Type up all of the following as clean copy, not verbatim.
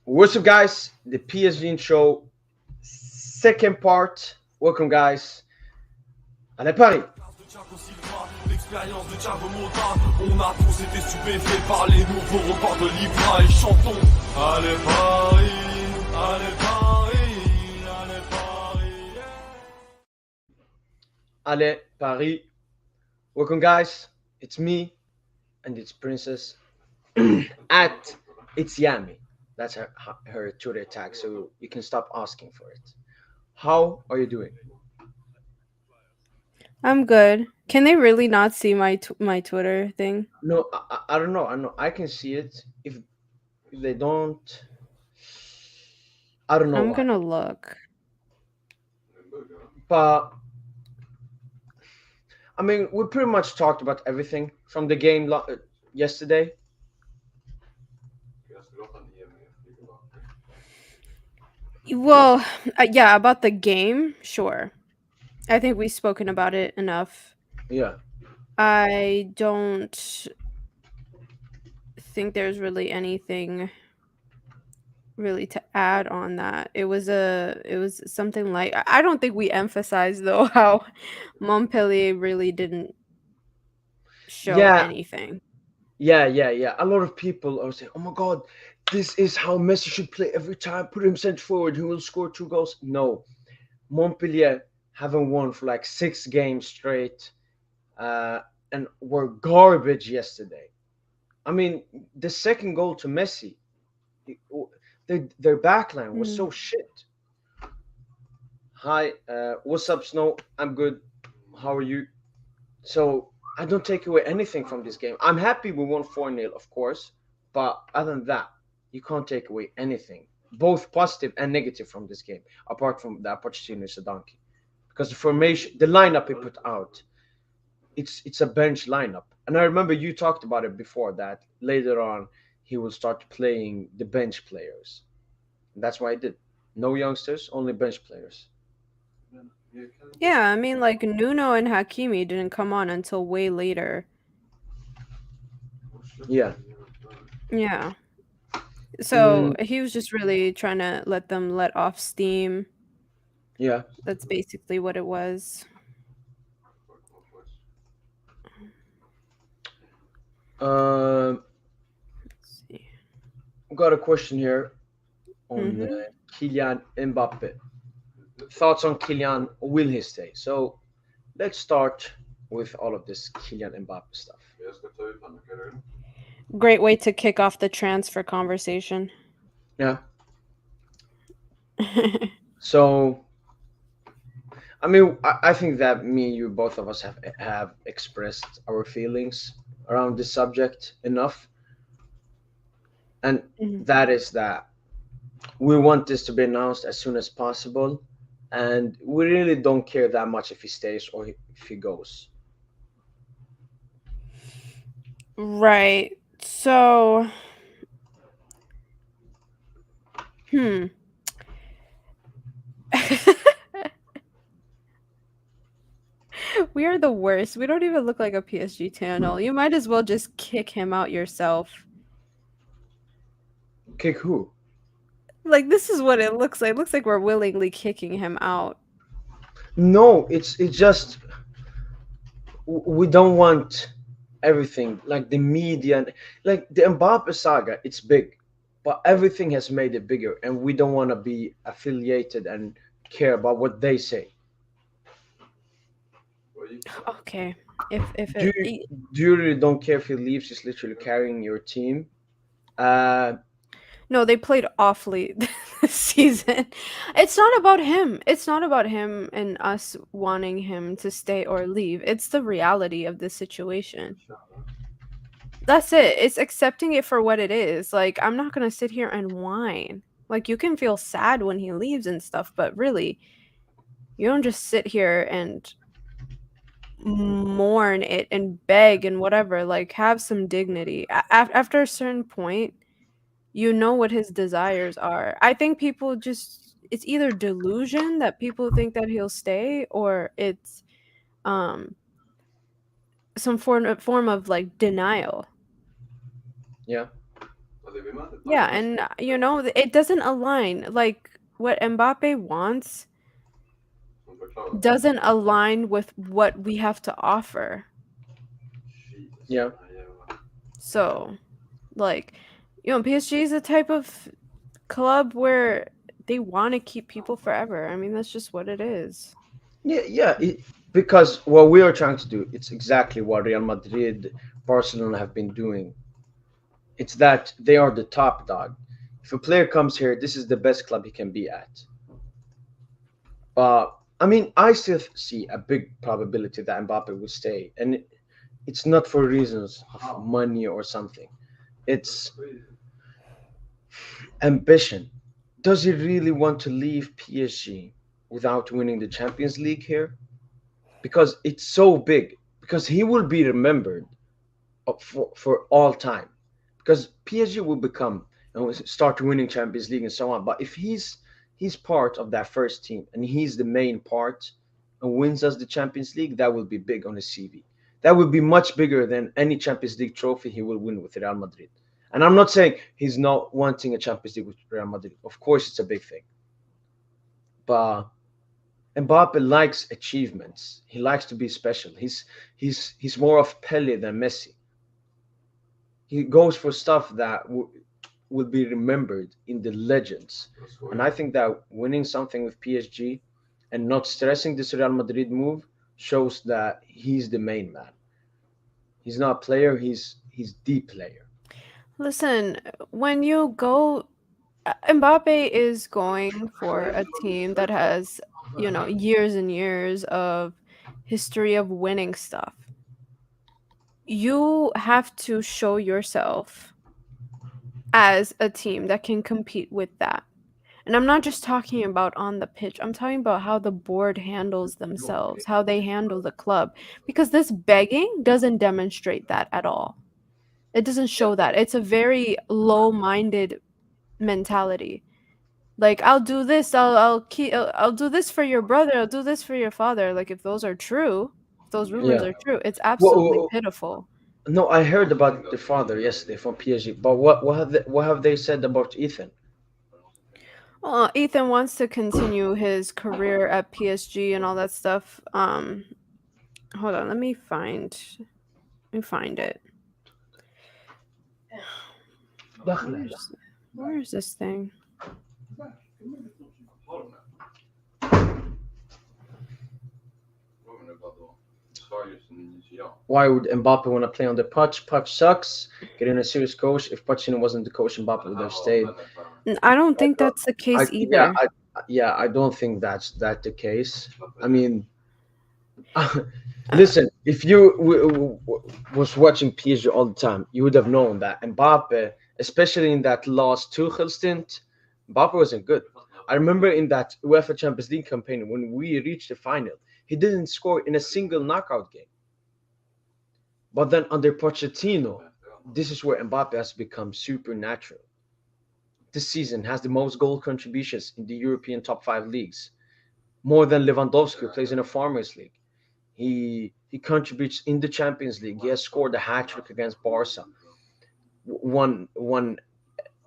What's up, guys? The Psgint Show, second part. Welcome, guys. Allez, Paris. De Thiago Silva, l'expérience de Thiago Motta. On a tous été stupéfaits par les nouveaux records de Libra et chantons. Allez Paris, allez Paris, allez Paris. Allez, Paris. Welcome, guys. It's me and it's Princess at It's Yami. That's her Twitter tag, so you can stop asking for it. How are you doing? I'm good. Can they really not see my Twitter thing? No, I don't know. I know I can see it. If they don't, I don't know I'm why. gonna look. But I mean, we pretty much talked about everything from the game yesterday. Well, yeah, about the game, sure. I think we've spoken about it enough. Yeah, I don't think there's really anything really to add on that. It was something like I don't think we emphasized though how Montpellier really didn't show yeah, anything. yeah. A lot of people are saying, "Oh my God, this is how Messi should play every time. Put him center forward. He will score two goals." No, Montpellier haven't won for like 6 games straight, and were garbage yesterday. I mean, the second goal to Messi, it- their backline was so Mm. shit. Hi, what's up, Snow? I'm good. How are you? So I don't take away anything from this game. I'm happy we won 4-0, of course, but other than that, you can't take away anything, both positive and negative from this game, apart from that Pochettino is a donkey. Because the formation, the lineup he put out, it's a bench lineup. And I remember you talked about it before that later on he will start playing the bench players. And that's why I did. No youngsters, only bench players. Yeah, I mean like Nuno and Hakimi didn't come on until way later. Yeah. Yeah. So Mm, he was just really trying to let them let off steam. yeah. That's basically what it was. Um, Let's see. got a question here on Mhm. Kylian Mbappe. Thoughts on Kylian? Will he stay? So let's start with all of this Kylian Mbappe stuff. Great way to kick off the transfer conversation. Yeah. So I mean, I think that me and you, both of us, have expressed our feelings around this subject enough, and Mhm. that is that we want this to be announced as soon as possible, and we really don't care that much if he stays or if he goes. Right. So, hmm. We are the worst. We don't even look like a PSG channel. You might as well just kick him out yourself. Kick who? Like this is what it looks like. It looks like we're willingly kicking him out. No, it's just we don't want everything like the media like the Mbappe saga. It's big, but everything has made it bigger, and we don't want to be affiliated and care about what they say. Okay. If Do it you, do you really don't care if he leaves? He's literally carrying your team. Uh, No, they played awfully this season. It's not about him. It's not about him and us wanting him to stay or leave. It's the reality of the situation. That's it. It's accepting it for what it is. Like, I'm not going to sit here and whine. Like, you can feel sad when he leaves and stuff, but really, you don't just sit here and mourn it and beg and whatever. Like, have some dignity. After a certain point, you know what his desires are. I think people just it's either delusion that people think that he'll stay or it's um some form of like denial. yeah. Yeah, and it doesn't align. Like what Mbappe wants doesn't align with what we have to offer. Yeah. So, like, PSG is a type of club where they want to keep people forever. I mean, that's just what it is. Yeah. Because what we are trying to do, it's exactly what Real Madrid, Barcelona have been doing. It's that they are the top dog. If a player comes here, this is the best club he can be at. But I mean, I still see a big probability that Mbappe will stay, and it's not for reasons of money or something. It's ambition. Does he really want to leave PSG without winning the Champions League here? Because it's so big. Because he will be remembered for all time. Because PSG will become start winning Champions League and so on. But if he's part of that first team and he's the main part and wins us the Champions League, that will be big on his CV. That will be much bigger than any Champions League trophy he will win with Real Madrid. And I'm not saying he's not wanting a Champions League with Real Madrid. Of course, it's a big thing. But Mbappe likes achievements. He likes to be special. He's more of Pele than Messi. He goes for stuff that will be remembered in the legends. And I think that winning something with PSG and not stressing this Real Madrid move shows that he's the main man. He's not a player. He's the player. Listen, when you go, Mbappe is going for a team that has, years and years of history of winning stuff. You have to show yourself as a team that can compete with that. And I'm not just talking about on the pitch. I'm talking about how the board handles themselves, how they handle the club. Because this begging doesn't demonstrate that at all. It doesn't show that. It's a very low-minded mentality. Like, I'll do this, I'll do this for your brother, I'll do this for your father. Like, if those are true, if those rumors Yeah. are true, it's Well, absolutely pitiful. no, I heard about the father yesterday from PSG. But what have they said about Ethan? Well, Ethan wants to continue his career at PSG and all that stuff. Hold on, let me find it. Where's this thing? Why would Mbappe want to play on the pitch? Pitch sucks. Getting a serious coach. If Pochettino wasn't the coach, Mbappe would have stayed. I don't think that's the I case yeah, either. I don't think that's the case. I mean, listen, if you was watching PSG all the time, you would have known that Mbappe, especially in that last Tuchel stint, Mbappe wasn't good. I remember in that UEFA Champions League campaign when we reached the final, he didn't score in a single knockout game. But then under Pochettino, this is where Mbappe has become supernatural. This season has the most goal contributions in the European top five leagues, more than Lewandowski, who plays in a Farmers League. He contributes in the Champions League. He has scored a hat trick against Barca, one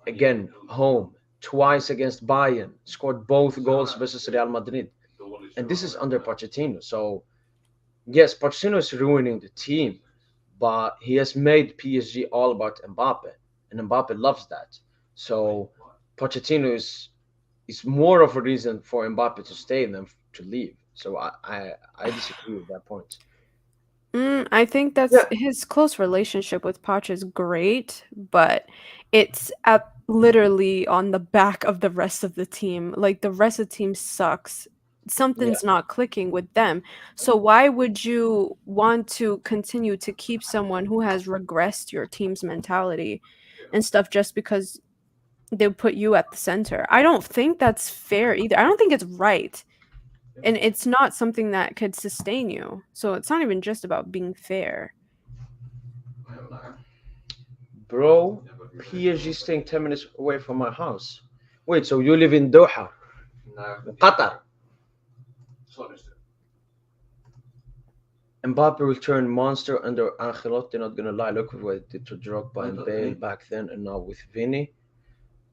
again home, twice against Bayern, scored both goals versus Real Madrid, and this is under Pochettino. So yes, Pochettino is ruining the team, but he has made PSG all about Mbappe, and Mbappe loves that. So Pochettino is more of a reason for Mbappe to stay than to leave. So I disagree with that point. I think that's Yeah, his close relationship with Poch is great, but it's at literally on the back of the rest of the team. Like the rest of the team sucks. yeah, Something's not clicking with them. So why would you want to continue to keep someone who has regressed your team's mentality and stuff just because they put you at the center? I don't think that's fair either. I don't think it's right. And it's not something that could sustain you. So it's not even just about being fair. bro. PSG staying 10 minutes away from my house. Wait, so you live in Doha, Qatar, Mbappe will turn monster under Ancelotti. Not gonna lie, look at what it did to Drogba and Bale back then, and now with Vini.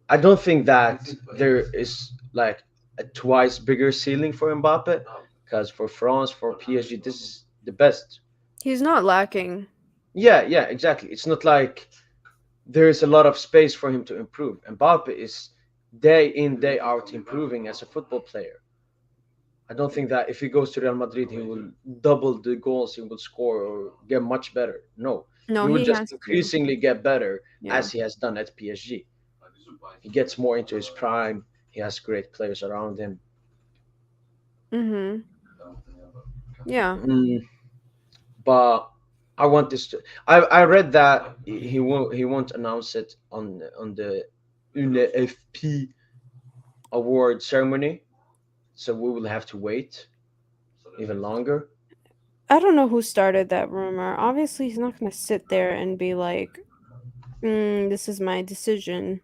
I don't think that there is like a twice bigger ceiling for Mbappe, because for France, for PSG, this is the best. He's not lacking. Yeah, yeah, exactly. It's not like there is a lot of space for him to improve. Mbappe is day in, day out improving as a football player. I don't think that if he goes to Real Madrid, he will double the goals he will score or get much better. No, No, he will he just has to. increasingly get better Yeah. as he has done at PSG. He gets more into his prime. He has great players around him. Mhm. Yeah. Mm, but I want this to. I read that he won't announce it on the UNFP award ceremony, so we will have to wait even longer. I don't know who started that rumor. Obviously, he's not going to sit there and be like, this is my decision.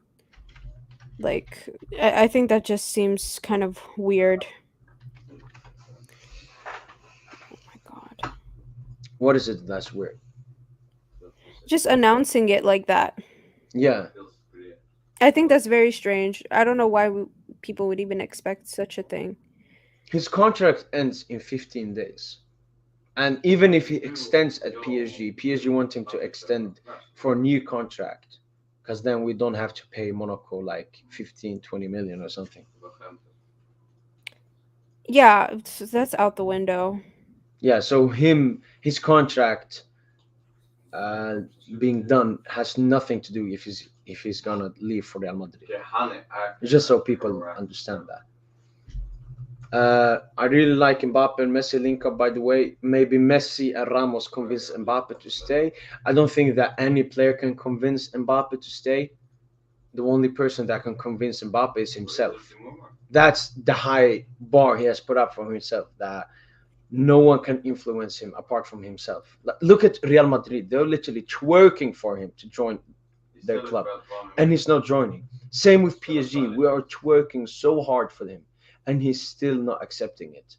Like, I think that just seems kind of weird. Oh my God. What is it that's weird? Just announcing it like that. Yeah, I think that's very strange. I don't know why people would even expect such a thing. his contract ends in 15 days. And even if he extends at PSG want him to extend for a new contract because then we don't have to pay Monaco like 15, 20 million or something. Yeah, that's out the window. Yeah, so his contract uh, being done has nothing to do if he's gonna leave for Real Madrid. Just so people understand that. I really like Mbappe and Messi link up. By the way, maybe Messi and Ramos convince Mbappe to stay. I don't think that any player can convince Mbappe to stay. The only person that can convince Mbappe is himself. That's the high bar he has put up for himself. That no one can influence him apart from himself. Look at Real Madrid; they're literally twerking for him to join their club, and he's not joining. Same with PSG; we are twerking so hard for him, and he's still not accepting it.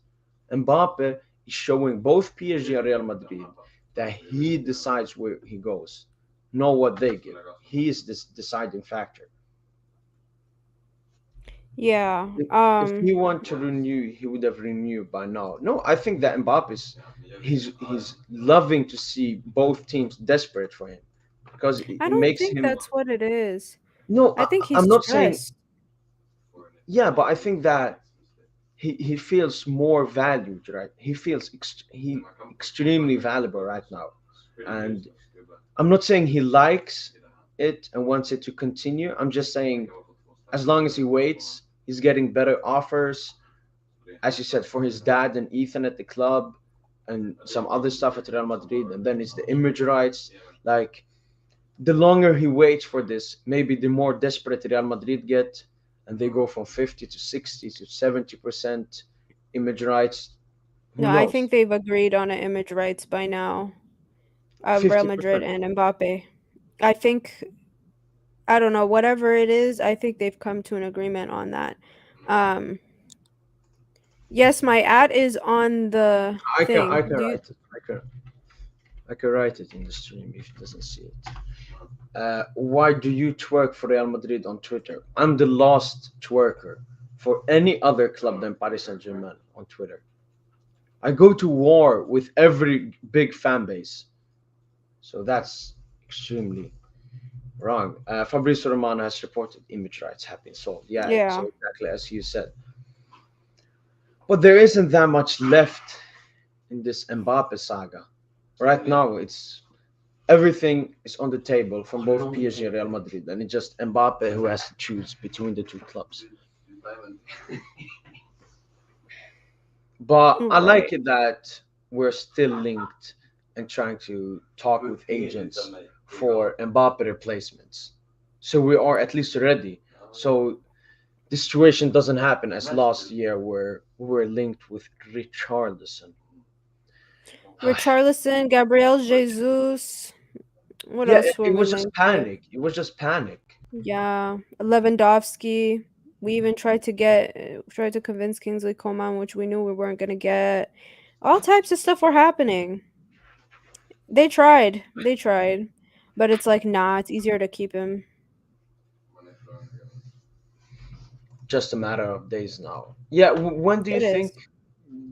Mbappe is showing both PSG and Real Madrid that he decides where he goes, not what they give. He is this deciding factor. Yeah. If he want to renew, he would have renewed by now. No, I think that Mbappe is he's loving to see both teams desperate for him because it I don't makes think him. that's what it is. No, I think I'm he's not saying. stressed. Yeah, but I think that he feels more valued, right? He extremely valuable right now, and I'm not saying he likes it and wants it to continue. I'm just saying as long as he waits, he's getting better offers, as you said, for his dad and Ethan at the club, and some other stuff at Real Madrid, and then it's the image rights. Like the longer he waits for this, maybe the more desperate Real Madrid get, and they go from 50 to 60 to 70% image rights. Who No, I knows? think they've agreed on an image rights by now. Real Madrid 50%. and Mbappe. I think I don't know whatever it is. I think they've come to an agreement on that. Um, yes, my ad is on the I thing. can Do you? write it. I can write it in the stream if he doesn't see it. Why do you twerk for Real Madrid on Twitter? I'm the last twerker for any other club than Paris Saint-Germain on Twitter. I go to war with every big fan base. So that's extremely wrong. Fabrizio Romano has reported image rights have been sold. Yeah, Yeah. so exactly as you said. But there isn't that much left in this Mbappe saga. Right now, it's everything is on the table from both PSG and Real Madrid, and it's just Mbappe who has to choose between the two clubs. But I like Right. it that we're still linked and trying to talk with agents for Mbappe replacements. So we are at least ready. So this situation doesn't happen as last year where we were linked with Richarlison. Richarlison, Gabriel Jesus. What Yeah, else were it we was just linked with? panic. It was just panic. Yeah, Lewandowski. We even tried to convince Kingsley Coman, which we knew we weren't gonna get. All types of stuff were happening. They tried, but it's like nah. It's easier to keep him. Just a matter of days now. Yeah, when do you It think is.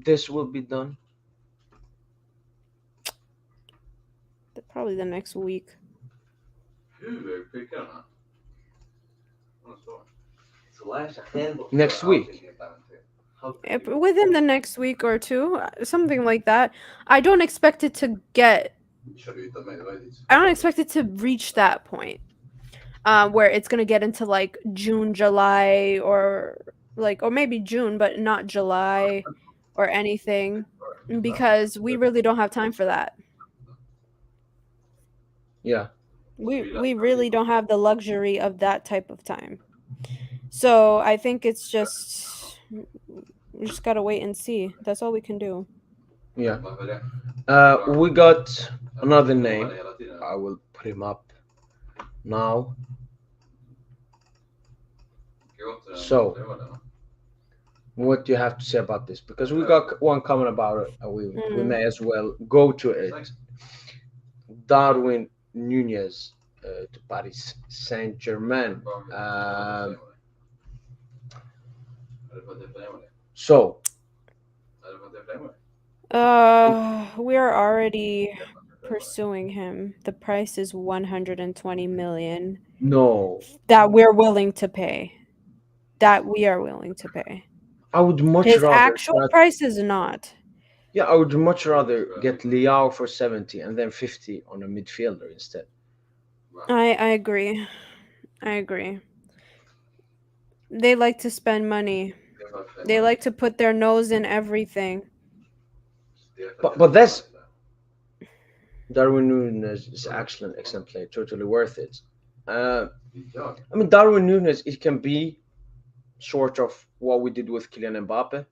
this will be done? Probably the next week. Next week. Within the next week or two, something like that. I don't expect it to get. I don't expect it to reach that point, where it's gonna get into like June, July, or maybe June, but not July or anything, because we really don't have time for that. Yeah, We really don't have the luxury of that type of time. So I think it's just we just gotta wait and see. That's all we can do. yeah. We got another name. I will put him up now. So, what do you have to say about this? Because we got one comment about it, and we Mm. may as well go to it. Darwin Nunez to Paris Saint-Germain. So, We are already pursuing him. The price is 120 million no, that we're willing to pay. That we are willing to pay. I would much His rather actual that. price is not. Yeah, I would much rather get Liao for 70 and then 50 on a midfielder instead. I agree. I agree. They like to spend money. They like to put their nose in everything. But that's Darwin Nunes is excellent player, totally worth it. Uh, I mean, Darwin Nunes, it can be sort of what we did with Kylian Mbappe.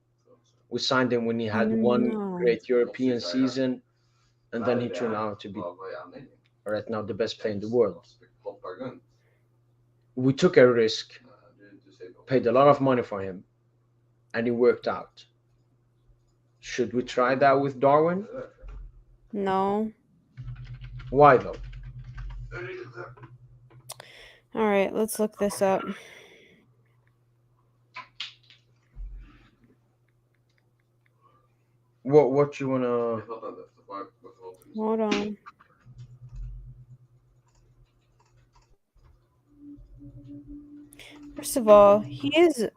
We signed him when he had one No. great European season, and then he turned out to be right now the best player in the world. We took a risk, paid a lot of money for him, and it worked out. Should we try that with Darwin? No. Why though? All right, let's look this up. What you wanna? Hold on. First of all, he is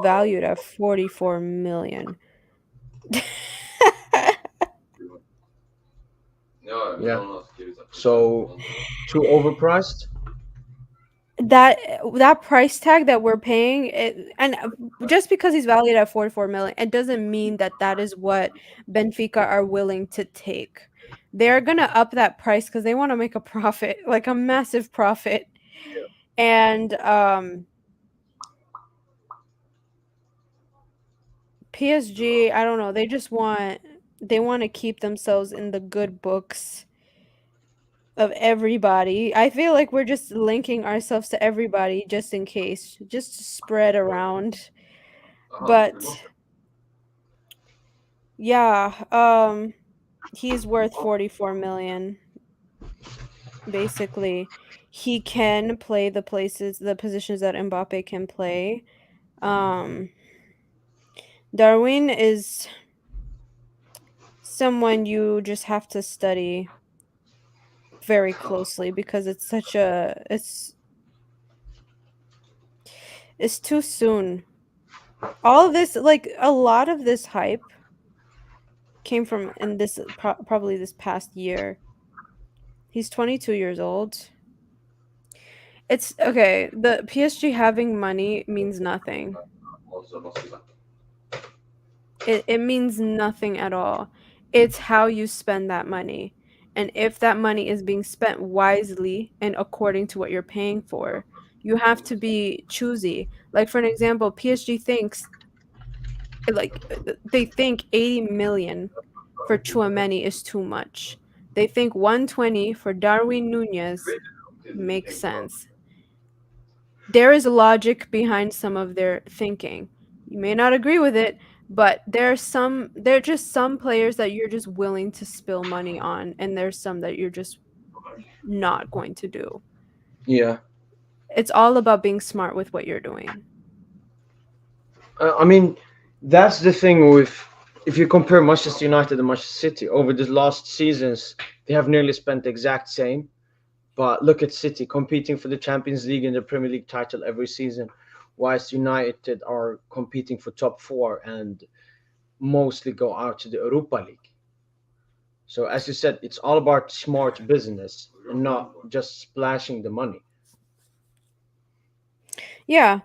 valued at 44 million. Yeah. So too overpriced? That price tag that we're paying and just because he's valued at 44 million, it doesn't mean that that is what Benfica are willing to take. They're gonna up that price because they want to make a profit, like a massive profit. And PSG, I don't know, they want to keep themselves in the good books of everybody. I feel like we're just linking ourselves to everybody just in case, just to spread around. But yeah, he's worth 44 million basically. He can play the positions that Mbappe can play. Um Darwin is someone you just have to study very closely because it's too soon. All of this, like a lot of this hype came from in this probably this past year. He's 22 years old. It's okay. The PSG having money means nothing. It means nothing at all. It's how you spend that money. And if that money is being spent wisely and according to what you're paying for, you have to be choosy. Like for an example, PSG thinks they think 80 million for Chouameni is too much. They think 120 for Darwin Nunez makes sense. There is logic behind some of their thinking. You may not agree with it, But there are just some players that you're just willing to spill money on, and there's some that you're just not going to do. Yeah. It's all about being smart with what you're doing. I mean, that's the thing with if you compare Manchester United and Manchester City over the last seasons, they have nearly spent the exact same. But look at City competing for the Champions League and the Premier League title every season, whilst United are competing for top four and mostly go out to the Europa League. So as you said, it's all about smart business and not just splashing the money. Yeah.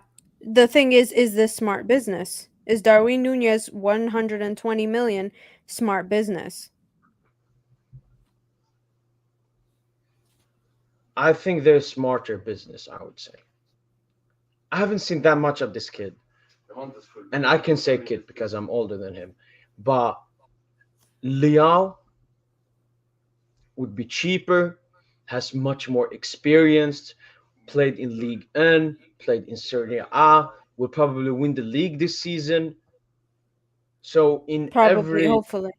The thing is this smart business? Is Darwin Nunez 120 million smart business? I think there's smarter business, I would say. I haven't seen that much of this kid, and I can say kid because I'm older than him. But Liao would be cheaper, has much more experience, played in League N, played in Serie A, will probably win the league this season. So in Probably, every hopefully.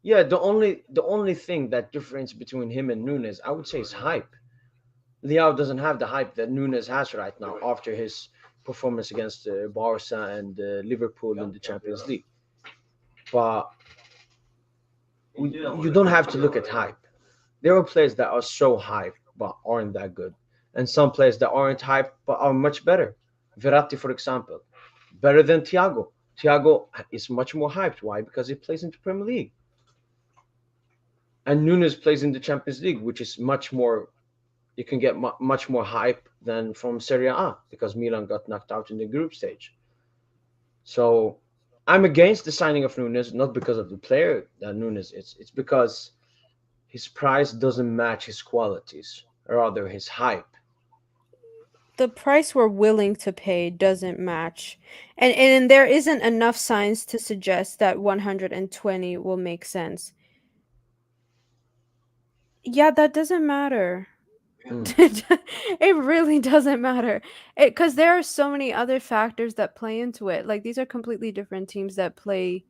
yeah, the only thing that difference between him and Nunes, I would say, is hype. Liao doesn't have the hype that Nunes has right now after his performance against Barca and Liverpool in the Champions League. But you don't have to look at hype. There are players that are so hyped but aren't that good, and some players that aren't hyped but are much better. Verratti, for example, better than Thiago. Thiago is much more hyped. Why? Because he plays in the Premier League, and Nunes plays in the Champions League, which is much more. You can get much more hype than from Serie A because Milan got knocked out in the group stage. So I'm against the signing of Nunes, not because of the player that Nunes is. It's because his price doesn't match his qualities, rather his hype. The price we're willing to pay doesn't match. And there isn't enough signs to suggest that 120 will make sense. Yeah, that doesn't matter. Mm. It really doesn't matter. Because there are so many other factors that play into it. Like these are completely different teams that play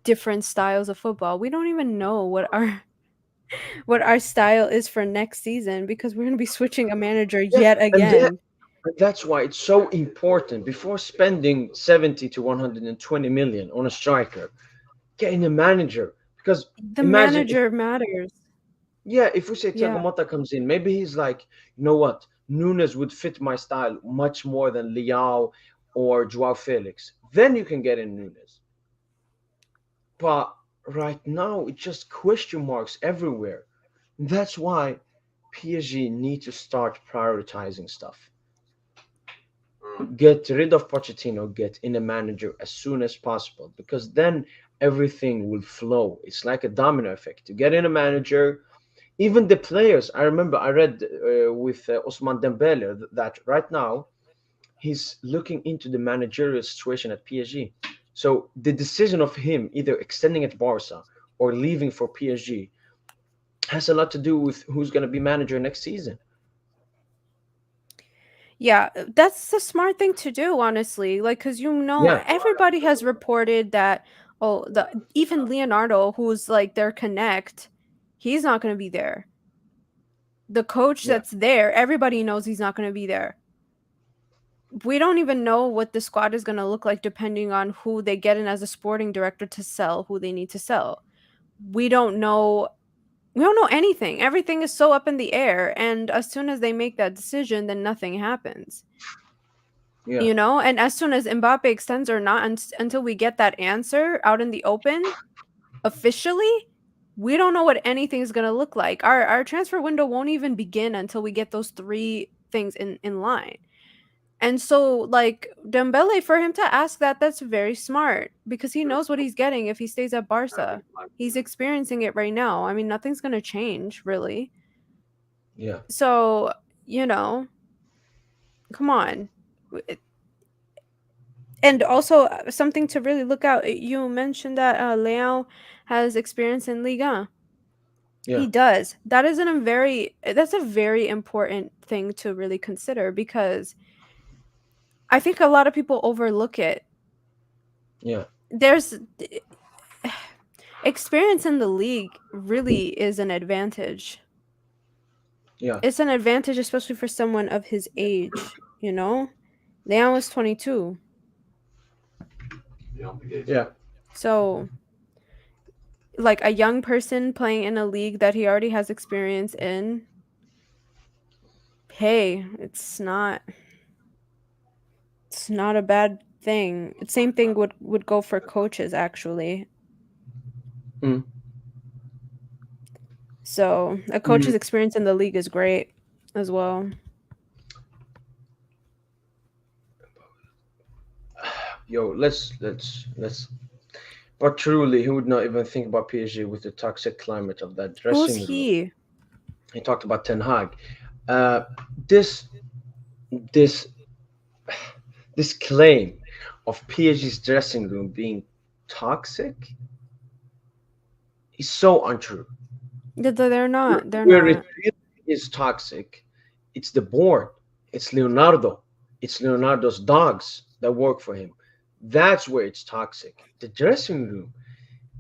different styles of football. We don't even know what our style is for next season because we're going to be switching a manager Yeah, yet and again. that's why it's so important before spending 70 to 120 million on a striker, getting a manager. Because The imagine if, manager matters. yeah, if we say Thiago Yeah. Motta comes in, maybe he's like, you know what, Nunes would fit my style much more than Liao or Joao Felix. Then you can get in Nunes. But right now, it's just question marks everywhere. That's why PSG need to start prioritizing stuff. Get rid of Pochettino, get in a manager as soon as possible because then everything will flow. It's like a domino effect. You get in a manager, even the players. I remember I read with Osman Dembele that right now he's looking into the managerial situation at PSG. So the decision of him either extending at Barca or leaving for PSG has a lot to do with who's going to be manager next season. Yeah, that's the smart thing to do, honestly. Like, cause Yeah, everybody has reported that. Oh, the even Leonardo, who's like their connect, he's not gonna be there. The coach yeah, that's there, everybody knows he's not gonna be there. We don't even know what the squad is gonna look like depending on who they get in as a sporting director to sell who they need to sell. We don't know. We don't know anything. Everything is so up in the air, and as soon as they make that decision, then nothing happens. yeah, And as soon as Mbappe extends or not, until we get that answer out in the open officially, we don't know what anything's going to look like. Our transfer window won't even begin until we get those three things in line. And so, like, Dembele, for him to ask that, that's very smart because he knows what he's getting if he stays at Barca. He's experiencing it right now. I mean, nothing's going to change, really. yeah, So, you know, come on. And also something to really look out. You mentioned that Leao has experience in Liga. yeah. He does. That's a very important thing to really consider because I think a lot of people overlook it. Yeah. there's experience in the league really is an advantage. Yeah, It's an advantage, especially for someone of his age, you know? Leon was 22. yeah, So, like a young person playing in a league that he already has experience in, hey, it's not a bad thing. Same thing would go for coaches actually. mm, So, a mm. coach's experience in the league is great as well. Yo, let's. But truly, he would not even think about PSG with the toxic climate of that Who's dressing room. he? He talked about Ten Hag. Uh, this this this claim of PSG's dressing room being toxic is so untrue. They're not. They're Where it not. really is toxic, it's the board, it's Leonardo, it's Leonardo's dogs that work for him. That's where it's toxic. The dressing room,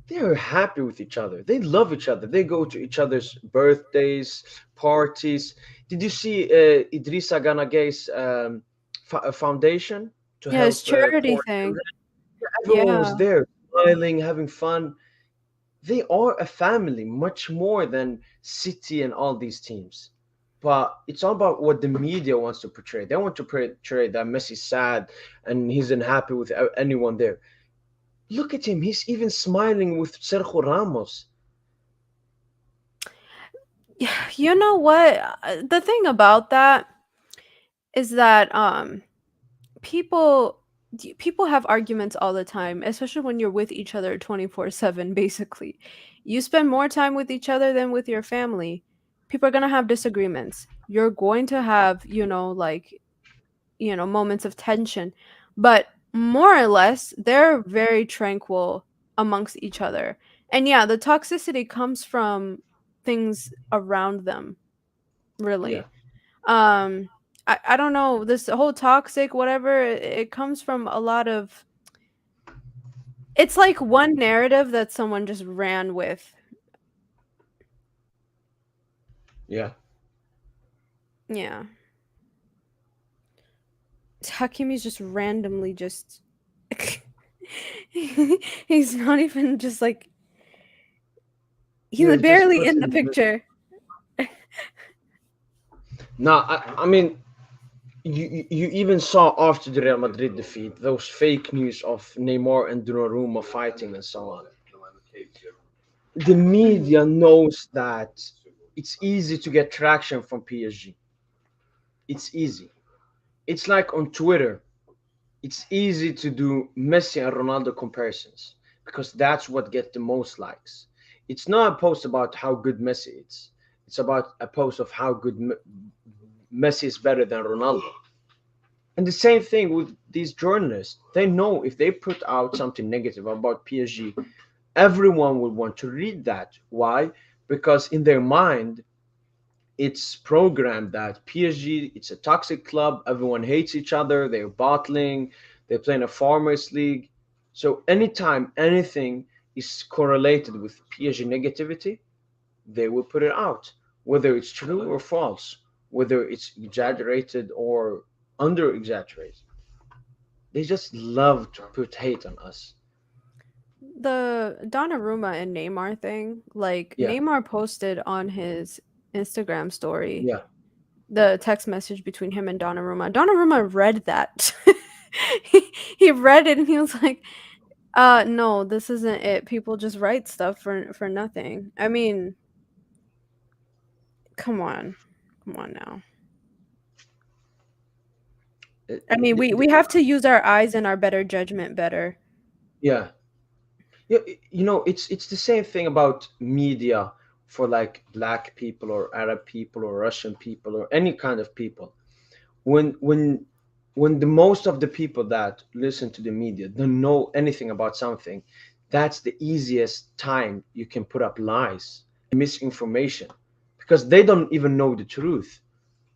they're happy with each other. They love each other. They go to each other's birthdays, parties. Did you see Idrissa Ganagay's foundation to Yeah, it's help charity poor thing. children? Everyone was Yeah. there, smiling, having fun. They are a family much more than City and all these teams. But it's all about what the media wants to portray. They want to portray that Messi's sad and he's unhappy with anyone there. Look at him. He's even smiling with Sergio Ramos. Yeah, you know what? The thing about that is that people people have arguments all the time, especially when you're with each other 24/7 basically. You spend more time with each other than with your family. People are going to have disagreements. You're going to have, like, moments of tension, but more or less they're very tranquil amongst each other. And yeah, the toxicity comes from things around them, Yeah, really. I don't know, this whole toxic whatever, it comes from a lot of, it's like one narrative that someone just ran with. yeah. Yeah. Hakimi's just randomly just he's not even just like, Yeah, he's he just barely puts in in the the middle. picture. Now, I mean, you even saw after the Real Madrid defeat those fake news of Neymar and Donnarumma fighting and so on. The media knows that it's easy to get traction from PSG. It's easy. It's like on Twitter. It's easy to do Messi and Ronaldo comparisons because that's what gets the most likes. It's not a post about how good Messi is. It's about a post of how good Messi is better than Ronaldo. And the same thing with these journalists. They know if they put out something negative about PSG, everyone will want to read that. Why? Because in their mind, it's programmed that PSG, it's a toxic club. Everyone hates each other. They're bottling. They play in a farmers league. So anytime anything is correlated with PSG negativity, they will put it out, whether it's true or false, whether it's exaggerated or under exaggerated. They just love to put hate on us. The Donnarumma and Neymar thing, like Yeah, Neymar posted on his Instagram story yeah. the text message between him and Donnarumma. Donnarumma read that. he read it and he was like, no, this isn't it. People just write stuff for nothing. I mean, come on. Come on now. I mean, we have to use our eyes and our better judgment better. Yeah, yeah. It's the same thing about media for like black people or Arab people or Russian people or any kind of people. When when when the most of the people that listen to the media don't know anything about something, that's the easiest time you can put up lies and misinformation because they don't even know the truth.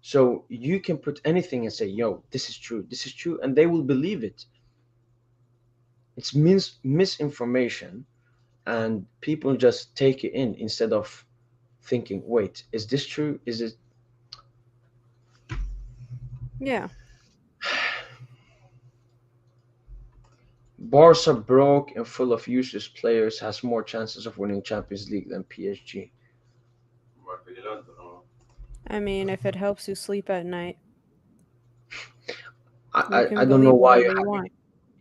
So you can put anything and say, yo, this is true, and they will believe it. It's misinformation, and people just take it in instead of thinking, wait, is this true? Is it? Yeah. Barca broke and full of useless players has more chances of winning Champions League than PSG. I mean, if it helps you sleep at night, I, you I can don't know believe why whatever you you have, want.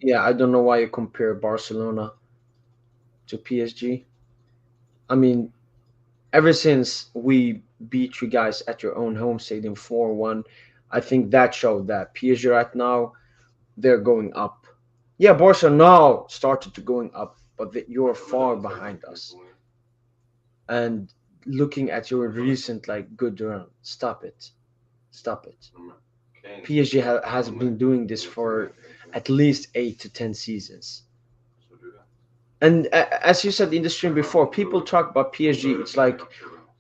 yeah, I don't know why you compare Barcelona to PSG. I mean, ever since we beat you guys at your own home stadium 4-1, I think that showed that PSG right now they're going up. Yeah, Barca now started to going up, but you're far behind us. And looking at your recent like good run, stop it, stop it. PSG has been doing this for at least 8 to 10 seasons. And as you said in the stream before, people talk about PSG. It's like,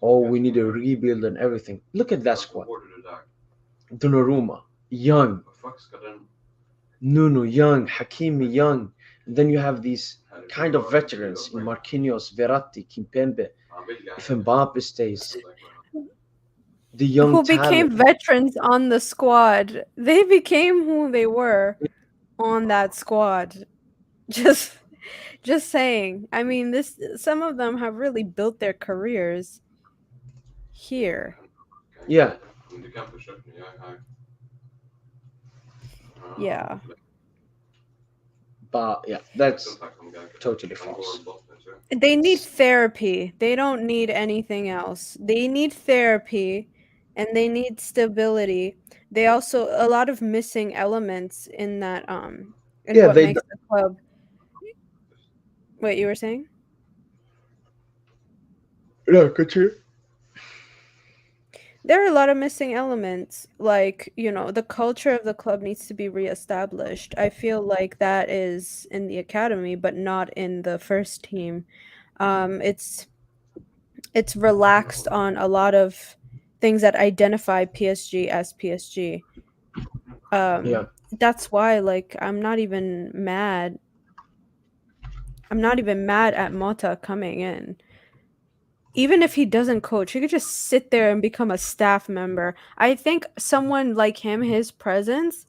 oh, we need a rebuild and everything. Look at that squad: Donnarumma, young; Nuno, young; Hakimi, young. And then you have these kind of veterans in Marquinhos, Verratti, Kimpembe. If Mbappe stays, the young Who talent. became veterans on the squad. They became who they were on that squad. Just just saying. I mean, this some of them have really built their careers here. Yeah, Yeah. but yeah, that's totally false. They need therapy. They don't need anything else. They need therapy and they need stability. They also a lot of missing elements in that in Yeah, what they. makes the club. Wait, you were saying? Yeah, could you? There are a lot of missing elements. Like, you know, the culture of the club needs to be reestablished. I feel like that is in the academy, but not in the first team. It's relaxed on a lot of things that identify PSG as PSG. Yeah, That's why like I'm not even mad at Mota coming in. Even if he doesn't coach, he could just sit there and become a staff member. I think someone like him, his presence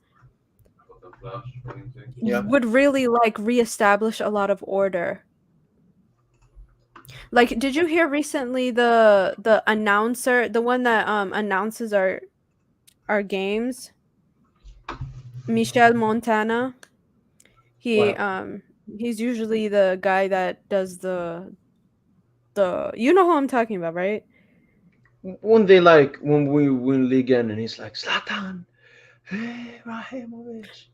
yeah. would really like reestablish a lot of order. Like, did you hear recently the announcer, the one that announces our games, Michel Montana? He Wow. um he's usually the guy that does the you know who I'm talking about, right? When they like when we win league and he's like Zlatan, hey Rahimovic.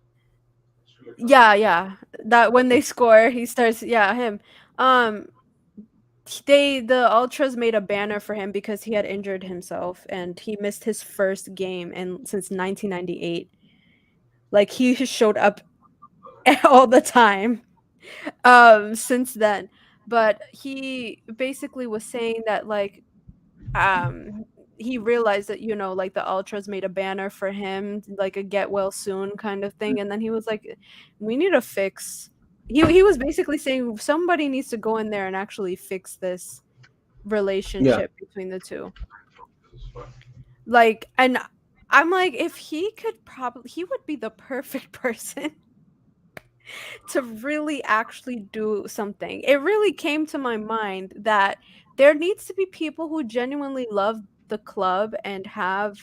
Yeah, yeah. That when they score, he starts yeah, him. Um the ultras made a banner for him because he had injured himself and he missed his first game and since 1998. Like he showed up all the time since then. But he basically was saying that like um he realized that, you know, like the ultras made a banner for him, like a get well soon kind of thing, and then he was like, we need to fix he was basically saying somebody needs to go in there and actually fix this Yeah, relationship between the two. Like, and I'm like, if he could probably he would be the perfect person to really actually do something. It really came to my mind that there needs to be people who genuinely love the club and have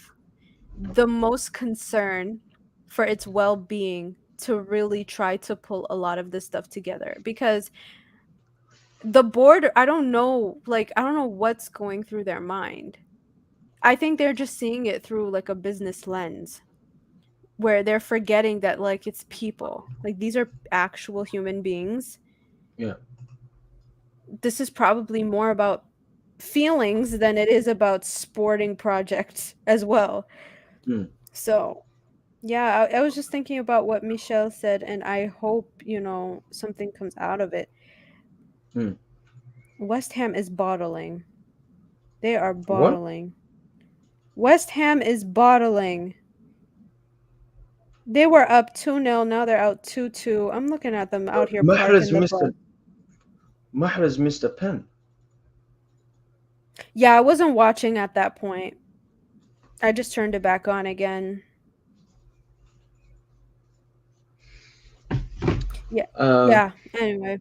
the most concern for its well-being to really try to pull a lot of this stuff together, because the board, I don't know, like I don't know what's going through their mind. I think they're just seeing it through like a business lens where they're forgetting that like it's people. Like these are actual human beings. yeah. This is probably more about feelings than it is about sporting projects as well. Mm, So, yeah, I was just thinking about what Michelle said, and I hope, you know, something comes out of it. mm. West Ham is bottling. They are What? bottling. West Ham is bottling. They were up 2-0. Now they're out 2-2. I'm looking at them out here Mahrez parking the missed bus. a Mahrez missed a pen. Yeah, I wasn't watching at that point. I just turned it back on again. Yeah. Uh, Yeah. Anyway,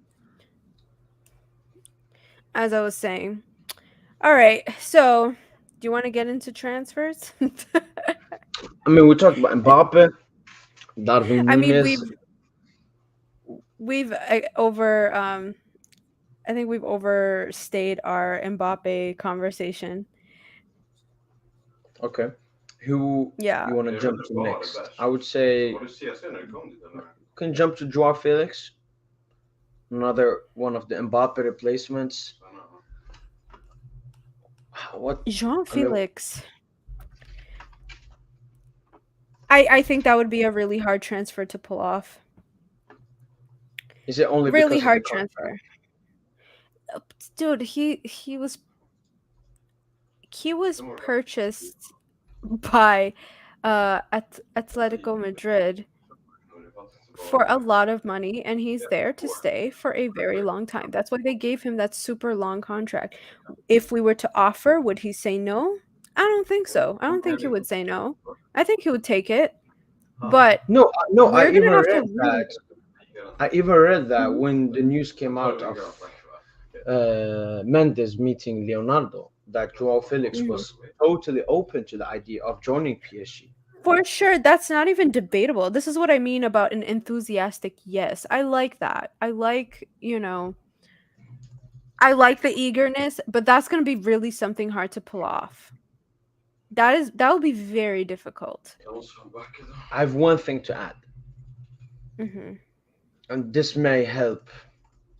as I was saying. All right. So, do you want to get into transfers? I mean, we talked about Mbappe, Darwin I mean, Nunes. we've over I think we've overstayed our Mbappe conversation. Okay, who Yeah. you want to jump to next? I would say can jump to Joao Felix, another one of the Mbappe replacements. What Jean I mean, Felix. I think that would be a really hard transfer to pull off. is it only Really because of the hard contract? transfer. Dude, he was purchased by Atletico Madrid for a lot of money, and he's there to stay for a very long time. That's why they gave him that super long contract. If we were to offer, would he say no? I don't think so. I don't think he would say no. I think he would take it. But No, no. I we're even gonna have to read really. that. I even read that Mhm. when the news came out of Mendes meeting Leonardo, that Joao Felix Mhm. was totally open to the idea of joining PSG. For sure, that's not even debatable. This is what I mean about an enthusiastic yes. I like that. I like the eagerness, but that's going to be really something hard to pull off. That will be very difficult. I have one thing to add, Mhm. and this may help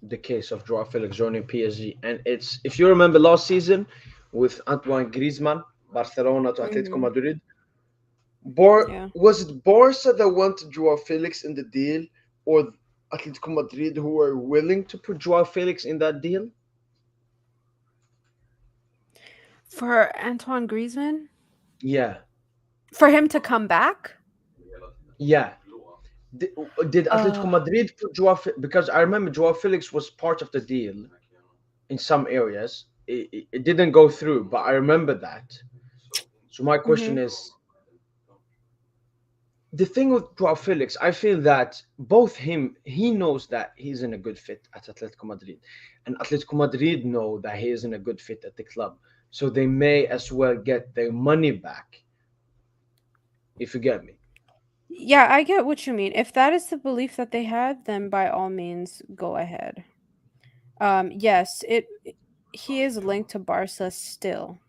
the case of Joao Felix joining PSG. And it's, if you remember last season with Antoine Griezmann, Barcelona to Atletico Mhm. Madrid, Yeah. was it Barca that wanted Joao Felix in the deal, or Atletico Madrid who were willing to put Joao Felix in that deal? For Antoine Griezmann, Yeah, for him to come back? yeah. Did, did Uh Atletico Madrid put because I remember Joao Felix was part of the deal in some areas. It didn't go through, but I remember that. So my question mhm. is, the thing with Joao Felix, I feel that both he knows that he's in a good fit at Atletico Madrid, and Atletico Madrid know that he is in a good fit at the club. So they may as well get their money back, if you get me. Yeah, I get what you mean. If that is the belief that they had, then by all means go ahead. Yes, he is linked to Barca still.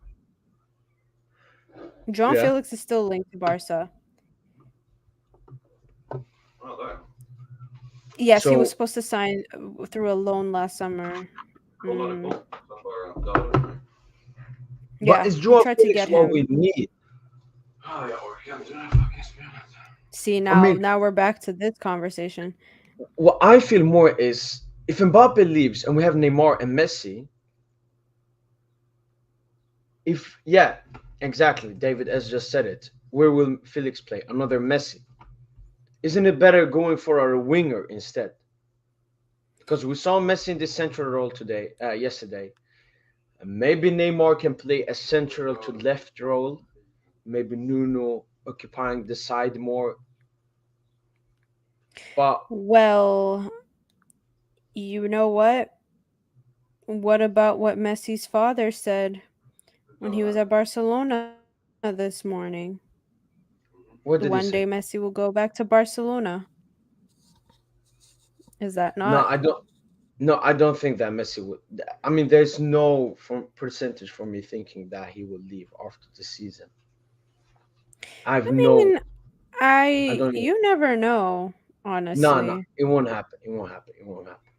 João Yeah. Felix is still linked to Barca. Yes, he was So, supposed to sign through a loan last summer. Mm, but yeah, is he Joao tried to Felix get what him. we need? See, I now mean, now we're back to this conversation. what I feel more is if Mbappe leaves and we have Neymar and Messi, if yeah, exactly, David as just said it. Where will Felix play? Another Messi. Isn't it better going for a winger instead? Because we saw Messi in the central role yesterday. And maybe Neymar can play a central to left role. Maybe Nuno occupying the side more. But Well, you know what? What about what Messi's father said when he was at Barcelona this morning? what did he One day say? Messi will go back to Barcelona. Is that No, not? I don't. No, I don't think that Messi would. I mean, there's no from percentage for me thinking that he will leave after the season. I have I no. mean, I I don't know. you never know, No, no, honestly. it won't happen. It won't happen. It won't happen.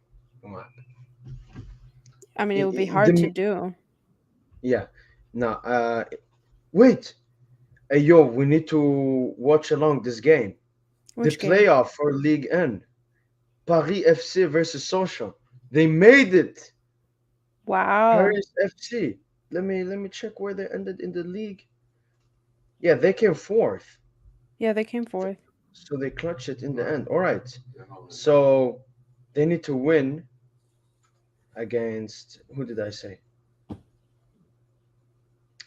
It won't happen. I mean, it would be hard to The do. yeah. No. Wait. Hey, yo, we need to watch along this game. The Which game? playoff for League N. Paris FC versus Social. They made it. Wow. Paris FC. Let me check where they ended in the league. Yeah, they came fourth. Yeah, they came forth. So they clutch it in the end. All right. So they need to win against who did I say?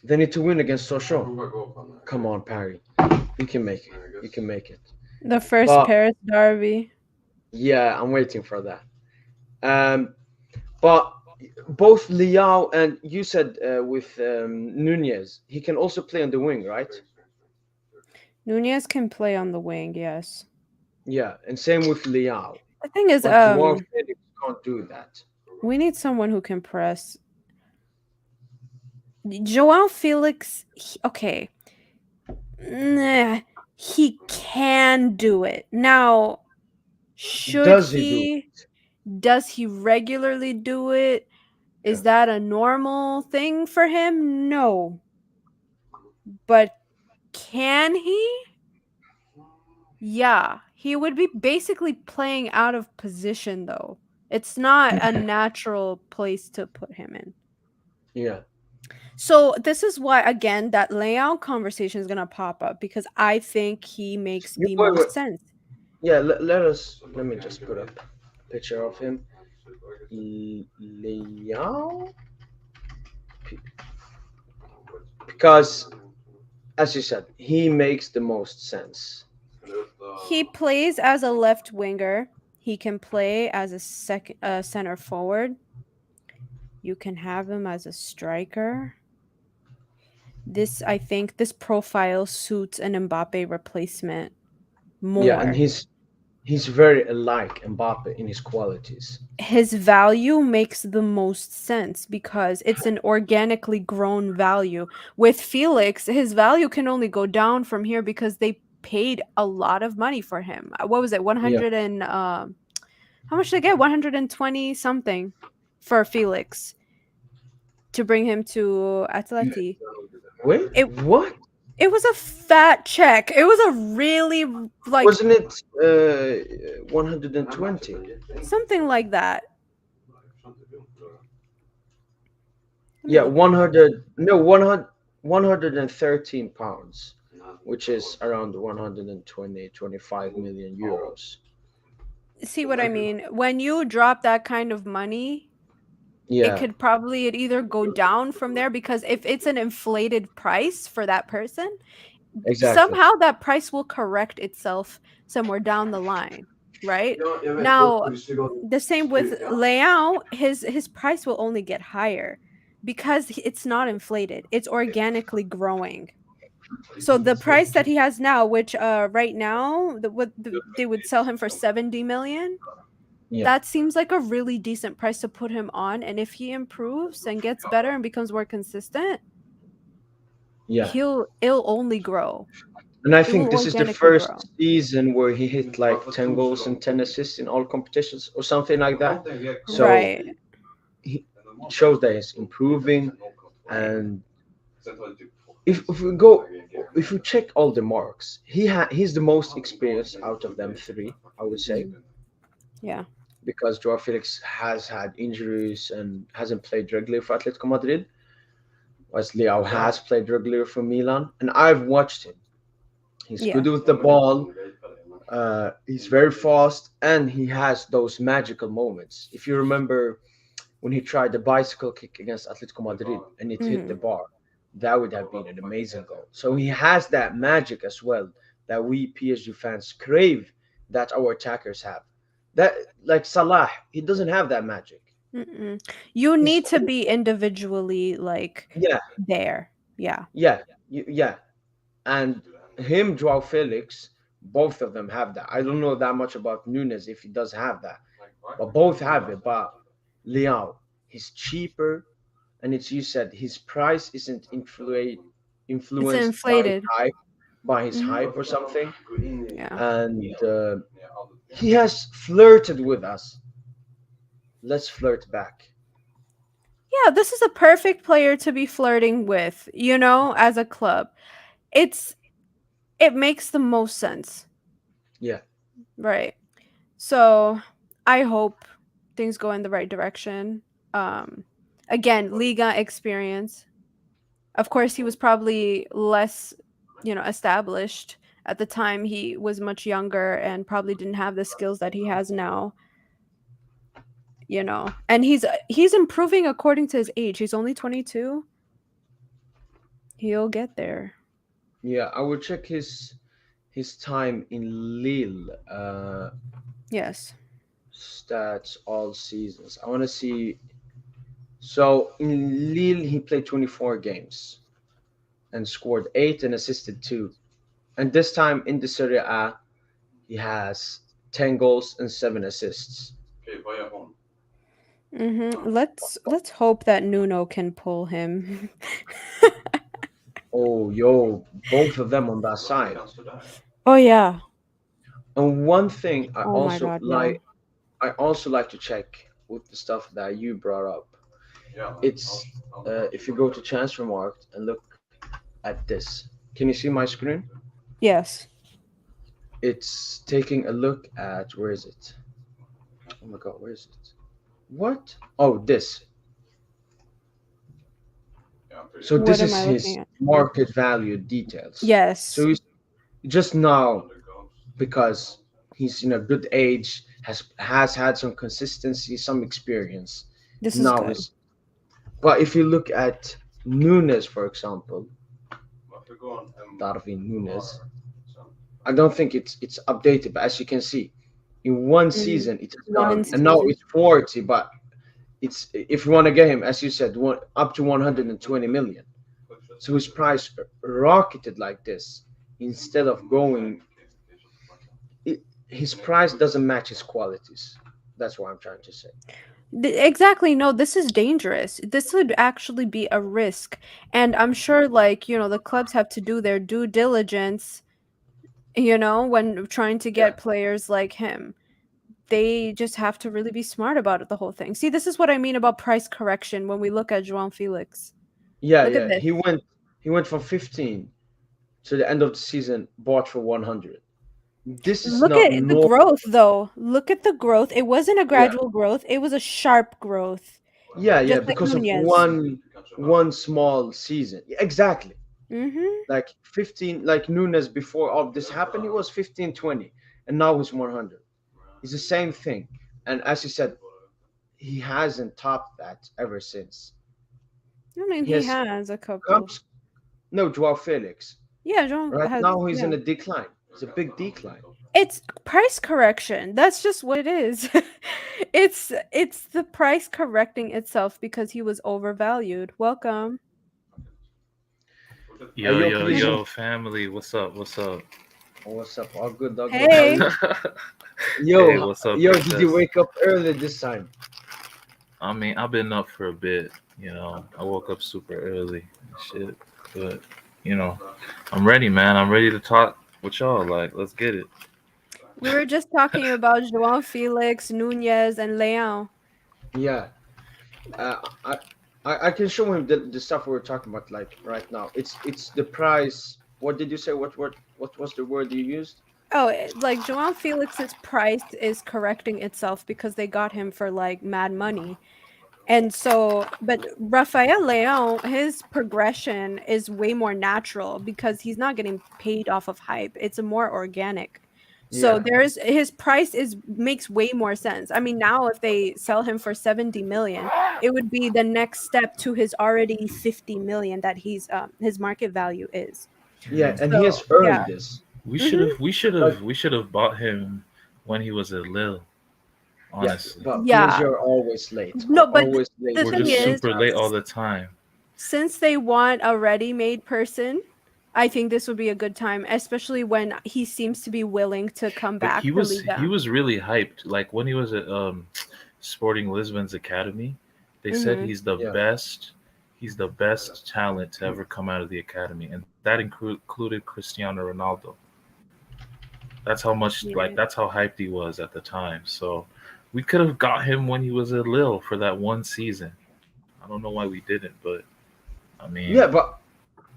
They need to win against Sochaux. Come on, Parry. You can make it. You can make it. The first But Paris derby. yeah, I'm waiting for that. Um, but both Liao and you said with Nunez, he can also play on the wing, right? Nunez can play on the wing, yes. Yeah, and same with Liao. The thing is, But Joao Felix can't do that. we need someone who can press. Joao Felix, okay. Nah, he can do it. Now, should Does he do he? it? Does he regularly do it? Is that a normal thing for him? No. But can he? Yeah. He would be basically playing out of position, though. It's not a natural place to put him in. Yeah. So this is why, again, that layout conversation is gonna pop up because I think he makes the Wait. most sense. Yeah, let me just put up a picture of him. Liao? Because, as you said, he makes the most sense. He plays as a left winger. He can play as a center forward. You can have him as a striker. I think this profile suits an Mbappe replacement Yeah, and more. he's very alike Mbappe in his qualities. His value makes the most sense because it's an organically grown value. With Felix, his value can only go down from here because they paid a lot of money for him. What was it? Yeah. 100 and how much did they get? 120 something for Felix to bring him to Atleti. Wait, It what? it was a fat check. It was a really like Wasn't it 120? something like that. Yeah, 100, no, 100, 113 pounds, which is around 120, 25 million euros. See what I mean? When you drop that kind of money, it Yeah, could probably it either go down from there because if it's an inflated price for that person, exactly. somehow that price will correct itself somewhere down the line, right? Now, the same with Leao, his price will only get higher because it's not inflated. It's organically growing. So the price that he has now, which right now they would sell him for 70 million, Yeah, that seems like a really decent price to put him on. And if he improves and gets better and becomes more consistent, yeah. it'll only grow. And I It think will this is the organically first grow. season where he hit like 10 goals and 10 assists in all competitions or something like that. So Right. he it shows that he's improving. And if we go, if we check all the marks, he's the most experienced out of them three, I would say, Yeah. because Joao Felix has had injuries and hasn't played regularly for Atletico Madrid, whereas Leao has played regularly for Milan. And I've watched him. He's Yeah. good with the ball. He's very fast, and he has those magical moments. If you remember when he tried the bicycle kick against Atletico Madrid and it hit the Mhm. bar, that would have been an amazing goal. So he has that magic as well that we PSG fans crave that our attackers have. That like Salah, he doesn't have that magic. Mm-mm. You He's need to be individually like yeah, there. Yeah. yeah, yeah. And him, Joao Felix, both of them have that. I don't know that much about Nunes if he does have that, but both have it. But Leao, he's cheaper, and it's you said his price isn't It's influenced inflated. by his Mhm. hype or something, Yeah. and he has flirted with us. Let's flirt back. Yeah, this is a perfect player to be flirting with, as a club. It makes the most sense. Yeah, Right. So, I hope things go in the right direction. Um Again, Liga experience. Of course, he was probably less, established At the time, he was much younger and probably didn't have the skills that he has now. And he's improving according to his age. He's only 22. He'll get there. Yeah, I will check his time in Lille Yes. stats all seasons. I want to see. So in Lille, he played 24 games and scored 8 and assisted 2. And this time in the Serie A, he has 10 goals and 7 assists. Let's hope that Nuno can pull him. Oh, yo, both of them on that side. Oh yeah. And one thing I Oh my also God, no. like to check with the stuff that you brought up. It's if you go to Transfermarkt and look at this. Can you see my screen? Yes. It's taking a look at, where is it? Oh my God, where is it? What? Oh, this. So What this am is I his looking at? market value details. Yes. So he's just now, because he's in a good age, has had some consistency, some experience. This is Now good. but if you look at Nunes, for example, Darwin Nunes, I don't think it's updated, but as you can see, in one season it has gone, and now it's 40. But it's, if you want to get him, as you said, up to 120 million. So his price rocketed like this instead of going. His price doesn't match his qualities. That's what I'm trying to say. Exactly. No, this is dangerous. This would actually be a risk. And I'm sure, like, the clubs have to do their due diligence, when trying to get players like him. They just have to really be smart about it, the whole thing. See, this is what I mean about price correction when we look at João Felix. Yeah, Look at yeah. this. He went from 15 to the end of the season, bought for 100. This is Look not at the normal. growth, though. Look at the growth. It wasn't a gradual growth. It was a sharp growth. Yeah, Just like because of Nunez. one small season. Yeah, exactly. Mm-hmm. Like 15, like Nunes before all this happened, he was 15, 20, and now he's 100. It's the same thing. And as you said, he hasn't topped that ever since. I mean, he has a couple. Comes, no, Joao Felix. Yeah, João Right has. now he's in Yeah. a decline. It's a big decline. It's price correction. That's just what it is. It's the price correcting itself because he was overvalued. Welcome. Yo, family. What's up? What's up? What's up? All good, dog. Hey. Yo, Hey, what's up, yo, princess? did you wake up early this time? I mean, I've been up for a bit. I woke up super early and shit. But, I'm ready, man. I'm ready to talk with y'all. Like, let's get it. We were just talking about João Felix, Nunez, and Leão. Yeah. I can show him the stuff we were talking about, like right now. It's the price. What did you say? What was the word you used? Oh, like João Felix's price is correcting itself because they got him for like mad money. And so, but Rafael Leão, his progression is way more natural because he's not getting paid off of hype. It's a more organic. So his price makes way more sense. I mean, now if they sell him for 70 million, it would be the next step to his already 50 million that his market value is. Yeah, and he has earned this. We should have bought him when he was at Lille. Honestly. But Yeah. you're always late. No, but always late. the We're thing just is- super late all the time. Since they want a ready-made person, I think this would be a good time, especially when he seems to be willing to come But back he to was Liga. he was really hyped. Like when he was at Sporting Lisbon's academy, they said he's the best. He's the best talent to ever come out of the academy, and that included Cristiano Ronaldo. That's how much, that's how hyped he was at the time. So we could have got him when he was at Lille for that one season. I don't know why we didn't, but I mean, yeah, but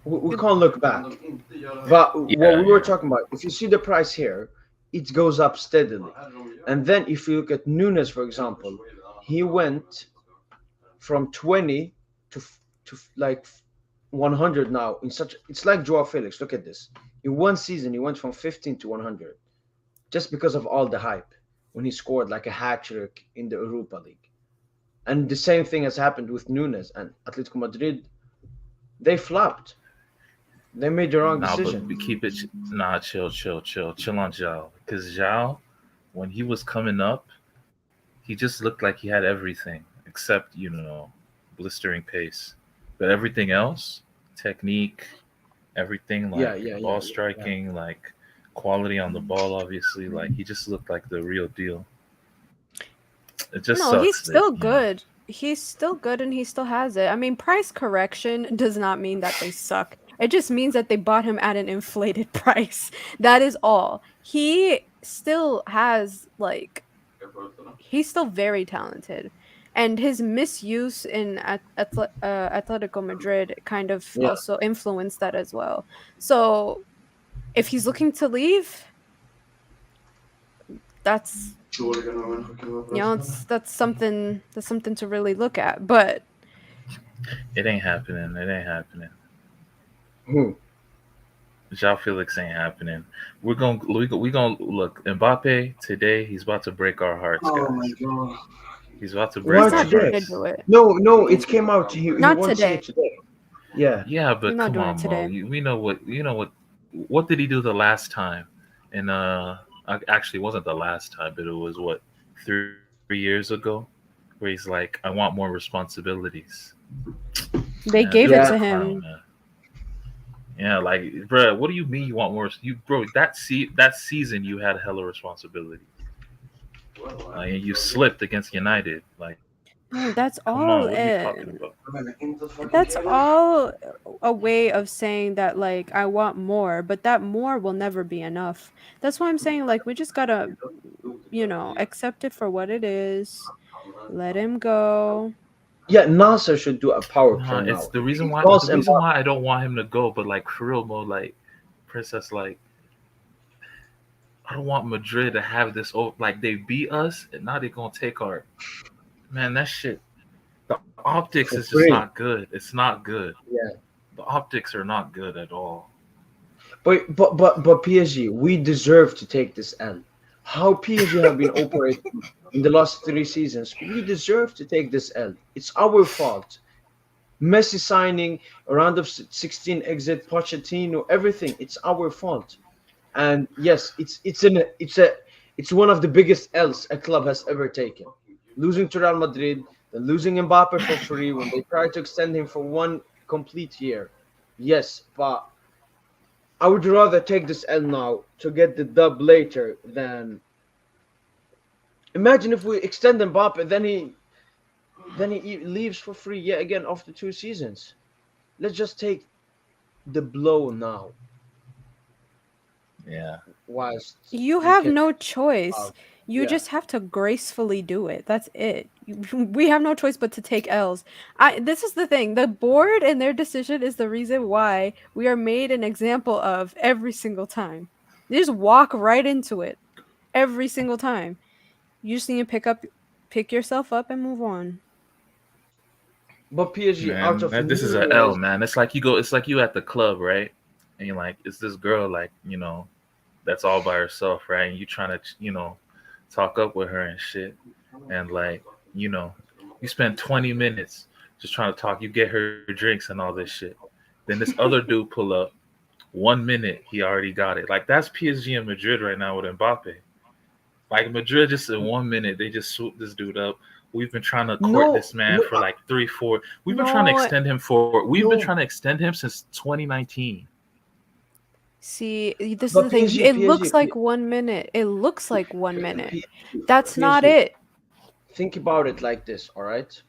we can't look back. But what we were talking about, if you see the price here, it goes up steadily. And then if you look at Nunes, for example, he went from 20 to like 100 now in such. It's like Joao Felix. Look at this. In one season, he went from 15 to 100 just because of all the hype when he scored like a hat trick in the Europa League. And the same thing has happened with Nunes and Atletico Madrid. They flopped. They made the wrong Nah, but decision. we keep it. Nah, chill on Zhao. Because Zhao, when he was coming up, he just looked like he had everything except, blistering pace. But everything else, technique, everything, like ball striking, like quality on the ball, obviously, like he just looked like the real deal. It just No, sucks he's that, still good. He's still good and he still has it. I mean, price correction does not mean that they suck. It just means that they bought him at an inflated price. That is all. He still has, like, he's still very talented. And his misuse in Atletico Madrid kind of also influenced that as well. So if he's looking to leave, that's that's something to really look at. But it ain't happening. It ain't happening. Who? Joao Felix ain't happening. We gonna look. Mbappe today. He's about to break our hearts, guys. Oh my god. He's about to break our hearts. No, it came out. He not won't today. see it today. Yeah. Yeah, but come on, Mo. We know what did he do the last time? And actually, it wasn't the last time, but it was what 3 years ago, where he's like, I want more responsibilities. They gave it to him. Yeah, like, bro, what do you mean you want more? That season you had hella responsibility. And you slipped against United. Like, no, that's all it. That's all a way of saying that, like, I want more, but that more will never be enough. That's why I'm saying, like, we just gotta, accept it for what it is. Let him go. Yeah, Nasser should do a power play. It's the reason why. The reason why I don't want him to go, but like for real, Mo, like Princess, like I don't want Madrid to have this. Like they beat us, and now they're gonna take our. Man, that shit. The optics is just not good. It's not good. Yeah, the optics are not good at all. But PSG, we deserve to take this L. How PSG have been operating in the last 3 seasons, we deserve to take this L. It's our fault. Messi signing, a round of 16 exit, Pochettino, everything. It's our fault. And yes, it's one of the biggest L's a club has ever taken. Losing to Real Madrid, then losing Mbappe for free when they tried to extend him for 1 complete year. Yes, but I would rather take this L now to get the dub later than. Imagine if we extend Mbappe, then he leaves for free yet again after 2 seasons. Let's just take the blow now. Yeah. Whilst you have no choice. You just have to gracefully do it. That's it. We have no choice but to take L's. This is the thing. The board and their decision is the reason why we are made an example of every single time. They just walk right into it every single time. You just need to pick yourself up and move on. But PSG, man, this is an L, man. It's like you at the club, right? And you're like, it's this girl, like, that's all by herself, right? And you trying to, talk up with her and shit. And like, you spend 20 minutes just trying to talk. You get her drinks and all this shit. Then this other dude pull up. 1 minute, he already got it. Like, that's PSG and Madrid right now with Mbappe. Like, Madrid, just in 1 minute, they just swoop this dude up. We've been trying to court this man for like 3-4. We've been trying to extend him been trying to extend him since 2019. See, this is the thing. It looks like 1 minute. It looks like 1 minute. That's not it. Think about it like this, all right?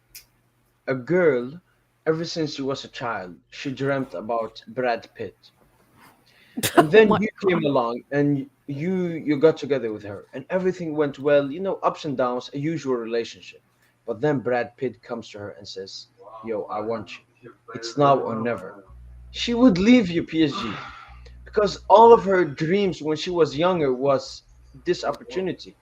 A girl, ever since she was a child, she dreamt about Brad Pitt. And then you came along and you got together with her and everything went well, ups and downs, a usual relationship. But then Brad Pitt comes to her and says, yo, I want you. It's now or never. She would leave you, PSG. Because all of her dreams when she was younger was this opportunity.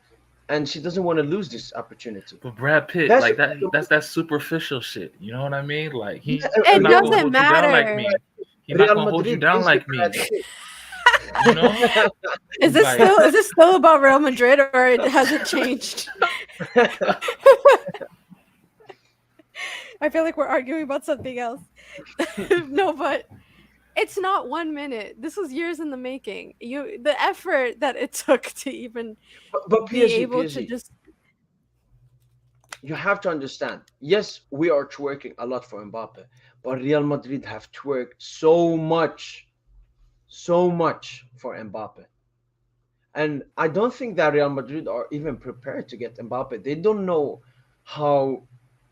and she doesn't want to lose this opportunity. But Brad Pitt, That's like that's that superficial shit. You know what I mean? Like yeah, he It not gonna doesn't hold you down like matter. me. He not Real gonna hold you Madrid down is the like me. Brad Pitt. You know? Like Is this still about Real Madrid, or has it changed? I feel like we're arguing about something else. No, but it's not 1 minute. This was years in the making. The effort that it took to even But be able to PSG, just you have to understand. Yes, we are twerking a lot for Mbappe, but Real Madrid have twerked so much for Mbappe. And I don't think that Real Madrid are even prepared to get Mbappe. They don't know how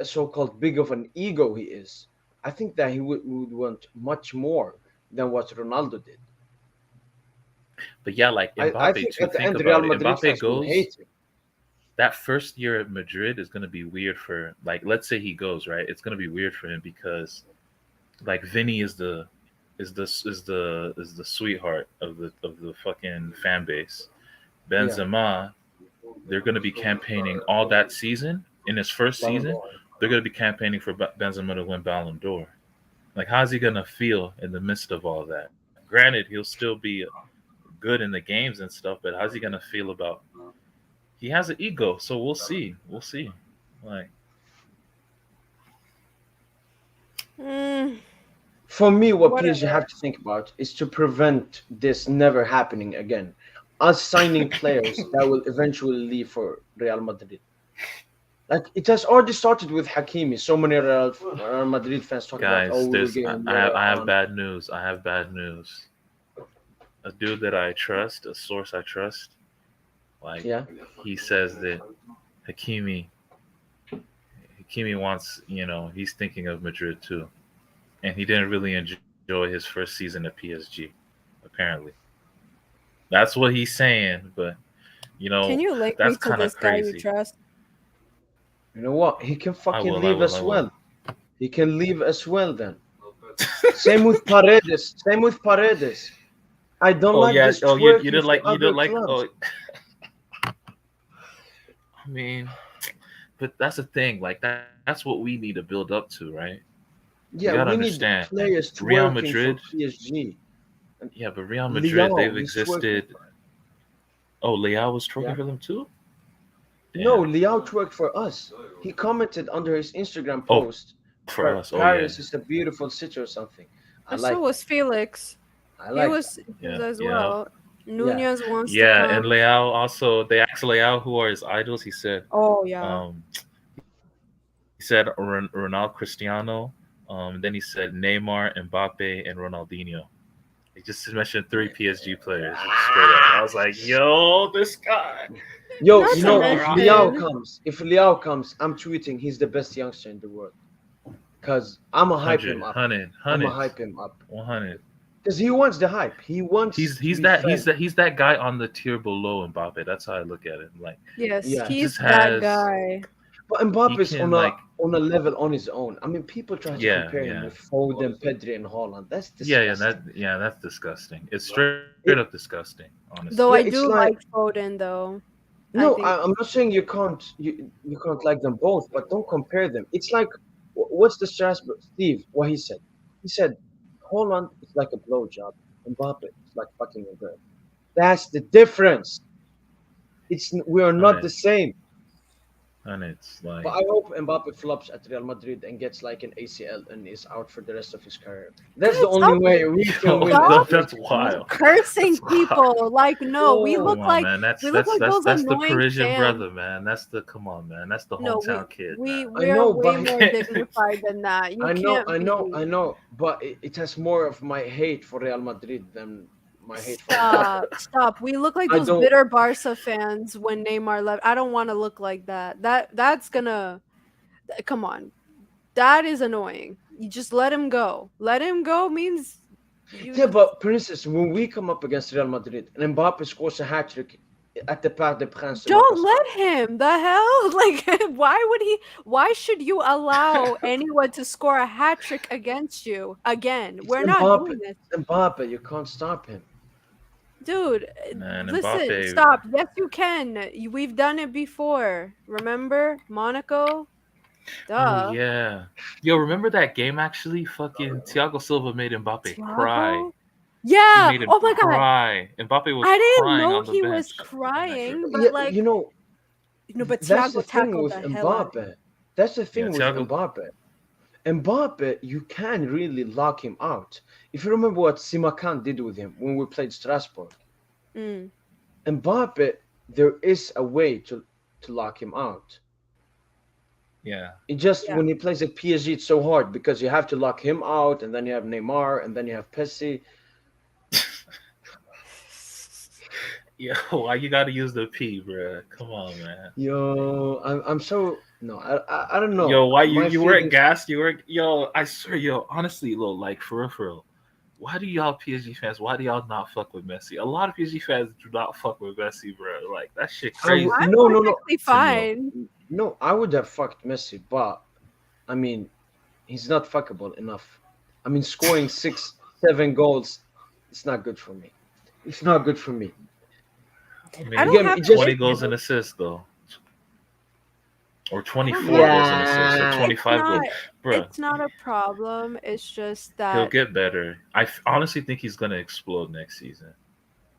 so-called big of an ego he is. I think that he would want much more than what Ronaldo did. but yeah, like I Mbappe think too. at the Think end, Real about it. Madrid Mbappe fans will goes hate him. that first year at Madrid is gonna be weird for like let's say he goes, right? It's gonna be weird for him because like Vinny is the sweetheart of the fucking fan base. Yeah, Benzema, they're going to be campaigning all that season. In his first Ballon season, d'Or. they're going to be campaigning for Benzema to win Ballon d'Or. Like, how's he going to feel in the midst of all that? Granted, he'll still be good in the games and stuff, but how's he going to feel about? He has an ego, so we'll see. We'll see. Like, mm, For me, what PSG whatever. have to think about is to prevent this never happening again. Us signing players that will eventually leave for Real Madrid. Like it has already started with Hakimi. So many Real Madrid fans talk about, oh, guys, we will there's get him later I have on. bad news. I have bad news. A dude that I trust, a source I trust, like Yeah, he says that Hakimi Hakimi wants, he's thinking of Madrid too, and he didn't really enjoy his first season at PSG. Apparently, that's what he's saying. But Can you link me that's to kind of this guy you crazy. trust? you know what? He can I fucking will. I leave will. as I will. well. He can leave as well then. Same with Paredes. Same with Paredes. I don't Oh like yeah. this Oh, you twerking didn't for like. You other didn't like. clubs. Oh, I mean, but that's the thing. Like that's what we need to build up to, right? You Yeah, gotta we need the understand. players Real twerking for Madrid. PSG. And Yeah, but Real Madrid, Leao, they've he's twerking existed. for him. Oh, Leao was Yeah. twerking for them too. No, Damn. Leao twerked for us. He commented under his Instagram Oh, post, for us. Oh yeah. Paris is a beautiful city or something. I And so like that. was Felix. I He like was that. Yeah. as Yeah. well. Yeah. Nunez wants to Yeah, and come. Leao also. They asked Leao who are his idols. Oh yeah. He said Ronaldo, Cristiano. Then he said Neymar, Mbappe, and Ronaldinho. He just mentioned three PSG players. Just straight up. I was like, yo, this guy. Yo, Not you to know, if Leao mention, comes, I'm tweeting he's the best youngster in the world. Cause I'ma hype him 100, up. 100, I'ma 100, hype him up. 100. Cause he wants the hype. He wants He's to he's be that fed. he's that guy on the tier below Mbappe. That's how I look at it. Like yes, Yeah. he he's just that has guy. But he Mbappe's can like on a level on his own. I mean, people try to yeah, compare him yeah. with Foden, Pedri, and Holland. That's Yeah, disgusting. that's disgusting. It's straight It, up disgusting, honestly. Though yeah, I it's do like like Foden though. I no, think I'm not saying you can't like them both, but don't compare them. It's like what's the Strasbourg Steve? What he said? He said Holland is like a blowjob. Mbappe is like fucking a girl. That's the difference. We are And not the it same. and it's But like I hope Mbappe flops at Real Madrid and gets like an ACL and is out for the rest of his career. That's the guys, only stop way we can yo, win at stop that's PSG. wild. cursing That's wild. people. Like no, Oh, Come on, man. That's we look that's like that's those that's the annoying Parisian fans. brother, man. Come on, man. That's the No, hometown kid, man. I we're know, way but more dignified than that. You can't I be. know, but it has more of my hate for Real Madrid than my hate for Stop, Mbappe. stop. We look like I those don't. bitter Barca fans when Neymar left. I don't want to look like that. That's gonna come on. That is annoying. You just let him go. Let him go means you Yeah, but Princess, when we come up against Real Madrid and Mbappe scores a hat trick at the Parc des Princes, don't let him. The hell? Like why would he why should you allow anyone to score a hat trick against you again? it's We're not Mbappe. doing this. It's Mbappe. You can't stop him. Dude, Man, listen, Mbappe. stop. Yes, you can. We've done it before. Remember Monaco? Oh Duh. yeah. Yo, remember that game actually? Fucking Thiago Silva made Mbappe cry. Thiago? He Yeah. made him Oh my God. cry. Mbappe was I didn't crying know on the he was bench in that game. crying, Yeah, but like, but that's the Thiago thing tackled with the hell out of him. Mbappe. That's the Yeah, thing with Thiago. Mbappe. Mbappe, you can really lock him out. If you remember what Simakan did with him when we played Strasbourg, Mm. Mbappe, there is a way to lock him out. Yeah. It just Yeah. when he plays at PSG, it's so hard because you have to lock him out, and then you have Neymar, and then you have Messi. Yo, why you gotta use the P, bro? Come on, man. Yo, I'm so no, I don't Yo, know. why My you weren't feelings. gassed? You weren't. Yo, I swear, yo, honestly, lo, like for real. Why do y'all PSG fans? Why do y'all not fuck with Messi? A lot of PSG fans do not fuck with Messi, bro. Like that shit crazy I'm No, perfectly to me. fine. no. I would have fucked Messi, but I mean, he's not fuckable enough. I mean, scoring 6, 7 goals, it's not good for me. It's not good for me. I I mean, don't Again, have it an just 20 issue. goals and assists though, or I don't 24 have goals and assists, or yeah. it's 25 not goals, bro. it's not a problem. It's just He'll that get better. Honestly think he's gonna explode next season.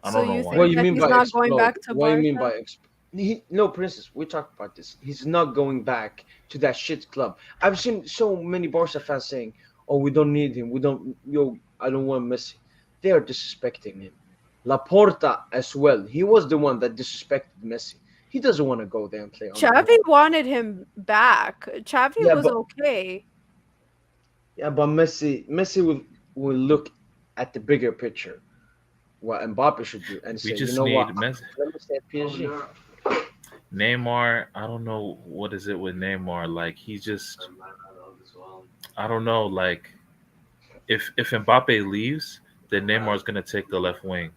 I so don't know you What why. think you that mean he's by not going explode? back to What you mean Barca? by no, Princess, we talked about this. He's not going back to that shit club. I've seen so many Barca fans saying, "Oh, we don't need him. We don't. Yo, I don't want Messi." They are disrespecting him. Laporta as well. He was the one that disrespected Messi. He doesn't want to go there and play on the Xavi whole. wanted him back. Xavi Yeah, was but okay. Messi will look at the bigger picture, what Mbappe should do, and We say, you just know what, need Messi. let me stay at PSG. Neymar, I don't know what is it with Neymar. Like he just, I don't know. Like if Mbappe leaves, then Neymar's gonna take the left wing.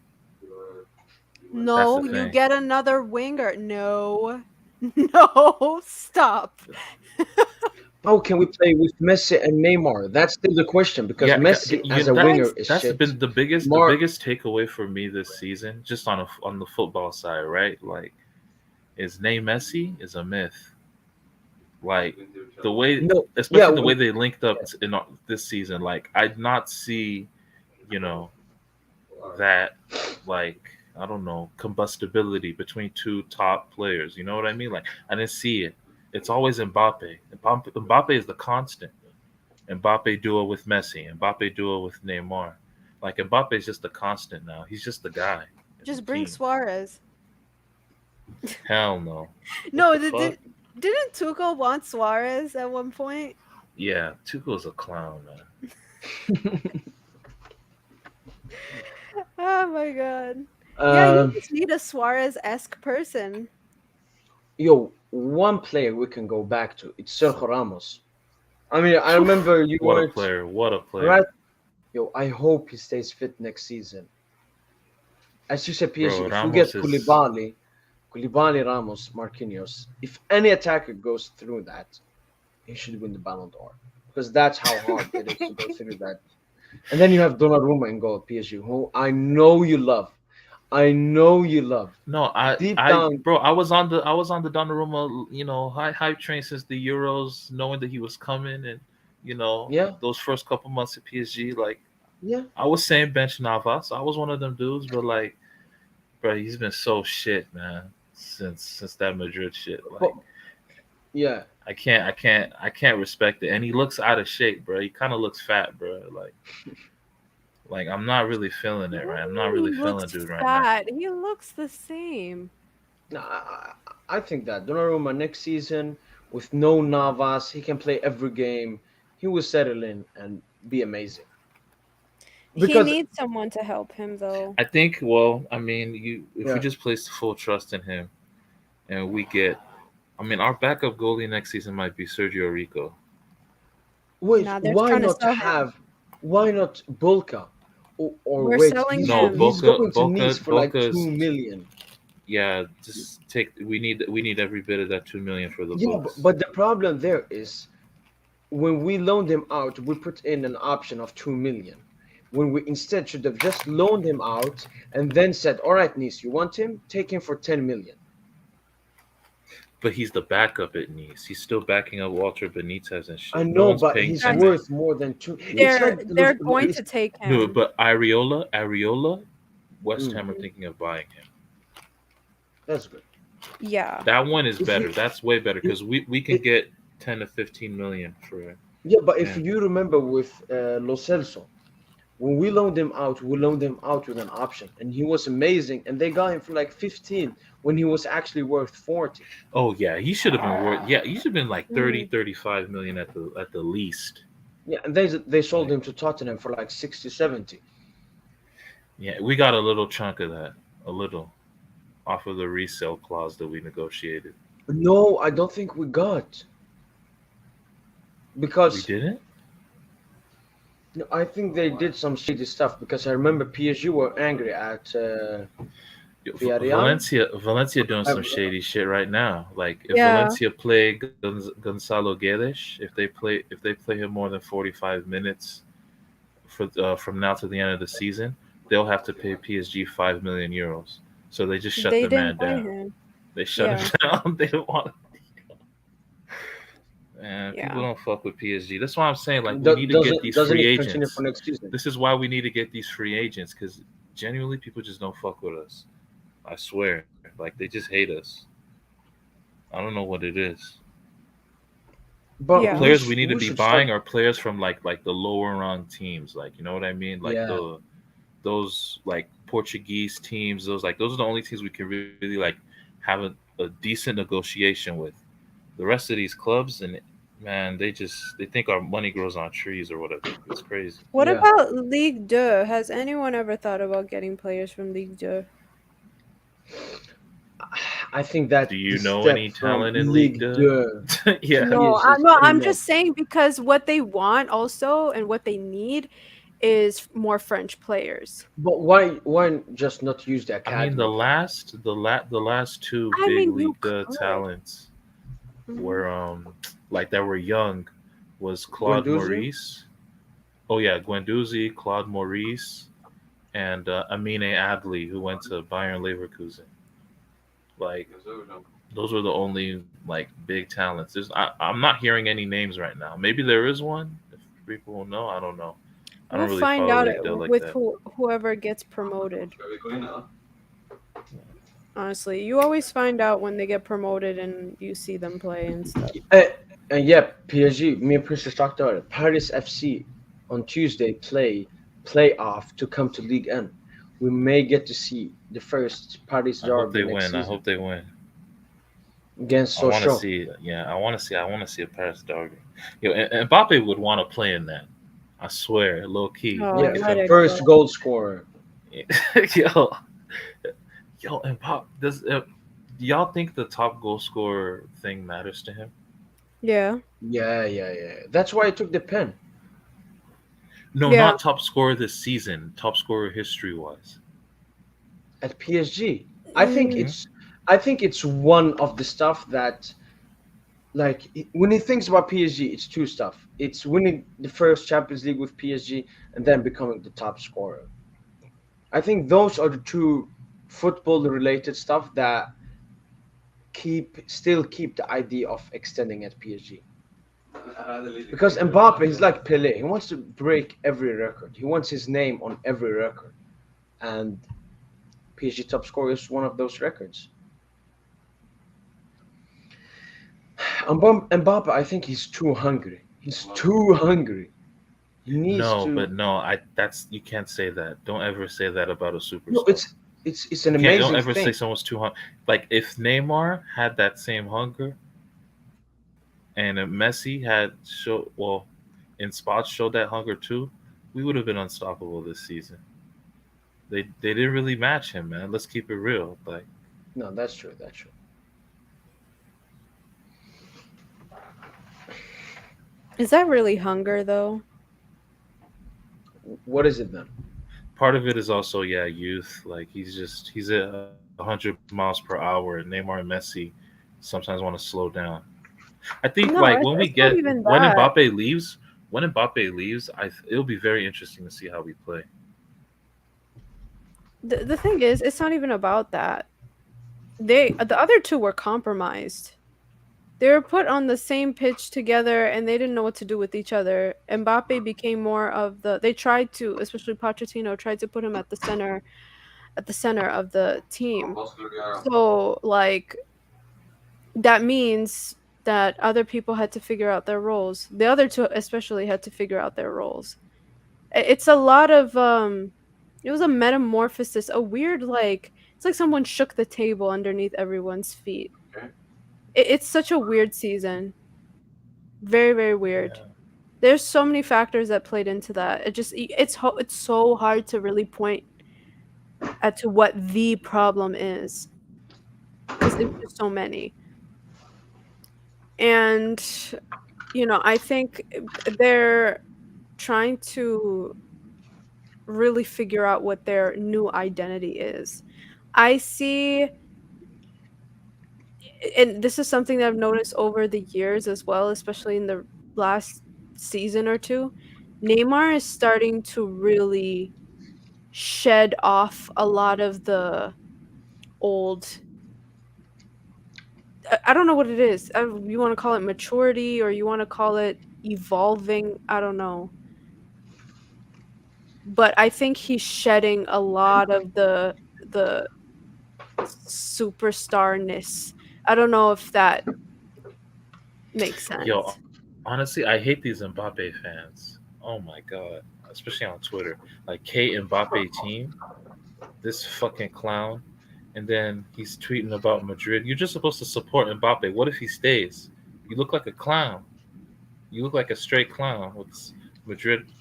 That's the No, you thing. get another winger. No. No, stop. How can we play with Messi and Neymar? That's still the question because Yeah, Messi as you a that winger is that's shit. been the Neymar, biggest takeaway for me this season, just on the football side, right? Like, is Ney Messi is a myth. Like the way, no, yeah, especially the way they linked up in this season. Like I did not see, you know, that like I don't know combustibility between two top players. You know what I mean? Like I didn't see it. It's always Mbappe. Mbappe is the constant. Mbappe duo with Messi. Mbappe duo with Neymar. Like Mbappe is just the constant now. He's just the guy in the Just bring team. Suarez. Hell no. What No, the fuck? didn't Tuchel want Suarez at one point? Yeah, Tuchel's a clown, man. Oh my god. Yeah, you um, just need a Suarez-esque person. yo, one player we can go back to. It's Sergio Ramos. I mean, I remember you What a weren't player! What a player, right. Yo, I hope he stays fit next season. As you said, PSG. bro. If we get Ramos is Koulibaly, Ramos, Marquinhos, if any attacker goes through that, he should win the Ballon d'Or because that's how hard it is to go through that. And then you have Donnarumma in goal at PSG, who I know you love. I know you love. no. Deep down, Bro. I was on the Donnarumma, hype train since the Euros, knowing that he was coming, and yeah, those first couple months at PSG, like yeah. I was saying bench Navas. I was one of them dudes, but like, bro, he's been so shit, man, since that Madrid shit. But Like, yeah, I can't respect it. And he looks out of shape, bro. He kind of looks fat, bro. Like I'm not really feeling it, right? I'm not He really feeling looks dude right now. fat. He looks the same. no, I think that Donnarumma next season with no Navas, he can play every game. He will settle in and be amazing. He Because needs someone to help him though. I think, well, I mean, if we yeah, just place full trust in him and we get, I mean, our backup goalie next season might be Sergio Rico. wait, Nah, they're trying to sell him. why not Bulka? Or We're wait, selling No, him. he's going to Nice for like Boca is 2 million. yeah. Just take. We need every bit of that 2 million for the Yeah, books. but the problem there is when we loaned him out, we put in an option of 2 million. when we instead should have just loaned him out and then said, "All right, Nice, you want him? Take him for 10 million." But he's the backup at Nice. He's still backing up Walter Benitez and I shit. No know, one's but paying he's 10 That's- million. worth more than two. It's They're like they're going to take No, him. but Areola, West Ham are thinking of buying him. that's good. Yeah. That one is If better. you- That's way better because we can get 10 to 15 million for it. Yeah, but if Yeah. you remember with Lo Celso, when we loaned him out, we loaned him out with an option, and he was amazing. And they got him for like 15 when he was actually worth 40. Oh yeah, he should have been worth. Yeah, he should have been like 30, 35 million at the least. Yeah, and they sold him to Tottenham for like 60, 70. Yeah, we got a little chunk of that, a little, off of the resale clause that we negotiated. No, I don't think we got. We Because didn't. no, I think they did some shady stuff because I remember PSG were angry at Villarreal. Valencia doing some Uh, shady shit right now. Like if Yeah. Valencia play Gonzalo Guedes, if they play him more than 45 minutes from now to the end of the season, they'll have to pay PSG 5 million euros. So they just shut They the man didn't buy down. him. They shut him down. They don't want. And Yeah. people don't fuck with PSG. That's why I'm saying like we Do- need to get doesn't these doesn't free it continue agents. for next season? This is why we need to get these free agents because genuinely people just don't fuck with us. I swear, like they just hate us. I don't know what it is. But Yeah. Players we need to who be should buying start- are players from like the lower rung teams, like you know what I mean, like Yeah. those like Portuguese teams. Those are the only teams we can really like have a decent negotiation with. The rest of these clubs and man, they think our money grows on trees or whatever. It's crazy. What Yeah. about Ligue 2? Has anyone ever thought about getting players from Ligue 2? I think that Do you the know step any from talent in Ligue Ligue 2. Yeah. No, PSG is I'm too just saying because what they want also and what they need is more French players. But why just not use the I academy? mean, the last two I big mean, you Ligue 2 could. talents Mhm. were like that were young was Claude Guendouzi? Maurice. Oh yeah, Guendouzi, Claude Maurice, and Amine Adli, who went to Bayern Leverkusen. Like those were the only like big talents. I'm not hearing any names right now. Maybe there is one. If people will know, I don't know. I don't We'll really find follow out Ligue 2 like with that. whoever gets promoted. Honestly, you always find out when they get promoted and you see them play and stuff. And yeah, PSG. Me and Princess talked about it. Paris FC on Tuesday playoff to come to League N. We may get to see the first Paris I hope derby they next win. I season hope they win. against I want to Sochaux. see. Yeah, I want to see a Paris derby. Yo, and Mbappe would want to play in that. I swear, low key. Oh, Yeah, let the it first go. goal scorer. yo, and Pop does. Do y'all think the top goal scorer thing matters to him? Yeah. Yeah. That's why I took the pen. No, Yeah. not top scorer this season. Top scorer history wise. At PSG. I think Mm. it's one of the stuff that, like, when he thinks about PSG, it's two stuff. It's winning the first Champions League with PSG and then becoming the top scorer. I think those are the two football-related stuff that still keep the idea of extending at PSG. Because Mbappe is like Pelé. He wants to break every record. He wants his name on every record. And PSG top scorer is one of those records. Mbappe, I think he's too hungry. He's too hungry. He needs No, to. but no, you can't say that. Don't ever say that about a superstar. No, it's an You amazing don't ever thing. say someone's too hungry. Like if Neymar had that same hunger, and if Messi in spots showed that hunger too, we would have been unstoppable this season. They didn't really match him, man. Let's keep it real. Like No, that's true. That's true. Is that really hunger though? What is it then? part of it is also youth. Like he's at 100 miles per hour. And Neymar and Messi sometimes want to slow down. I think No, like when it's not even that. When when Mbappe leaves, it'll be very interesting to see how we play. The thing is, it's not even about that. The other two were compromised. They were put on the same pitch together, and they didn't know what to do with each other. Mbappe became more of the. They tried to, especially Pochettino, tried to put him at the center of the team. So like that means that other people had to figure out their roles. The other two especially had to figure out their roles. It's a lot of it was a metamorphosis, a weird like it's like someone shook the table underneath everyone's feet. It's such a weird season. Very, very weird. Yeah. There's so many factors that played into that. It's so hard to really point at to what the problem is because there's just so many. And I think they're trying to really figure out what their new identity is. I see, and this is something that I've noticed over the years as well, especially in the last season or two. Neymar is starting to really shed off a lot of the old. I don't know what it is. You want to call it maturity or you want to call it evolving. I don't know. But I think he's shedding a lot of the superstarness. I don't know if that makes sense. Yo, honestly, I hate these Mbappe fans. Oh my god, especially on Twitter. Like K Mbappe team, this fucking clown, and then he's tweeting about Madrid. You're just supposed to support Mbappe. What if he stays? You look like a clown. You look like a straight clown with Madrid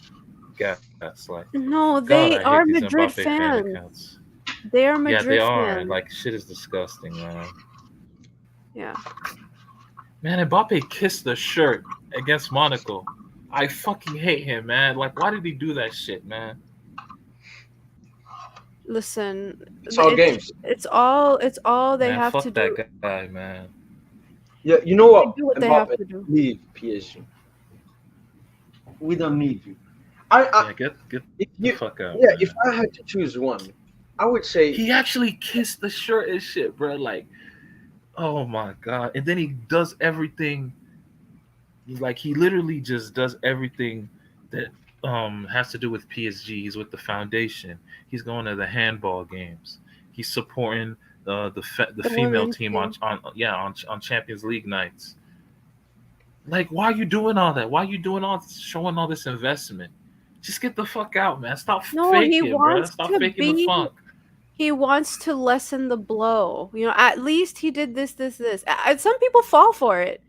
gas. Like, No, God, they I hate are these Madrid Mbappe fan fans. accounts. They are Yeah, Madrid they are. fans. Like, shit is disgusting, man. Yeah. Man, Mbappe kissed the shirt against Monaco. I fucking hate him, man. Like, why did he do that shit, man? Listen, It's all games. It's all they Man, have fuck to do. that guy, man. Yeah, you know They what? do what they have Mbappe, to do. leave PSG. We don't need you. I Yeah, get if the you, fuck out. yeah, Man. if I had to choose one, I would say He actually kissed the shirt and shit, bro. Like, oh my god. And then he does everything. Like, he literally just does everything that has to do with PSG. He's with the foundation. He's going to the handball games. He's supporting the female women's team team. on Champions League nights. Like, why are you doing all that? Why are you showing all this investment? Just get the fuck out, man. Stop No, he faking, bro. wants Stop to faking the be. funk. He wants to lessen the blow. At least he did this. Some people fall for it.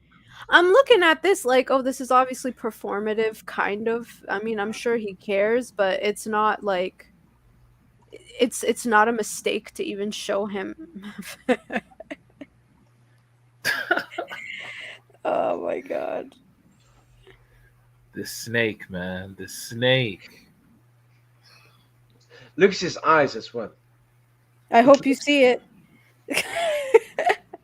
I'm looking at this like, oh, this is obviously performative, kind of. I mean, I'm sure he cares, but it's not like it's not a mistake to even show him. Oh my god. The snake, man. The snake. look at his eyes as well. I hope you see it.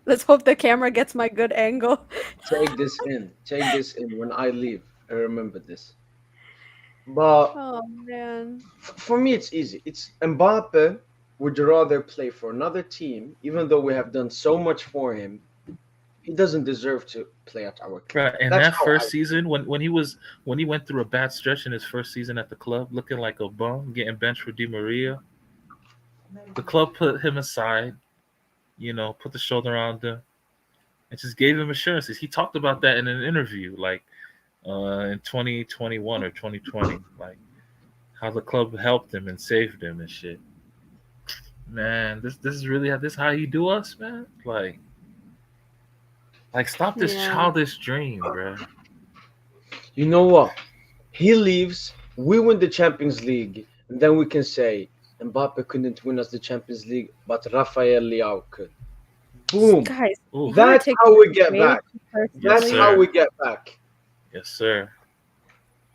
Let's hope the camera gets my good angle. Take this in. Take this in. When I leave, I remember this. But Oh man. for me, it's easy. It's Mbappe would rather play for another team, even though we have done so much for him. He doesn't deserve to play at our club. Right, and That's that how first I- season, when he went through a bad stretch in his first season at the club, looking like a bum, getting benched for Di Maria, the club put him aside, put the shoulder on him, and just gave him assurances. He talked about that in an interview, like in 2021 or 2020, like how the club helped him and saved him and shit. Man, this is really how you do us, man. Like stop this Yeah. childish dream, bro. You know what? He leaves, we win the Champions League, and then we can say Mbappe couldn't win us the Champions League, but Rafael Leao could. Boom. Guys, Ooh, That's taking how we it get way back. too personally. That's Yes, how sir. we get back. yes, sir.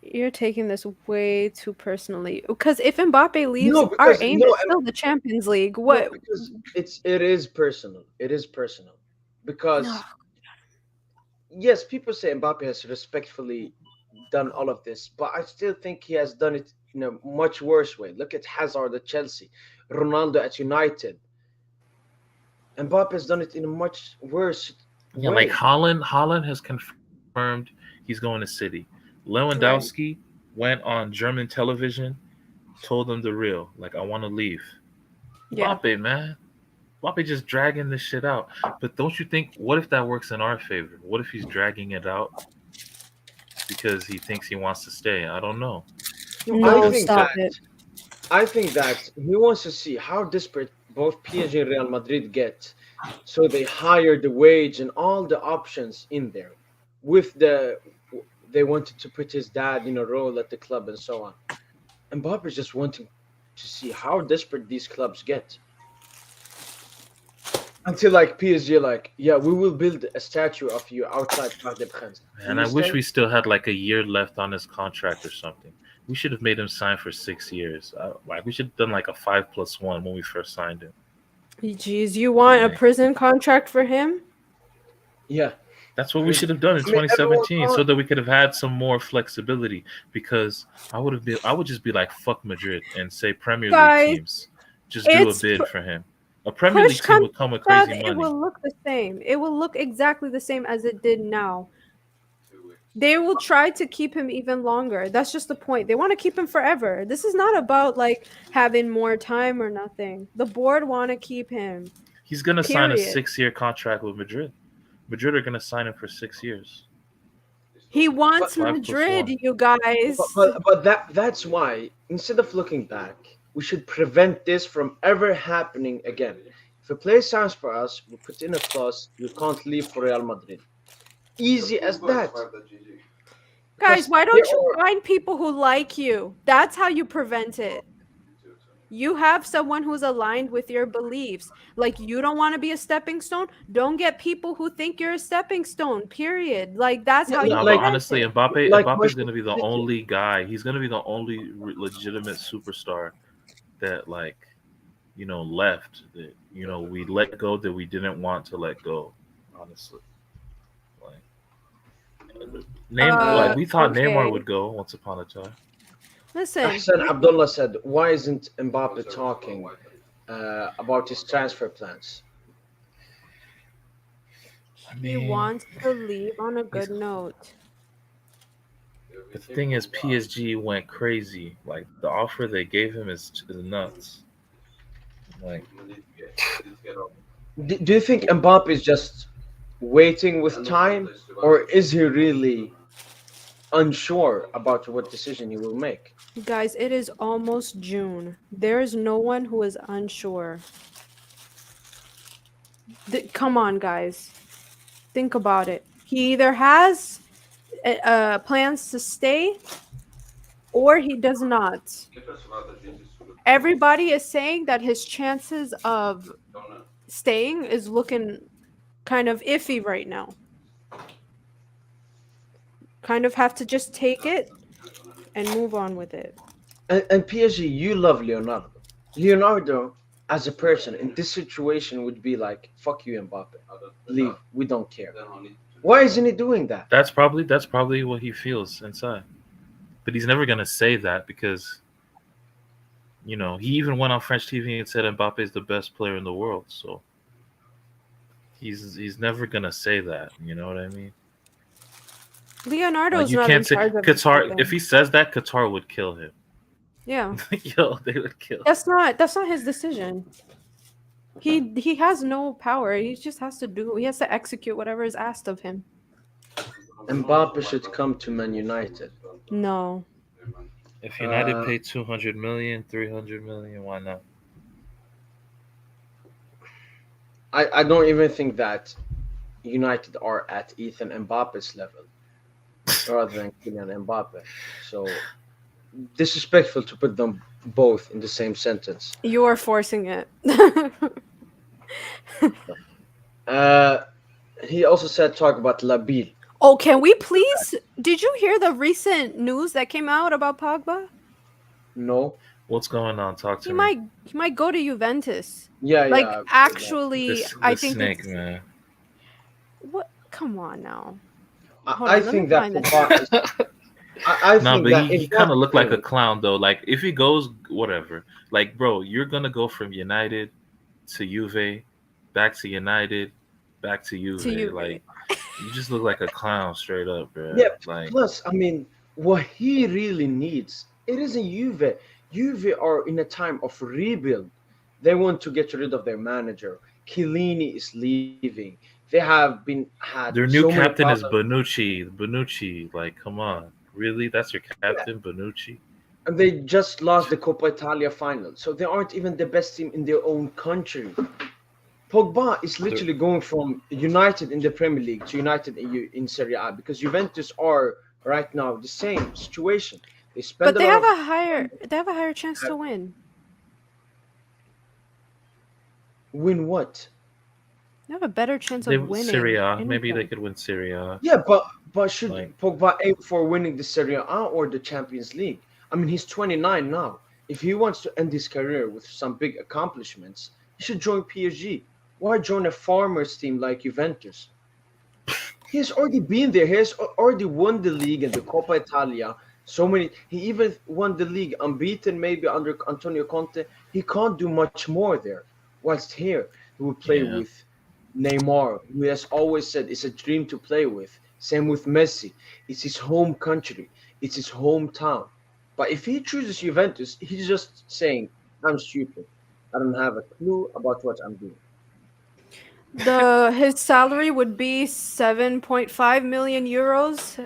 You're taking this way too personally. Because if Mbappe leaves, No, our because aim no, is still the Champions League. no, What? because it is personal. It is personal. Because No. yes, people say Mbappe has respectfully done all of this, but I still think he has done it in a much worse way. Look at Hazard at Chelsea, Ronaldo at United. Mbappe has done it in a much worse Yeah, like way. Holland has confirmed he's going to City. Right. Lewandowski went on German television, told them the real, like I want to leave. Yeah. Mbappe, man. Mbappe just dragging this shit out. But don't you think, what if that works in our favor? What if he's dragging it out because he thinks he wants to stay? I don't know. I No, think stop that it. he wants to see how desperate both PSG and Real Madrid get, so they hire the wage and all the options in there. With they wanted to put his dad in a role at the club and so on. Mbappe is just wanting to see how desperate these clubs get. Until like PSG, like, yeah, we will build a statue of you outside Parc des Princes. And I wish we still had like a year left on his contract or something. We should have made him sign for 6 years. Like we should have done like a 5+1 when we first signed him. Jeez, you want a prison contract for him? Yeah. That's what we should have done in 2017, so that we could have had some more flexibility. Because I would just be like, fuck Madrid and say Premier Guys, League teams, just do a it's bid for him. A Premier League push team comes would come with to shove, crazy it money. will look the same. It will look exactly the same as it did now. They will try to keep him even longer. That's just the point. They want to keep him forever. This is not about like having more time or nothing. The board want to keep him. He's gonna sign a Period. 6-year contract with Madrid. Madrid are gonna sign him for 6 years. He wants 5+1. Madrid, you guys. But that's why, instead of looking back, we should prevent this from ever happening again. If a player signs for us, we put in a clause, you can't leave for Real Madrid. Easy as that. Guys, why don't you Or- find people who like you? That's how you prevent it. You have someone who's aligned with your beliefs. Like, you don't want to be a stepping stone? Don't get people who think you're a stepping stone, period. Like, that's how you No, like- but honestly, it. Mbappe's gonna be the only guy. He's gonna be the only legitimate superstar that, like, left. That we let go that we didn't want to let go. Honestly, like we thought okay. Neymar would go once upon a time. Listen, Hassan Abdullah said, why isn't Mbappe talking about his transfer plans? he wants to leave on a good note. The thing is, PSG went crazy. Like, the offer they gave him is nuts. Like, Do you think Mbappe is just waiting with time, or is he really unsure about what decision he will make? Guys, it is almost June. There is no one who is unsure. Come on, guys. Think about it. He either has plans to stay or he does not. Everybody is saying that his chances of staying is looking kind of iffy right now. Kind of have to just take it and move on with it. And PSG, you love Leonardo. Leonardo, as a person in this situation, would be like, "Fuck you, Mbappe. Leave. We don't care." Why isn't he doing that? that's probably what he feels inside. But he's never gonna say that because, he even went on French TV and said Mbappe is the best player in the world. So he's never gonna say that. You know what I mean? Leonardo's Like, you not can't in say charge of Qatar. anything. If he says that, Qatar would kill him. Yeah. Yo, they would kill him. That's not his decision. He has no power. He just has to execute whatever is asked of him. Mbappe should come to Man United. No. If United paid 200 million, 300 million, why not? I don't even think that United are at Ethan Mbappe's level rather than Kylian Mbappe. So disrespectful to put them both in the same sentence. You are forcing it. He also said talk about Labil. Oh, can we please? Did you hear the recent news that came out about Pogba? No. What's going on? Talk to He me. might go to Juventus. Yeah, Like, yeah. actually, This I think snake, it's- man. What? Come on now. I Hold on, let think me that find this. Pogba is, I No, think but that he if kind that of looked like a player, clown though. Like if he goes, whatever. Like bro, you're gonna go from United to Juve, back to United, back to To Juve. you, Like you just look like a clown straight up, bro. yeah. Like Plus, I mean, what he really needs, it isn't Juve. Juve are in a time of rebuild. They want to get rid of their manager. Chiellini is leaving. They have been had their so new many captain is problems. Bonucci. Bonucci, like come on, really? That's your Yeah, captain, Bonucci? and they just lost the Coppa Italia final, so they aren't even the best team in their own country. Pogba is They're, literally going from United in the Premier League to United in Serie A because Juventus are right now the same situation. They spend but a lot of they have a higher chance to win. win what? They have a better chance they of Serie winning A. Maybe they anything. could win Serie A. Yeah, but should Like Pogba aim for winning the Serie A or the Champions League? I mean, he's 29 now. If he wants to end his career with some big accomplishments, he should join PSG. Why join a farmers team like Juventus? He has already been there. He has already won the league and the Coppa Italia. So many. He even won the league unbeaten, maybe under Antonio Conte. He can't do much more there. Whilst here, he will play yeah, with Neymar, who has always said it's a dream to play with. Same with Messi. It's his home country. It's his hometown. But if he chooses Juventus, he's just saying, "I'm stupid. I don't have a clue about what I'm doing." The his salary would be 7.5 million euros.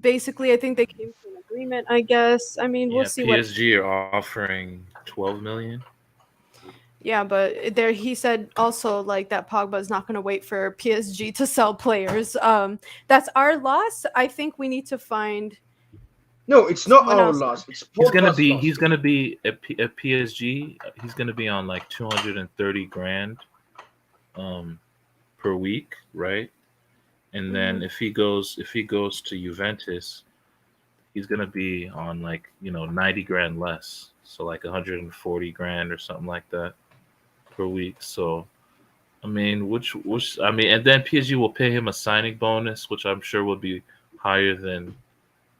Basically, I think they came to an agreement. I guess. I mean, we'll yeah. see what. PSG are offering 12 million. Yeah, but there he said also like that Pogba is not going to wait for PSG to sell players. That's our loss. I think we need to find No, it's not someone our else. loss. It's He's gonna Pogba's be loss. he's gonna be at PSG. He's gonna be on like 230 grand um per week, right? And Hmm. then if he goes to Juventus, he's gonna be on like 90 grand less, so like 140 grand or something like that per week. So I mean, which I mean, and then PSG will pay him a signing bonus, which I'm sure will be higher than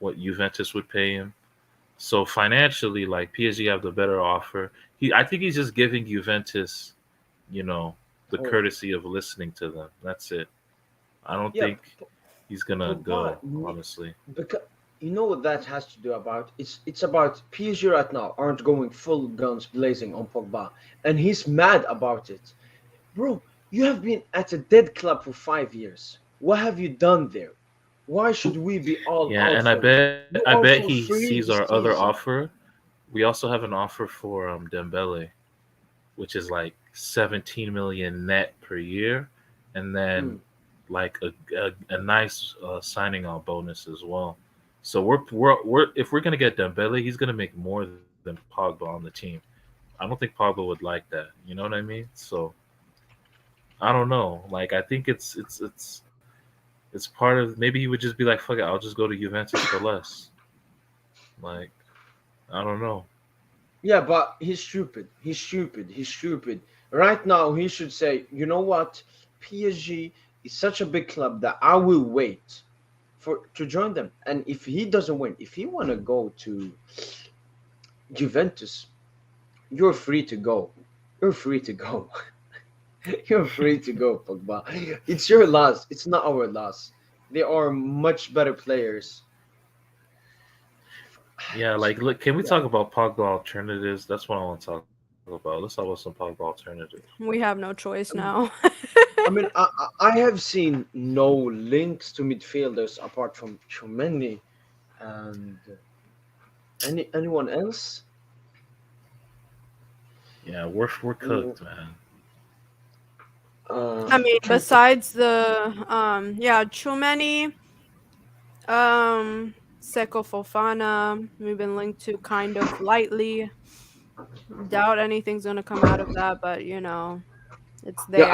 what Juventus would pay him. So financially, like PSG have the better offer. I think he's just giving Juventus, you know, the Oh, courtesy of listening to them. That's it. I don't yeah, think he's gonna Pogba. go, honestly. Because you know what that has to do about? It's about PSG right now aren't going full guns blazing on Pogba, and he's mad about it, bro. You have been at a dead club for 5 years. What have you done there? Why should we be all Yeah, out and I for you? bet You I are bet for he free sees this our other season. offer. We also have an offer for Dembele, which is like 17 million net per year, and then Mm. like a nice signing on bonus as well. So we're if we're gonna get Dembele, he's gonna make more than Pogba on the team. I don't think Pogba would like that. You know what I mean? So I don't know. Like I think it's part of, maybe he would just be like, fuck it, I'll just go to Juventus for less. Like I don't know. Yeah, but he's stupid. He's stupid. He's stupid. Right now, he should say, you know what? PSG is such a big club that I will wait for to join them. And if he doesn't win, if he want to go to Juventus, you're free to go. You're free to go. You're free to go, Pogba. It's your loss. It's not our loss. They are much better players. Yeah, like look, can we Yeah. talk about Pogba alternatives? That's what I want to talk about. Let's talk about some Pogba alternatives. We have no choice now. I mean, I have seen no links to midfielders apart from Chouameni and anyone else. Yeah, we're Mm, cooked, man. I mean, trying to besides the yeah, Chumeni, Seko Fofana, we've been linked to kind of lightly. Doubt anything's gonna come out of that, but it's yeah, there.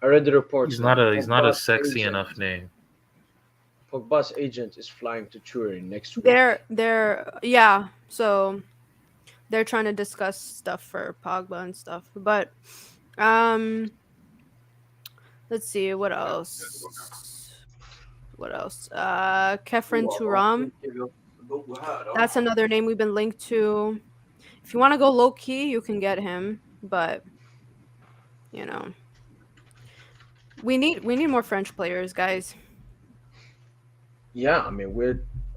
I read the reports He's not that a he's not a sexy enough name. Pogba's agent is flying to Turin next week. They're yeah, so they're trying to discuss stuff for Pogba and stuff. But um let's see what else. What else? Kefren Turam. That's another name we've been linked to. If you want to go low key, you can get him, but you know, we need more French players, guys. Yeah, I mean,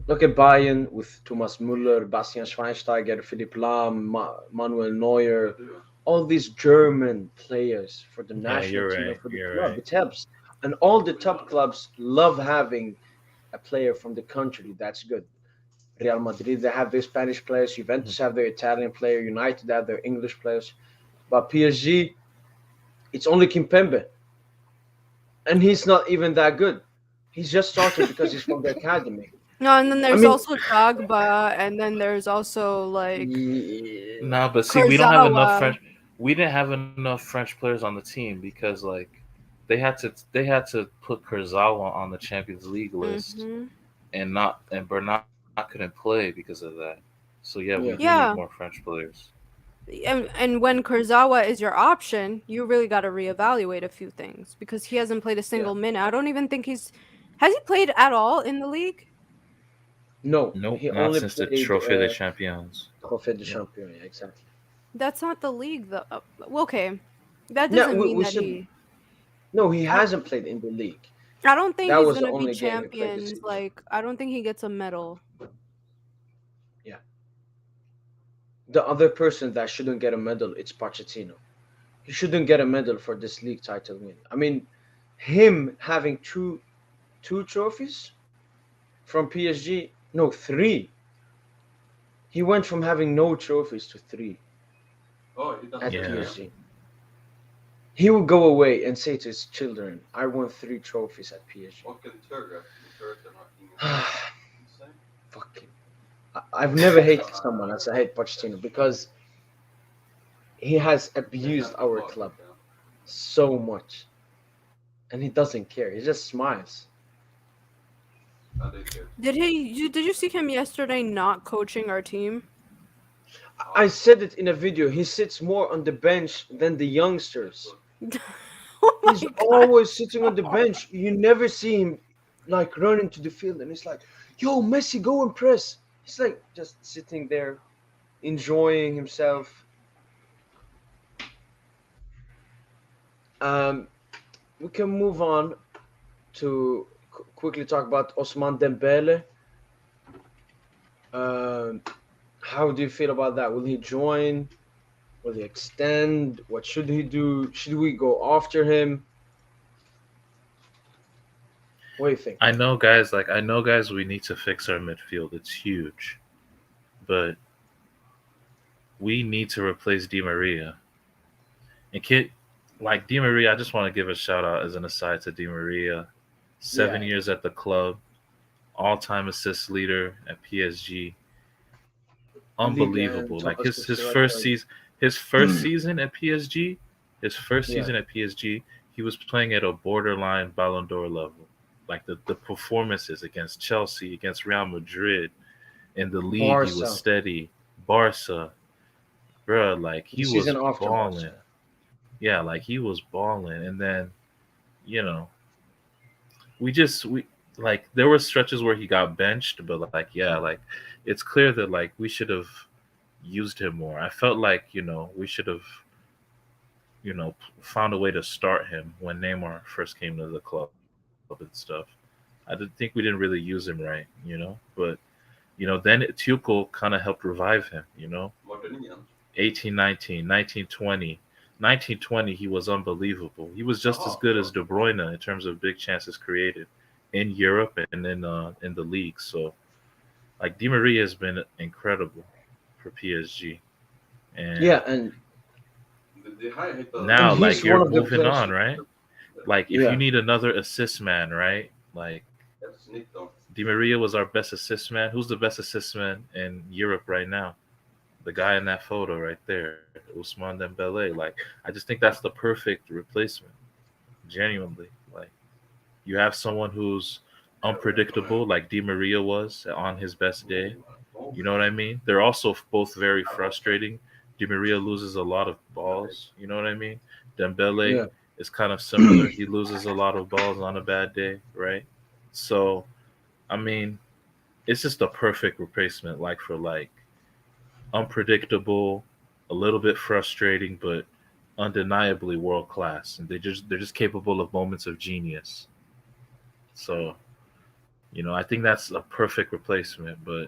look at Bayern with Thomas Müller, Bastian Schweinsteiger, Philipp Lahm, Manuel Neuer, all these German players for the national team and for the club. It helps. And all the top clubs love having a player from the country. That's good. Real Madrid, they have their Spanish players. Juventus have their Italian player. United have their English players. But PSG, it's only Kimpembe. And he's not even that good. He's just started because he's from the academy. No, and then there's also Drogba, and then there's also like no, but see, we don't have enough French. We didn't have enough French players on the team because like they had to put Kurzawa on the Champions League list, and Bernat couldn't play because of that. So we need more French players. And when Kurzawa is your option, you really got to reevaluate a few things because he hasn't played a single minute. I don't even think has he played at all in the league? No, he not only since the Trophée des Champions. Trophée des Champions, yeah, exactly. That's not the league, though. Okay, that doesn't mean that he. No, he hasn't played in the league. I don't think he's going to be champions. Like, I don't think he gets a medal. Yeah. The other person that shouldn't get a medal, it's Pochettino. He shouldn't get a medal for this league title win. I mean, him having two trophies from PSG, no, 3. He went from having no trophies to 3 at PSG. He would go away and say to his children, I won 3 trophies at PSG. Fucking. I've never hated someone as I hate Pochettino because he has abused our club so much. And he doesn't care. He just smiles. Did you see him yesterday not coaching our team? I said it in a video. He sits more on the bench than the youngsters. He's always sitting on the bench. You never see him like running to the field and it's like, yo, Messi, go and press. He's like just sitting there enjoying himself. We can move on to quickly talk about Ousmane Dembele. How do you feel about that? Will he join? Will he extend? What should he do? Should we go after him? What do you think? I know, guys, we need to fix our midfield. It's huge. But we need to replace Di Maria. And Di Maria, I just want to give a shout out as an aside to Di Maria. 7 years at the club, all-time assist leader at PSG. Unbelievable. Like his first season at PSG, he was playing at a borderline Ballon d'Or level. Like the performances against Chelsea, against Real Madrid, in the league, he was steady. Barca, bro, like he was balling. Yeah, like he was balling, and then, there were stretches where he got benched, but it's clear that we should have used him more. I felt like we should have found a way to start him when Neymar first came to the club and stuff. I think we didn't really use him right, but then Tuchel kind of helped revive him, 18-19, 19-20. 1920, he was unbelievable. He was just as good as De Bruyne in terms of big chances created in Europe and in the league. So, Di Maria has been incredible for PSG. And now, you're moving on, right? If you need another assist man, right? Di Maria was our best assist man. Who's the best assist man in Europe right now? The guy in that photo right there, Ousmane Dembele. I just think that's the perfect replacement. Genuinely, you have someone who's unpredictable, like Di Maria was on his best day. You know what I mean? They're also both very frustrating. Di Maria loses a lot of balls. You know what I mean? Dembele is kind of similar. He loses a lot of balls on a bad day, right? So, I mean, it's just a perfect replacement, like for like, unpredictable, a little bit frustrating, but undeniably world class. And they're just capable of moments of genius. So, I think that's a perfect replacement. But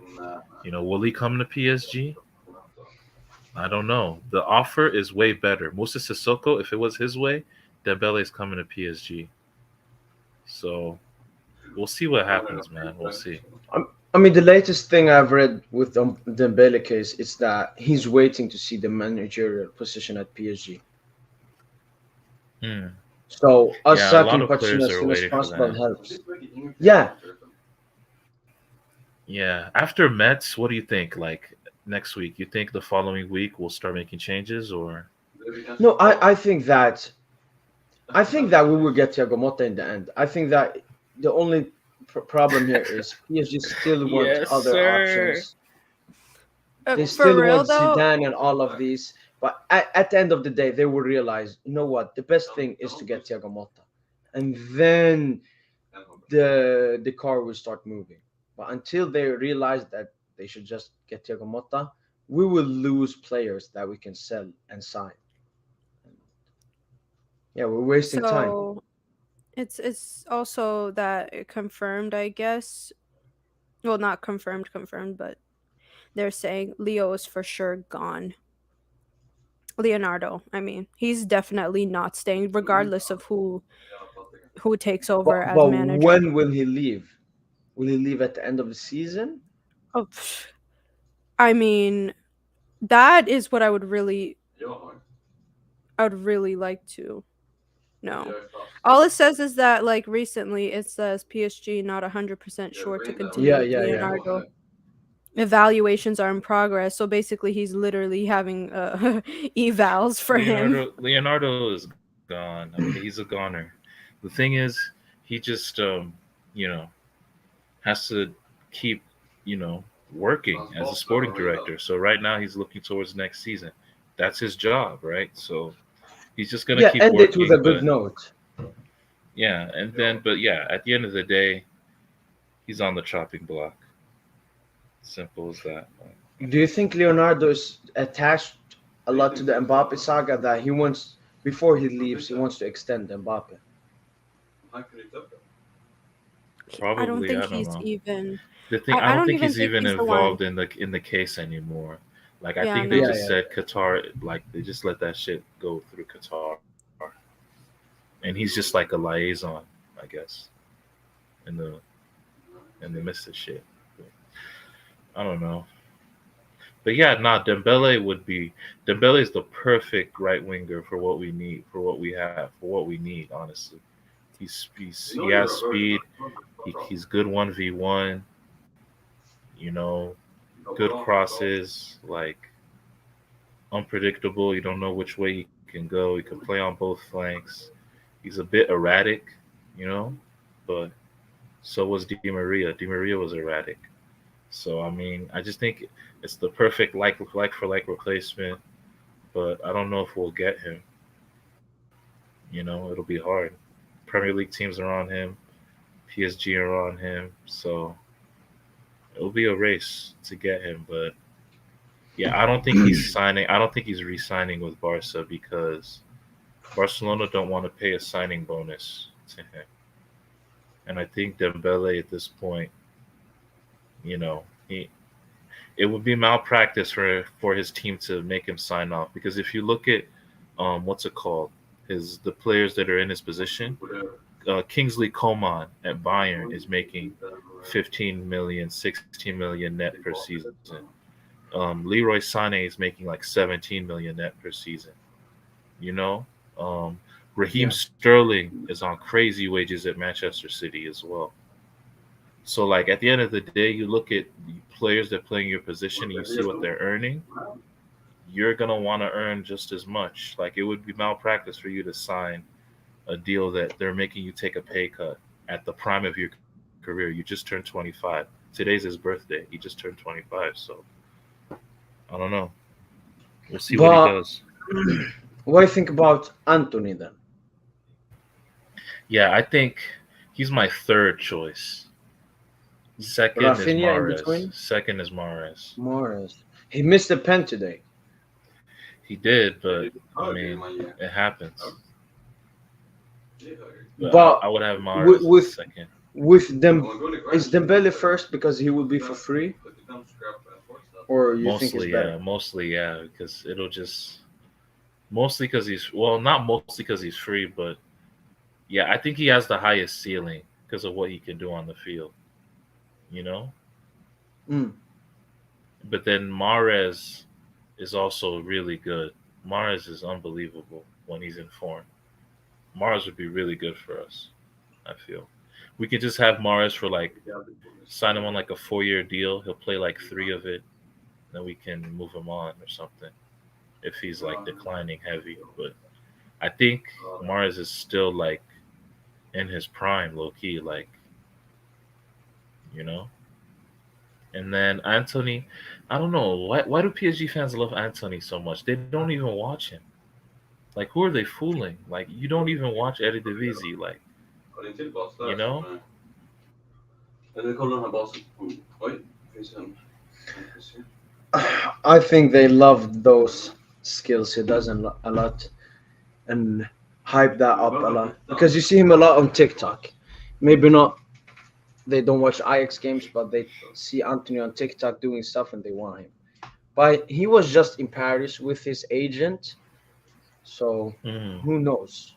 will he come to PSG? I don't know. The offer is way better. Musa Sissoko, if it was his way, Dembele is coming to PSG. So we'll see what happens, man. We'll see. I mean, the latest thing I've read with the Dembele case is that he's waiting to see the managerial position at PSG. Hmm. So us Yeah, a lot sacking of Pochettino players as are soon as waiting for possible that. helps. Yeah, Yeah. After Mets, what do you think? Like next week, you think the following week we'll start making changes, or? no, I think that we will get Thiago Motta in the end. I think that the only problem here is PSG still want Yes, other sir. options. They For still real want though, Zidane and all of these, but at the end of the day, they will realize, you know what, the best thing is to get Thiago Motta, and then the car will start moving. But until they realize that they should just get Thiago Motta, we will lose players that we can sell and sign. Yeah, we're wasting time. so it's also that it confirmed, I guess. Well, not confirmed, but they're saying Leo is for sure gone. Leonardo, I mean, he's definitely not staying, regardless of who takes over as But manager. when will he leave? Will he leave at the end of the season? Oh, I mean, that is what I would really like to know. All it says is that, like, recently it says PSG not 100% sure to continue Yeah, with yeah, yeah. Leonardo. Evaluations are in progress, so basically he's literally having evals for him. Leonardo is gone. I mean, he's a goner. The thing is, he just you know has to keep working as a sporting director. So right now he's looking towards next season. That's his job, right? So he's just gonna Yeah, keep end it with a working. good But note. yeah, at the end of the day, he's on the chopping block. Simple as that. Do you think Leonardo is attached a lot to the Mbappe saga that he wants, before he leaves, he wants to extend Mbappe? I don't Probably, think I don't he's know. even. The thing, I I don't don't think even he's think even he's the one. involved in the case anymore. Like I Yeah, think they Yeah, no. just yeah. said Qatar, like they just let that shit go through Qatar, and he's just like a liaison, I guess, in the midst of shit. But I don't know, but yeah, nah, Dembele is the perfect right winger for what we need, for what we have, for what we need. Honestly, he has speed. He's good 1v1. You know, good crosses, like unpredictable. You don't know which way he can go. He can play on both flanks. He's a bit erratic, you know, but so was Di Maria. Di Maria was erratic. So I mean, I just think it's the perfect like for like replacement. But I don't know if we'll get him. It'll be hard. Premier League teams are on him. PSG are on him. So it'll be a race to get him. But yeah, I don't think he's signing. I don't think he's re-signing with Barca because Barcelona don't want to pay a signing bonus to him. And I think Dembele at this point, he it would be malpractice for his team to make him sign off because if you look at what's it called, his the players that are in his position, Kingsley Coman at Bayern is making 15 million, 16 million net per season. Leroy Sané is making like 17 million net per season. You know, um, Raheem Yeah. Sterling is on crazy wages at Manchester City as well. So, like at the end of the day, you look at the players that play in your position and you see what they're earning. You're gonna want to earn just as much. Like it would be malpractice for you to sign a deal that they're making you take a pay cut at the prime of your career. You just turned 25. Today's his birthday. He just turned 25. So I don't know. We'll see what he But does. what do you think about Anthony then? Yeah, I think He's my third choice. Second is Rafinha in Mahrez. between. Second is Mahrez. Morris. He missed a pen today. He did, but I mean, it happens. But But I would have with Mahrez with, second. with them, is Dembele first because he will be for free, or you think it's better? Mostly, yeah, because it'll just mostly because not mostly because he's free, but yeah, I think he has the highest ceiling because of what he can do on the field, you know. Mm. But then Mahrez is also really good. Mahrez is unbelievable when he's in form. Mahrez would be really good for us. I feel we could just have Mahrez for like sign him on like a 4-year deal. He'll play like 3 of it, then we can move him on or something if he's like declining heavy. But I think Mahrez is still like in his prime, low key, like you know. And then Anthony, I don't know why do PSG fans love Anthony so much? They don't even watch him. Like who are they fooling? Like you don't even watch Eredivisie, like you know. I think they love those skills he does a lot and hype that up a lot because you see him a lot on TikTok. Maybe not. They don't watch Ajax games, but they see Anthony on TikTok doing stuff and they want him. But he was just in Paris with his agent, so Mm. who knows?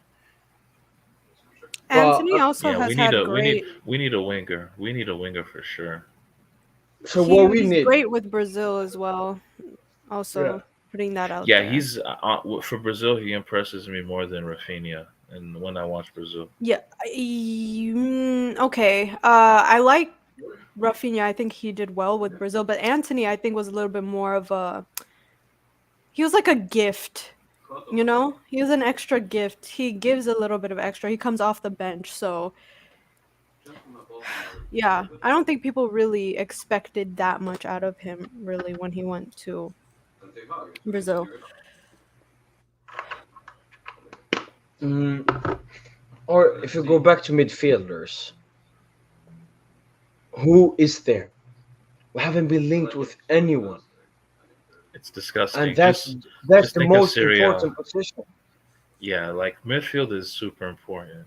Anthony But also Yeah, has had great. we need a winger. We need a winger for sure. so what we He's need, great with Brazil as well. yeah. Also putting that out Yeah, there. he's for Brazil. He impresses me more than Rafinha. And when I watch Brazil, Yeah. Okay. I like Rafinha. I think he did well with Brazil, but Anthony, I think, was a little bit more of a. He was like a gift. You know, he was an extra gift. He gives a little bit of extra. He comes off the bench, so yeah, I don't think people really expected that much out of him really when he went to Brazil. Mm, or if you go back to midfielders, who is there? We haven't been linked with anyone, it's disgusting. and that's Just the think of most Syria. important position. Yeah, like midfield is super important,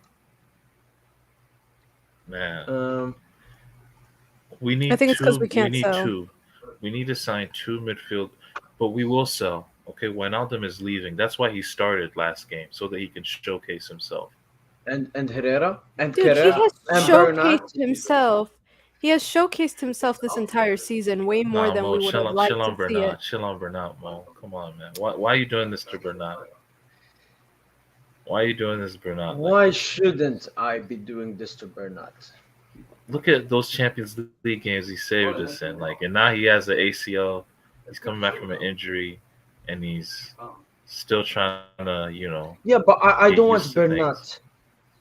man. Um, We I need think it's because two. we We can't need sell. two. We need to sign 2 midfield, but we will sell. Okay, Wijnaldum is leaving. That's why he started last game so that he can showcase himself. and Herrera and Dude, he Kerrer has and Bernat. showcased himself. He has showcased himself this entire season way more Nah, than Mo, we would have chill liked to on see it. Bernat. Chill on Bernat, Mo. Come on, man. Why are you doing this to Bernat? Why are you doing this, Bernat? Like, Why shouldn't I be doing this to Bernat? look at those Champions League games he saved us in. Like, and now he has an ACL. He's coming back from an injury, and he's still trying to. Yeah, but I Get don't used want to things. Bernat.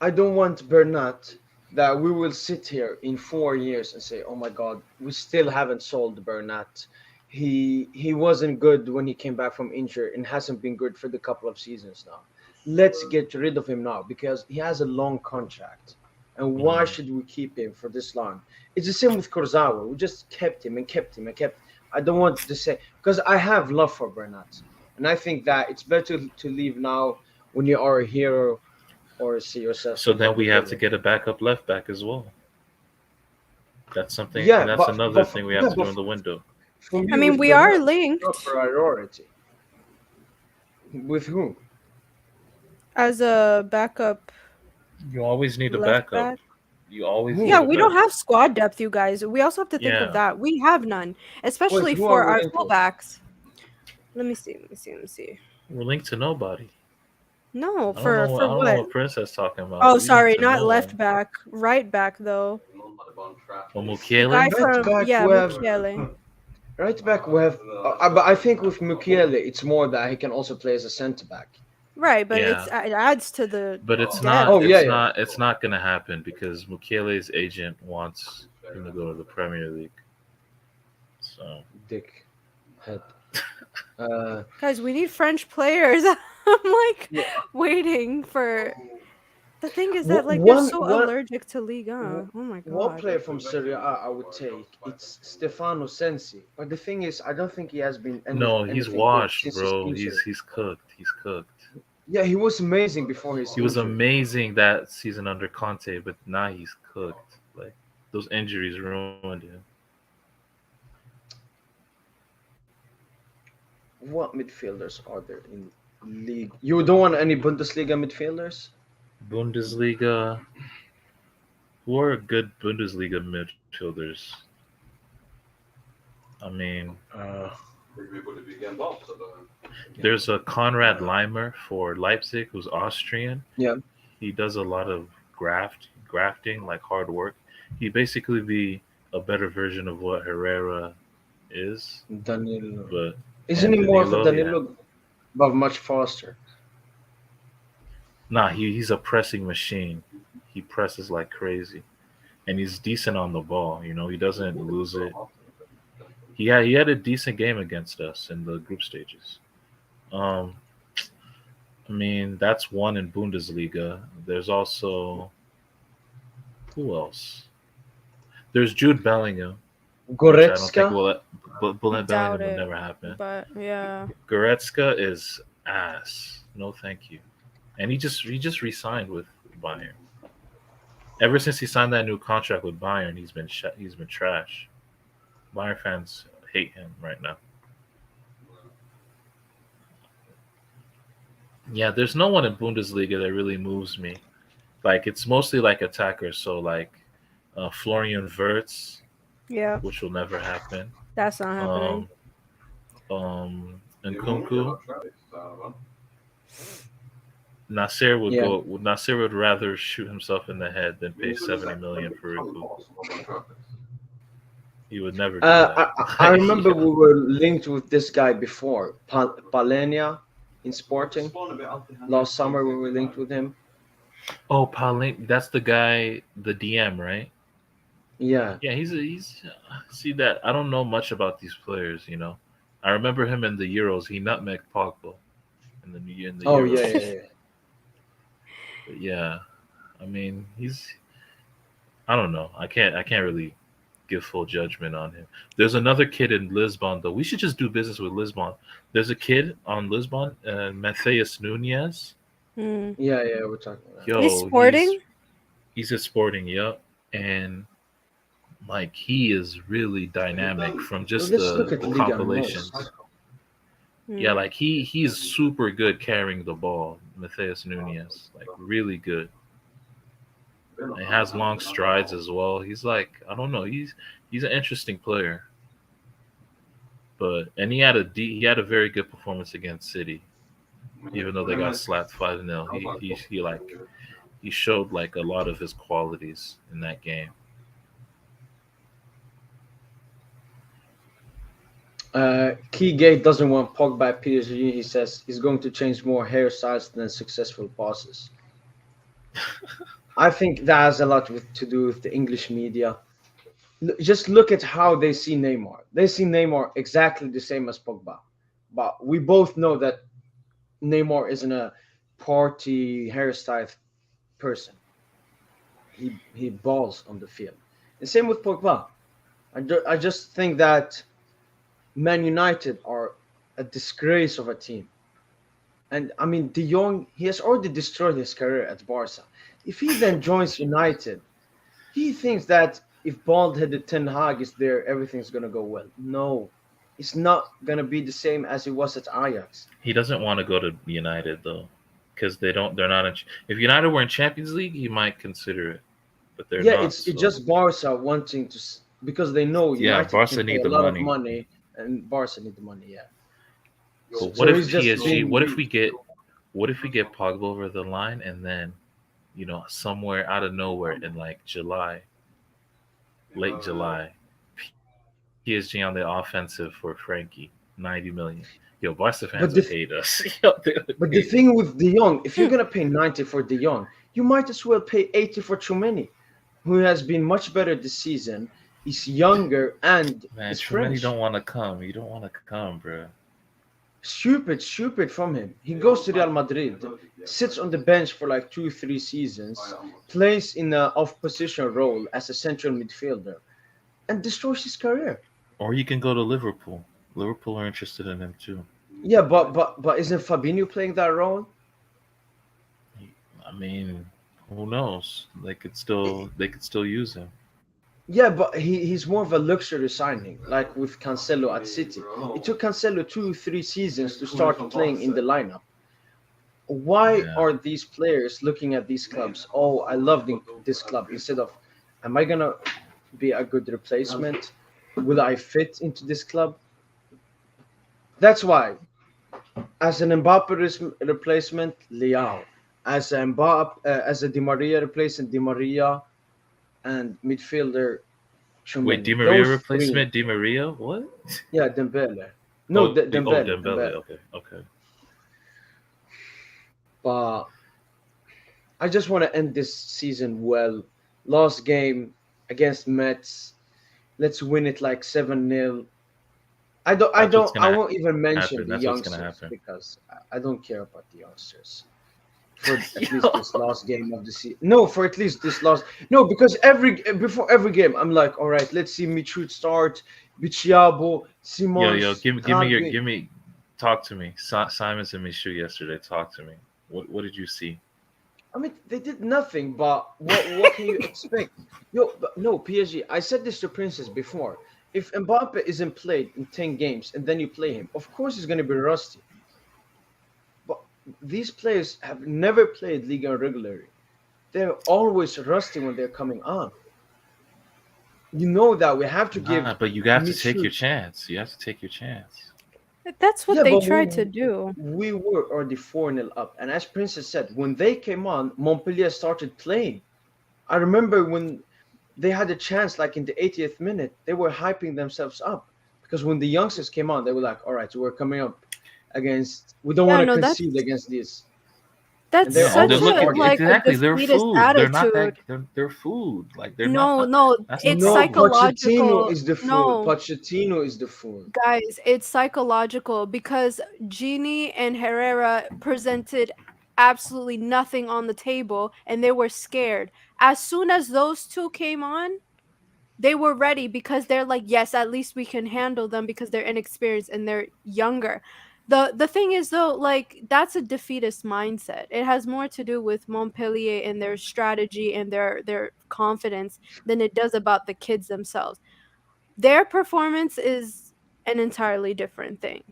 I don't want Bernat that we will sit here in 4 years and say, "Oh my God, we still haven't sold Bernat. He wasn't good when he came back from injury and hasn't been good for the couple of seasons now. Let's get rid of him now because he has a long contract. And why Mhm. should we keep him for this long? It's the same with Kurzawa. We just kept him and kept him and kept. I don't want to say because I have love for Bernat, and I think that it's better to leave now when you are a hero or see yourself. So then we have to independent. get a backup left back as well. That's something. Yeah, That's but another but thing for, we have yeah, to do in the window. for me I mean, with we are Bernat, it's not linked priority. With whom? as a backup You always need a left backup. back. You always Who? Yeah, need a we don't Who? backup. have squad depth, you guys. We also have to think of Yeah, that. We have none, Wait, especially who are for we our linked with? fullbacks. Let me see. Let me see. Let me see. we're linked to nobody. No, I don't know. for I don't know what? what Princess talking about. Oh, We linked sorry, to not no left one. back, right back though. Or The guy Mukiele. Right from back, yeah, we have. Mukiele. Right back, we have. But I think with Mukiele, it's more that he can also play as a centre back. Right, but Yeah, it adds to the but it's depth. not. Oh yeah, It's yeah. not. It's not gonna happen because Mukiele's agent wants him to go to the Premier League. So Dick head. Uh, Guys, we need French players. I'm like yeah. waiting for The thing is that like they're One so one allergic to Liga. Oh my one god. player from Serie A I would take it's Stefano Sensi, but the thing is, I don't think he has been No, he's anything good washed, since his bro. injury. He's cooked. He's cooked. Yeah, he was amazing before his He was injury. amazing that season under Conte, but now he's cooked. Like those injuries ruined him. What midfielders are there in league? You don't want any Bundesliga midfielders? Bundesliga. Who are good Bundesliga midfielders? I mean, Uh, there's a Konrad Leimer for Leipzig, who's Austrian. yeah, He does a lot of grafting, like hard work. He basically be a better version of what Herrera is, Danilo. but Isn't he and more of a Danilo, yeah. Danilo, but much faster? Nah, he's a pressing machine. He presses like crazy, and he's decent on the ball. You know, he doesn't lose it. He had a decent game against us in the group stages. Um, I mean, that's one in Bundesliga. There's also who else? There's Jude Bellingham, which I don't think Goretzka? Bellingham Doubt will it. never happen. But yeah. Goretzka is ass. No, thank you. And he just re-signed with Bayern. Ever since he signed that new contract with Bayern, he's been trash. Bayern fans hate him right now. Yeah, there's no one in Bundesliga that really moves me. Like it's mostly like attackers. So like Florian Wirtz, Yeah. which will never happen. That's not happening. And Nkunku. Nasser would Yeah. go. Nasser would rather shoot himself in the head than pay 70 million for Nkunku. He would never do that. I remember we were linked with this guy before, Palenia in Sporting. Last summer we were linked with him. Oh, Paulin, that's the guy, the DM, right? Yeah. Yeah, he's see that I don't know much about these players, you know. I remember him in the Euros. He nutmegged Pogba in the Oh Euros. yeah. But yeah, I mean, I don't know. I can't really give full judgment on him. There's another kid in Lisbon though. We should just do business with Lisbon. There's a kid on Lisbon, Matheus Nunez. Hmm. Yeah, we're talking about. Yo, He's Sporting? He's at Sporting, yep. And like he is really dynamic from just Let's look the at Liga compilations. Nos. Yeah, like he's super good carrying the ball, Matheus Nunez. Like really good. He has long strides as well. He's like, I don't know, he's an interesting player. But he had a very good performance against City, even though they got slapped 5-0. He showed like a lot of his qualities in that game. Keygate doesn't want Pogba at PSG. He says he's going to change more hairstyles than successful bosses. I think that has a lot to do with the English media. Just look at how they see Neymar. They see Neymar exactly the same as Pogba. But we both know that Neymar isn't a party hairstyle person. He balls on the field. And same with Pogba. I just think that Man United are a disgrace of a team. And I mean, De Jong, he has already destroyed his career at Barca. If he then joins United, he thinks that if bald-headed Ten Hag is there, everything's going to go well. No, it's not going to be the same as it was at Ajax. He doesn't want to go to United though, because they're not in. If United were in Champions League, he might consider it, but they're not. It's just Barca wanting to, because they know United Barca can pay need a the lot money. of money, and Barca need the money. Yeah. But So what if he's just PSG? being- What if we get Pogba over the line and then, somewhere out of nowhere in like July, late July, PSG on the offensive for Frankie, 90 million. Yo, Barca fans would hate us. But the thing with De Jong, if you're gonna pay 90 for De Jong, you might as well pay 80 for Tchouameni, who has been much better this season. He's younger and Man, he's Tchouameni French. don't want to come. You don't want to come, bro. Stupid from him. He goes to Real Madrid, sits on the bench for like 2 3 seasons, plays in a off position role as a central midfielder, and destroys his career. Or he can go to Liverpool. Liverpool are interested in him too. Yeah, but isn't Fabinho playing that role? I mean, who knows? They could still use him. Yeah, but he's more of a luxury signing, like with Cancelo at City. It took Cancelo 2 3 seasons to start playing in the lineup. Why Yeah. are these players looking at these clubs? Oh, I love this club, instead of, am I gonna be a good replacement? Will I fit into this club? That's why, as an Mbappe replacement, Leao. As a as a Di Maria replacement, Di Maria, and midfielder Wait, Chumeni. Di Maria Those three. replacement? Di Maria? What? Yeah, Dembele. No, Dembele, Dembele. Dembele. Okay. But I just want to end this season well. Last game against Mets. Let's win it like 7-0. That's what's I gonna won't even mention happen. the That's what's gonna youngsters happen. because I don't care about the youngsters for at least Yo. this last game of the season. No, for at least this last. No, because before every game, I'm like, all right, let's see Michu start, Bichiabo, Yo, Simons, give Kagwe. me, talk to me. Simon sent me shoe yesterday. Talk to me. What did you see? I mean, they did nothing, but what can you expect? Yo, but no, PSG. I said this to Princess before. If Mbappe isn't played in 10 games and then you play him, of course he's going to be rusty. But these players have never played Liga regularly. They're always rusty when they're coming on. You know that we have to give Nah, but you have to take your Michu. chance. You have to take your chance. That's what Yeah, they but tried to do. we were already 4-0 up. And as Princess said, when they came on, Montpellier started playing. I remember when they had a chance, like in the 80th minute, they were hyping themselves up because when the youngsters came on, they were like, "All right, so we're coming up against. We don't want Yeah, to no, concede against this," and that's they're No, they're such always a looking like targeting. a exactly. They're defeatist food. They're not that. attitude. They're food. Like they're not. No, no, That's not the it's No, problem. Pochettino psychological. is the fool. No, Pochettino is the fool. guys, it's psychological because Genie and Herrera presented absolutely nothing on the table and they were scared. As soon as those two came on, they were ready because they're like, yes, at least we can handle them because they're inexperienced and they're younger. The thing is though, like that's a defeatist mindset. It has more to do with Montpellier and their strategy and their confidence than it does about the kids themselves. Their performance is an entirely different thing.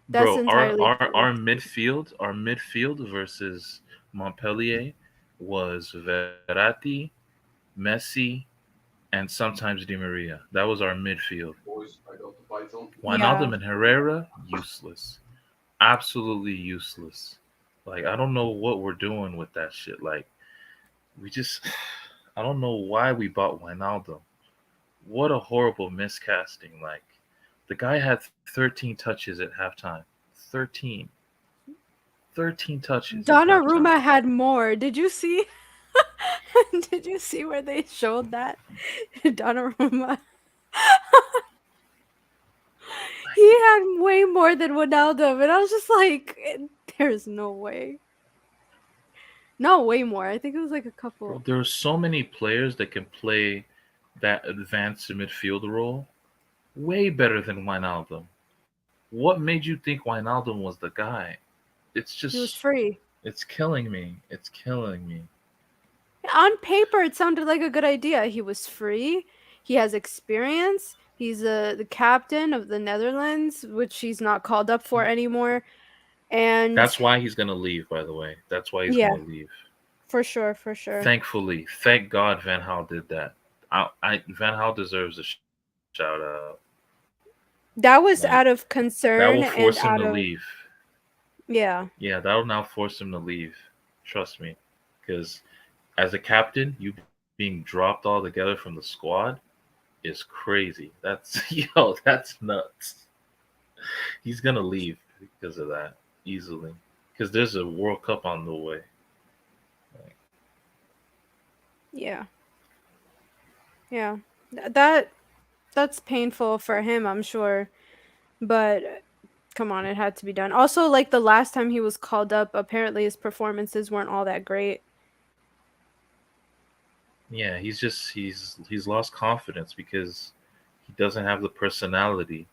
That's Bro, entirely our midfield versus Montpellier was Verratti, Messi, and sometimes Di Maria. That was our midfield. yeah. Wijnaldum and Herrera, useless. Absolutely useless. Like I don't know what we're doing with that shit. Like we just I don't know why we bought Wijnaldum. What a horrible miscasting. Like the guy had 13 touches at halftime. 13. 13 touches at halftime. Donnarumma had more. Did you see? Did you see where they showed that Donnarumma? He had way more than Ronaldo, and I was just like, "There's no way." No, way more. I think it was like a Bro, couple. there are so many players that can play that advanced midfield role way better than Wijnaldum. What made you think Wijnaldum was the guy? It's He was just, free. it's killing me. It's killing me. On paper, it sounded like a good idea. He was free. He has experience. He's the captain of the Netherlands, which he's not called up for anymore. And That's why he's gonna leave. By the way, that's why he's yeah, gonna leave. for sure, for sure. Thankfully, thank God Van Hal did that. Van Hal deserves a shout out. That was Like out of that will concern force and him to out of leave. yeah. Yeah, that'll now force him to leave. Trust me, because as a captain, you being dropped altogether from the squad is crazy. That's that's nuts. He's gonna leave because of that easily. Because there's a World Cup on the way. Like, Yeah. Yeah. That that's painful for him, I'm sure. But Come on, it had to be done. Also, like the last time he was called up, apparently his performances weren't all that great. Yeah, he's lost confidence because he doesn't have the personality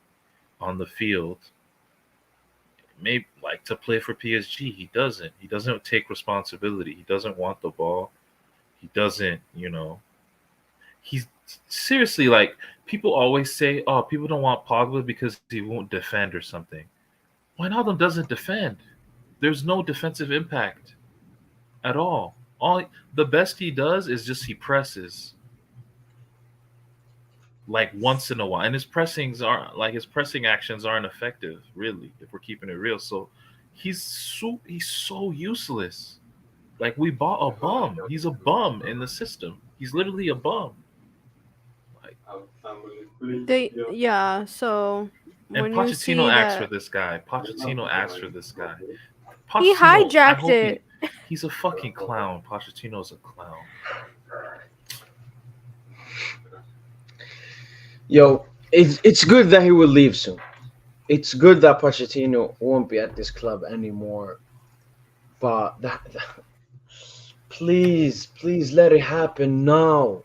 on the field. Maybe like to play for PSG, he doesn't. He doesn't take responsibility. He doesn't want the ball. He doesn't, he's seriously like people always say, "Oh, people don't want Pogba because he won't defend or something." Wijnaldum doesn't defend. There's no defensive impact at all. All the best he does is just he presses like once in a while, and his pressing actions aren't effective, really, if we're keeping it real. So he's so useless. Like we bought a bum. He's a bum in the system. He's literally a bum. Like, So and when you Pochettino see asks for that this guy. Pochettino asks for this guy. he Pochettino, I hijacked hope it. he's a fucking clown. Pochettino's a clown. Yo, it's good that he will leave soon. It's good that Pochettino won't be at this club anymore. But please let it happen now.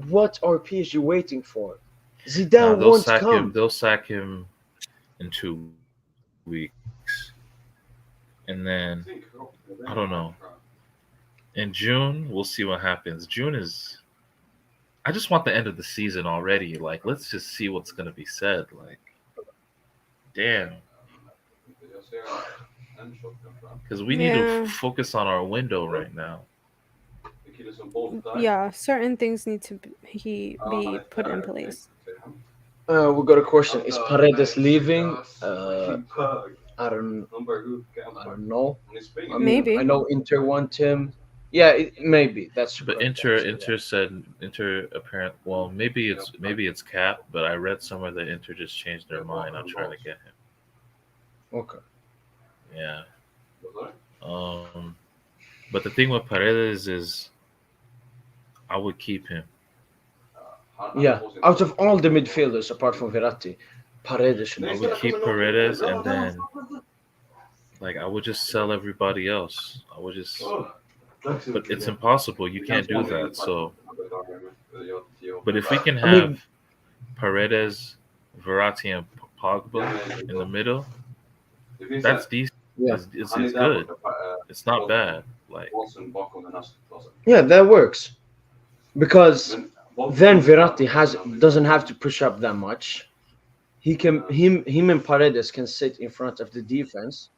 What are PSG waiting for? Nah, Zidane won't come. They'll sack him in 2 weeks, and then I don't know. In June, we'll see what happens. June is. I just want the end of the season already. Like, let's just see what's gonna be said. Like, damn, because we need to Yeah. focus on our window right now. Yeah, certain things need to be put in place. We got a question. Is Paredes leaving? I don't know. I mean, Maybe. I know Inter want him. Yeah, maybe that's But correct. Actually, Inter said Inter apparent. Well, maybe it's Cap, but I read somewhere that Inter just changed their mind on trying to get him. yeah. Okay. Yeah. But the thing with Paredes is, I would keep him. Yeah, out of all the midfielders apart from Verratti, Paredes should I be would there. keep Paredes, and then like I would just sell everybody else. I would just, but it's impossible. You can't do that. So, but if we can I mean, have Paredes, Verratti, and Pogba in the middle, that's decent. yeah, It's good. It's not bad. Like, yeah, that works because then Verratti doesn't have to push up that much. Him and Paredes can sit in front of the defense.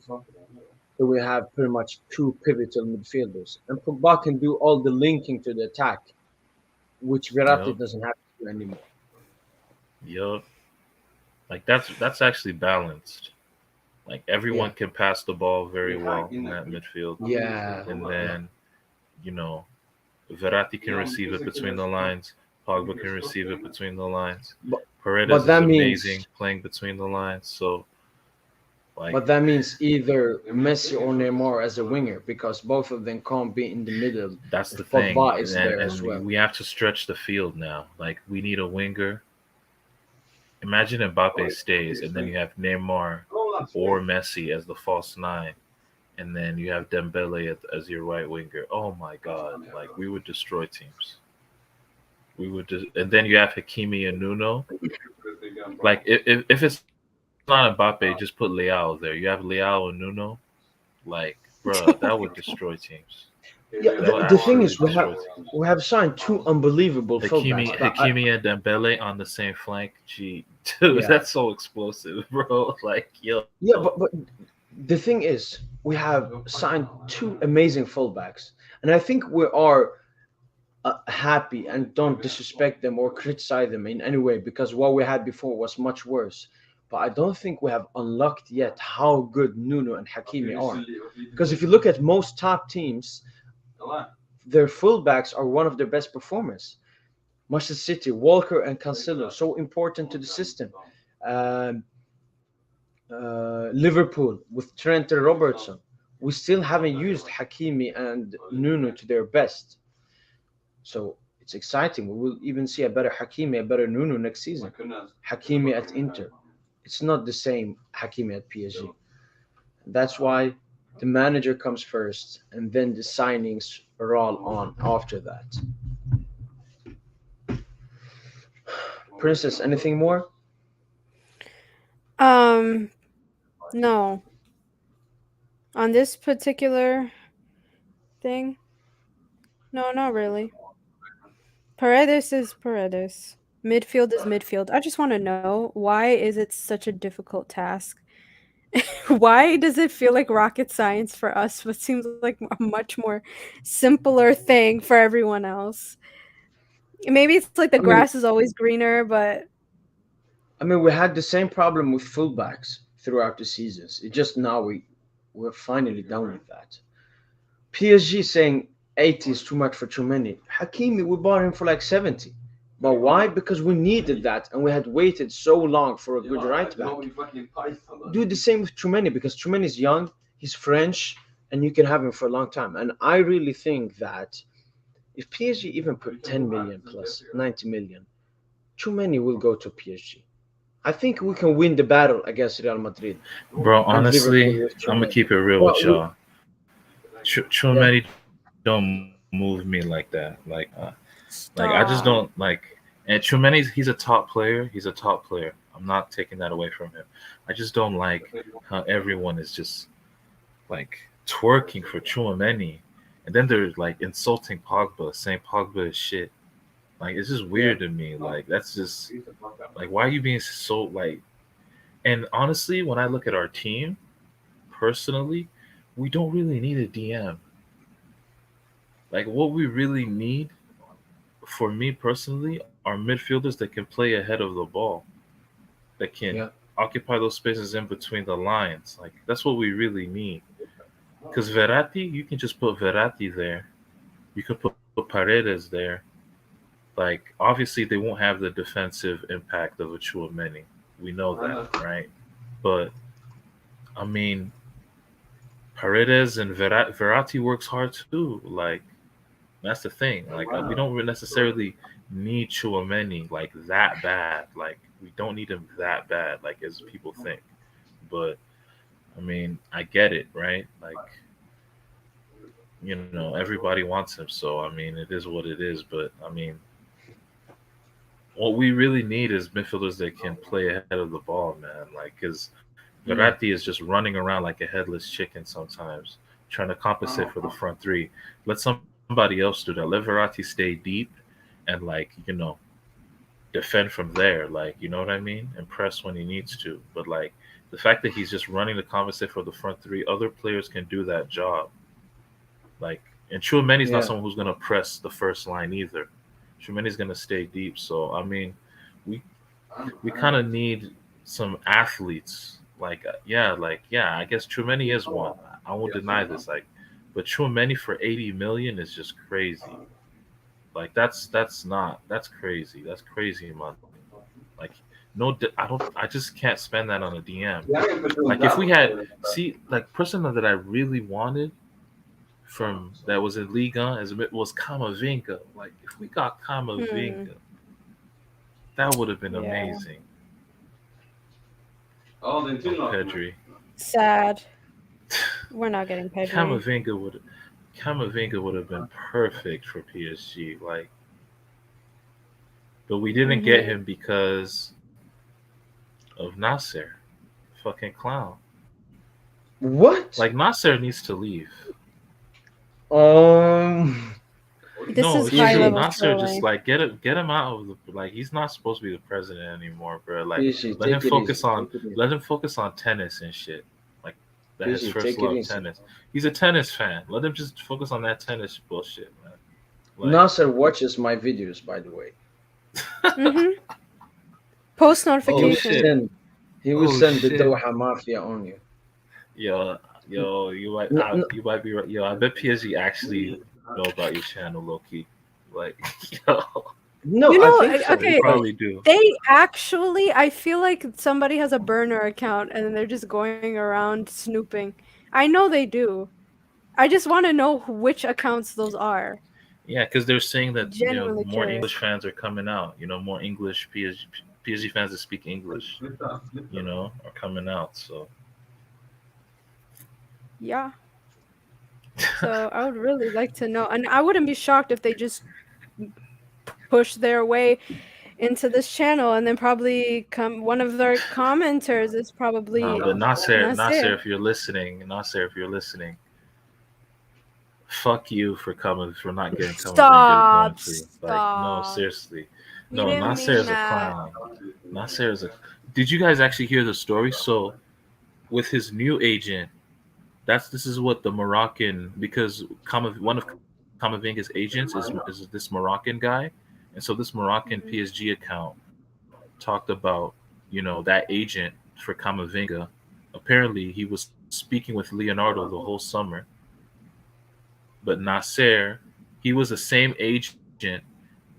So we have pretty much two pivotal midfielders, and Pogba can do all the linking to the attack, which Verratti yep, doesn't have to do anymore. yep. Like that's actually balanced. Like everyone Yeah, can pass the ball very well in that midfield, yeah, and then you know Verratti can receive it between the lines. Pogba can receive it between the lines. but Paredes but is that amazing means playing between the lines. So like, but that means either Messi or Neymar as a winger because both of them can't be in the middle that's the if thing, Pogba is there as and well. we have to stretch the field now. Like we need a winger. Imagine Mbappe stays, and then you have Neymar or Messi as the false nine, and then you have Dembele as your right winger. Oh my God! Like we would destroy teams. And then you have Hakimi and Nuno. Like if it's not Mbappe, just put Leao there. You have Leao and Nuno. Like, bruh, that would destroy teams. Yeah, That would the thing absolutely is destroy teams. we have signed two unbelievable fullbacks, but Hakimi and Dembele on the same flank. Gee, dude, yeah, that's so explosive, bro. Like, yo, yeah, but the thing is we have signed two amazing fullbacks, and I think we are happy and don't disrespect them or criticize them in any way because what we had before was much worse. But I don't think we have unlocked yet how good Nuno and Hakimi are. Because if you look at most top teams, their fullbacks are one of their best performers. Manchester City, Walker and Cancelo, so important to the system. Um, Liverpool with Trent and Robertson, we still haven't used Hakimi and Nuno to their best. So it's exciting. We will even see a better Hakimi, a better Nuno next season. Hakimi at Inter. It's not the same Hakimi at PSG. That's why the manager comes first, and then the signings roll on after that. Princess, anything more? Um, no. On this particular thing, no, not really. Paredes is Paredes. Midfield is midfield. I just want to know, why is it such a difficult task? Why does it feel like rocket science for us, but seems like a much more simpler thing for everyone else? Maybe it's like the I mean, grass is always greener, but we had the same problem with fullbacks throughout the seasons. It just now we're finally done with that. PSG saying 80 is too much for too many. Hakimi, we bought him for like 70. But why? Because we needed that, and we had waited so long for a good right back. Do the same with Chumeni, because Chumeni is young, he's French, and you can have him for a long time. And I really think that if PSG even put 10 million plus 90 million, Chumeni will go to PSG. I think we can win the battle against Real Madrid. Bro, And honestly, Liverpool with I'm gonna Chumeni. keep it real Well, with y'all. yeah, Chouameni don't move me like that. Like I just don't stop. like. And Chouameni's he's a top player. He's a top player. I'm not taking that away from him. I just don't like how everyone is just like twerking for Chouameni, and then they're like insulting Pogba, saying Pogba is shit. Like it's just yeah, weird to me. Like that's just like why are you being so like? And honestly, when I look at our team personally, we don't really need a DM. Like what we really need, for me personally, are midfielders that can play ahead of the ball, that can yeah, occupy those spaces in between the lines. Like that's what we really need. Because Verratti, you can just put Verratti there. You could put Paredes there. Like obviously they won't have the defensive impact of a Chouameni. We know that, right? But I mean, Paredes and Verratti works hard too. Like that's the thing. Like we don't necessarily need Chouameni like that bad. Like we don't need him that bad, like as people think. But I mean, I get it, right? Like everybody wants him, so I mean, it is what it is. But I mean, what we really need is midfielders that can play ahead of the ball, man. Like, because yeah, Verratti is just running around like a headless chicken sometimes, trying to compensate for the front three. Let somebody else do that. Let Verratti stay deep and defend from there. Like, you know what I mean? And press when he needs to. But like the fact that he's just running to compensate for the front three, other players can do that job. Like, and Chouameni's not yeah, someone who's gonna press the first line either. Chouameni's gonna stay deep. So I mean, we we kind of need some athletes. Like, I guess Chouameni is one. I won't deny this. Like, but Chouameni for 80 million is just crazy. Like that's crazy. That's crazy money. Like I don't. I just can't spend that on a DM. Like if we had like person that I really wanted from that was in Liga as was Kamavinga. Like if we got Hmm. Kamavinga, that would have been Yeah. amazing. Or Pedri. Sad. We're not getting Pedri. Kamavinga would Kamavinga would have been perfect for PSG. Like, but we didn't get Hmm. him because of Nasser, fucking clown. Like what? Nasser needs to leave. Um, This No, is it's PSG, high true. level Nasser just trolling. like get him out of the like he's not supposed to be the president anymore, bro. Like PSG, take it easy, take it easy. let him focus on tennis and shit. Like that his PSG, first take it love easy. tennis. He's a tennis fan. Let him just focus on that tennis bullshit, man. Like Nasser watches my videos, by the way. Hmm. Post He oh will notification. shit. send, he will Oh send the shit. Doha Mafia on you. Yo, N- n- you might be right. Yo, I bet PSG actually know about your channel, low key. Like, yo, no, You I know, think so they okay, because probably do. they actually, I feel like somebody has a burner account and they're just going around snooping. I know they do. I just want to know which accounts those are. Yeah, because they're saying that Genuinely more curious. English fans are coming out. More English PSG fans that speak English, are coming out. So Yeah. So I would really like to know, and I wouldn't be shocked if they just push their way into this channel, and then probably one of their commenters is probably but Nasser, Nasser. if you're listening, fuck you for not getting Camavinga going for you. Like, no, Stop. seriously. We No, didn't Nasser mean is a that. clown. Nasser is a. Did you guys actually hear the story? So, with his new agent, this is what the Moroccan, because one of Camavinga's agents is this Moroccan guy, and so this Moroccan PSG account talked about that agent for Camavinga. Apparently, he was speaking with Leonardo the whole summer, but Nasser, he was the same agent.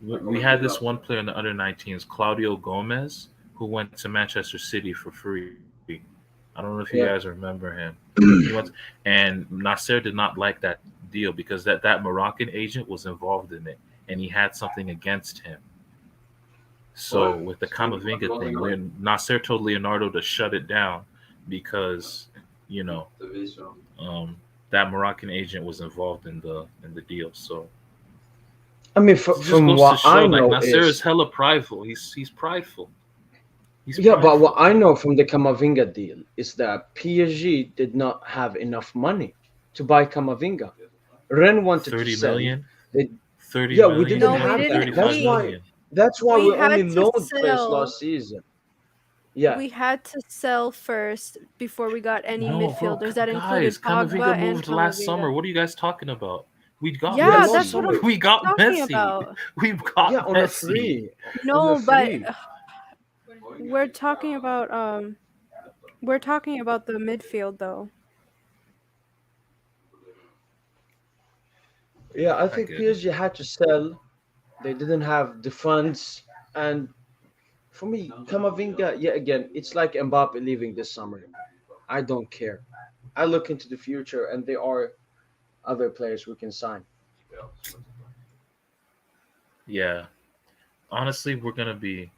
We had this one player in the under-19s, Claudio Gomez, who went to Manchester City for free. I don't know if you guys remember him. He went, and Nasser did not like that deal because that Moroccan agent was involved in it, and he had something against him. So with the Camavinga thing, when Nasser told Leonardo to shut it down because that Moroccan agent was involved in the deal. So I mean, it just from goes what to show, I like, know Nasser is is hella prideful. He's prideful. yeah, but what I know from the Camavinga deal is that PSG did not have enough money to buy Camavinga. Ren wanted to 30 sell. million. They, 30 yeah, million. we didn't No, we have didn't. that. That's why we we had only to loaned players sell. last season. Yeah, We had to sell first before we got any No, bro, midfielders. That included guys, Pogba Camavinga and moved last summer. Camavinga. What are you guys talking about? We got Yeah, Messi. that's what I'm We got talking Messi. about. We've got yeah, on a Messi. free. No, but free. we're talking about the midfield though. Yeah, I think get it. PSG had to sell. They didn't have the funds, and for me, Camavinga, yeah, again, it's like Mbappe leaving this summer. I don't care. I look into the future, and there are other players we can sign. Yeah, honestly, we're gonna be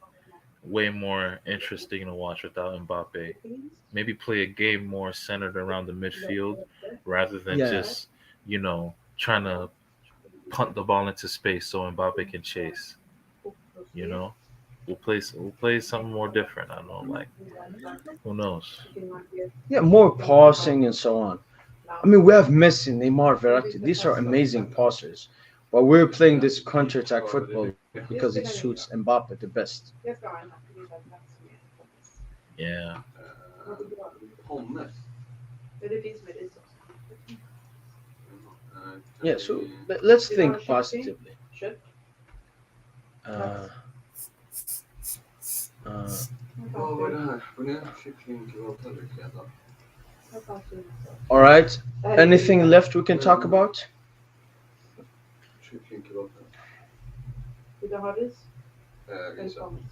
way more interesting to watch without Mbappe. Maybe play a game more centered around the midfield rather than Yeah. just trying to punt the ball into space so Mbappe can chase. We'll play something more different. I don't know, like, who knows? Yeah, more passing and so on. I mean, we have Messi, Neymar, Verratti. These are amazing passers. But we're playing this counter-attack football because it suits Mbappe the best. Yeah. Yeah, so let's think positively. Uh, all right. Anything left we can talk about?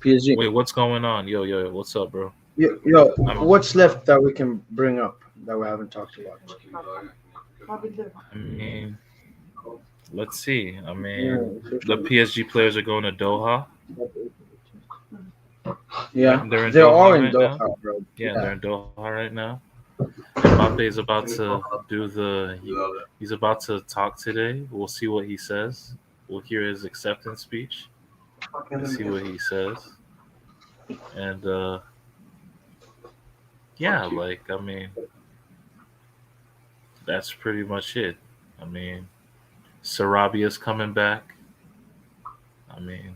PSG. Wait, what's going on? Yo, what's up, bro? Yo, what's left that we can bring up that we haven't talked about? I mean, let's see. I mean, the PSG players are going to Doha. Yeah, they're in they Doha are in right Doha, now. bro. Yeah, they're in Doha right now. Mbappe is about to he's about to talk today. We'll see what he says. We'll hear his acceptance speech and see what he says. And yeah, like, I mean, that's pretty much it. I mean, Sarabia's coming back. I mean,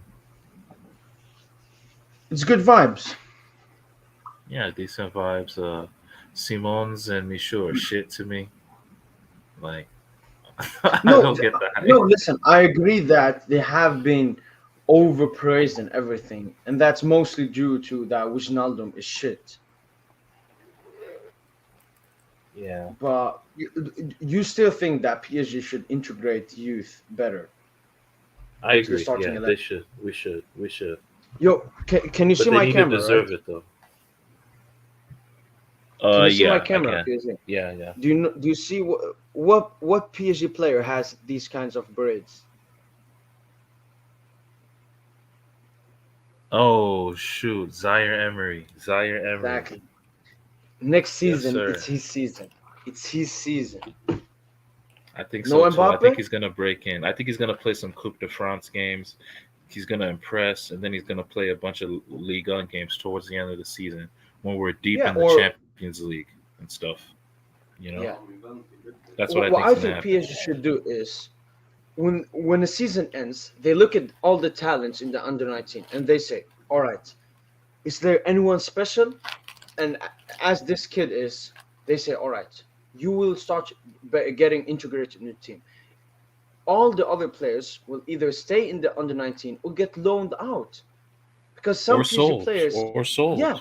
It's good vibes. yeah, decent vibes. Simons and Michaud are shit to me. Like, I don't get that. No, listen, I agree that they have been overpraised and everything, and that's mostly due to that Wijnaldum is shit. Yeah. But you still think that PSG should integrate youth better? I agree. Yeah, they should. We should. Yo, can you But see they my need camera? to deserve Right? it though. Can you see Yeah, my I camera? can. PSG? Yeah. Do you see what PSG player has these kinds of braids? Oh shoot, Zaire Emery. Zaire Emery. Exactly. Next Yes, season, sir. it's his season. It's his season. I think No so too. I think Mbappe? he's gonna break in. I think he's gonna play some Coupe de France games. He's gonna impress, and then he's gonna play a bunch of Ligue 1 games towards the end of the season when we're deep Yeah, in the or Champions League and stuff. You know, yeah. that's what I What think's I gonna think happen. PSG should do is when the season ends, they look at all the talents in the under 19 and they say, "All right, is there anyone special?" And as this kid is, they say, "All right, you will start getting integrated in the team." All the other players will either stay in the under 19 or get loaned out because some Or PSG sold. players, Or sold. yeah,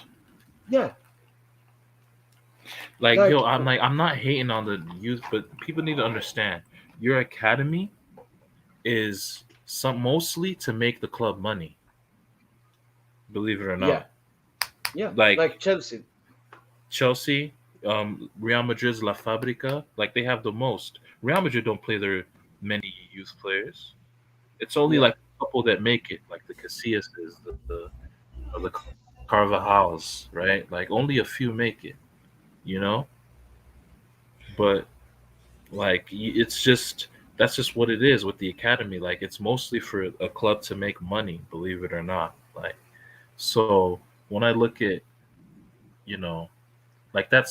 yeah, Like yo, like I'm not hating on the youth, but people need to understand your academy is some mostly to make the club money. Believe it or yeah, not. yeah, Like like Chelsea, Chelsea, Real Madrid's La Fabrica, like they have the most. Real Madrid don't play their many youth players. It's only yeah. like a couple that make it, like the Casillas, the Carvajals, right? Like only a few make it, you know. But like it's just that's just what it is with the academy. Like it's mostly for a club to make money, believe it or not. Like so, when I look at like that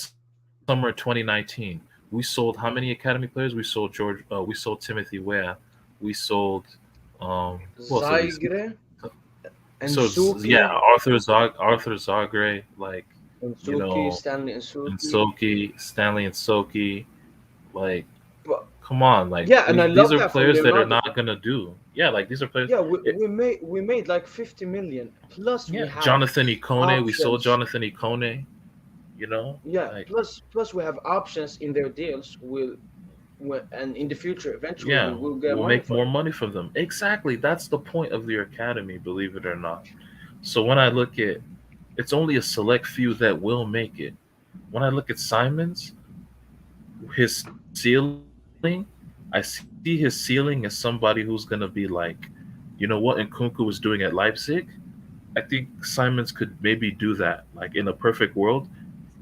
summer 2019, we sold how many academy players? We sold we sold Timothy Weah, we sold who else did we sell? Zaigre and So yeah, Suki, Arthur Zagre, like and you Suki, know, Stanley and and Suki. Soki, Stanley and Soki, like But come on, like yeah, and I these love are that from players that are Leonardo. not gonna do. Yeah, like these are players. Yeah, It, we made like 50 million plus we yeah, have Jonathan Ikone, we sold options. Jonathan Ikone. You know, Yeah, like plus we have options in their deals. And in the future, eventually we yeah, will get we'll money make for more them. money from them. Exactly, that's the point of your academy, believe it or not. So when I look at, it's only a select few that will make it. When I look at Simons, his ceiling, I see his ceiling as somebody who's gonna be like, what Nkunku was doing at Leipzig. I think Simons could maybe do that. Like in a perfect world,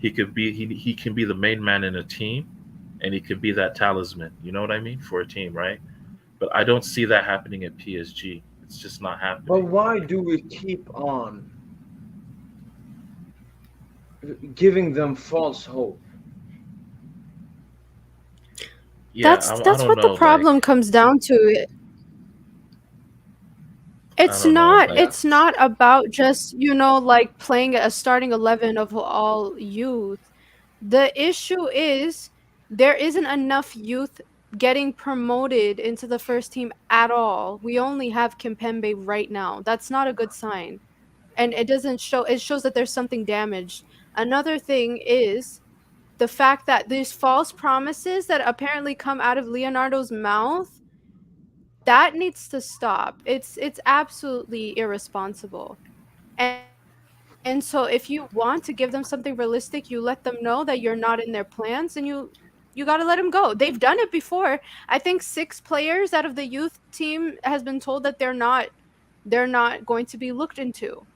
he can be the main man in a team, and he can be that talisman. You know what I mean for a team, right? But I don't see that happening at PSG. It's just not But happening. why do we keep on giving them false hope? Yeah, I That's don't what the know. Like problem comes down to. I don't know. Like Yeah, It's not about just, like playing a starting 11 of all youth. The issue is there isn't enough youth getting promoted into the first team at all. We only have Kimpembe right now. That's not a good sign. And it shows that there's something damaged. Another thing is the fact that these false promises that apparently come out of Leonardo's mouth, that needs to stop. It's absolutely irresponsible. And so if you want to give them something realistic, you let them know that you're not in their plans, and you got to let them go. They've done it before. I think 6 players out of the youth team has been told that they're not going to be looked into.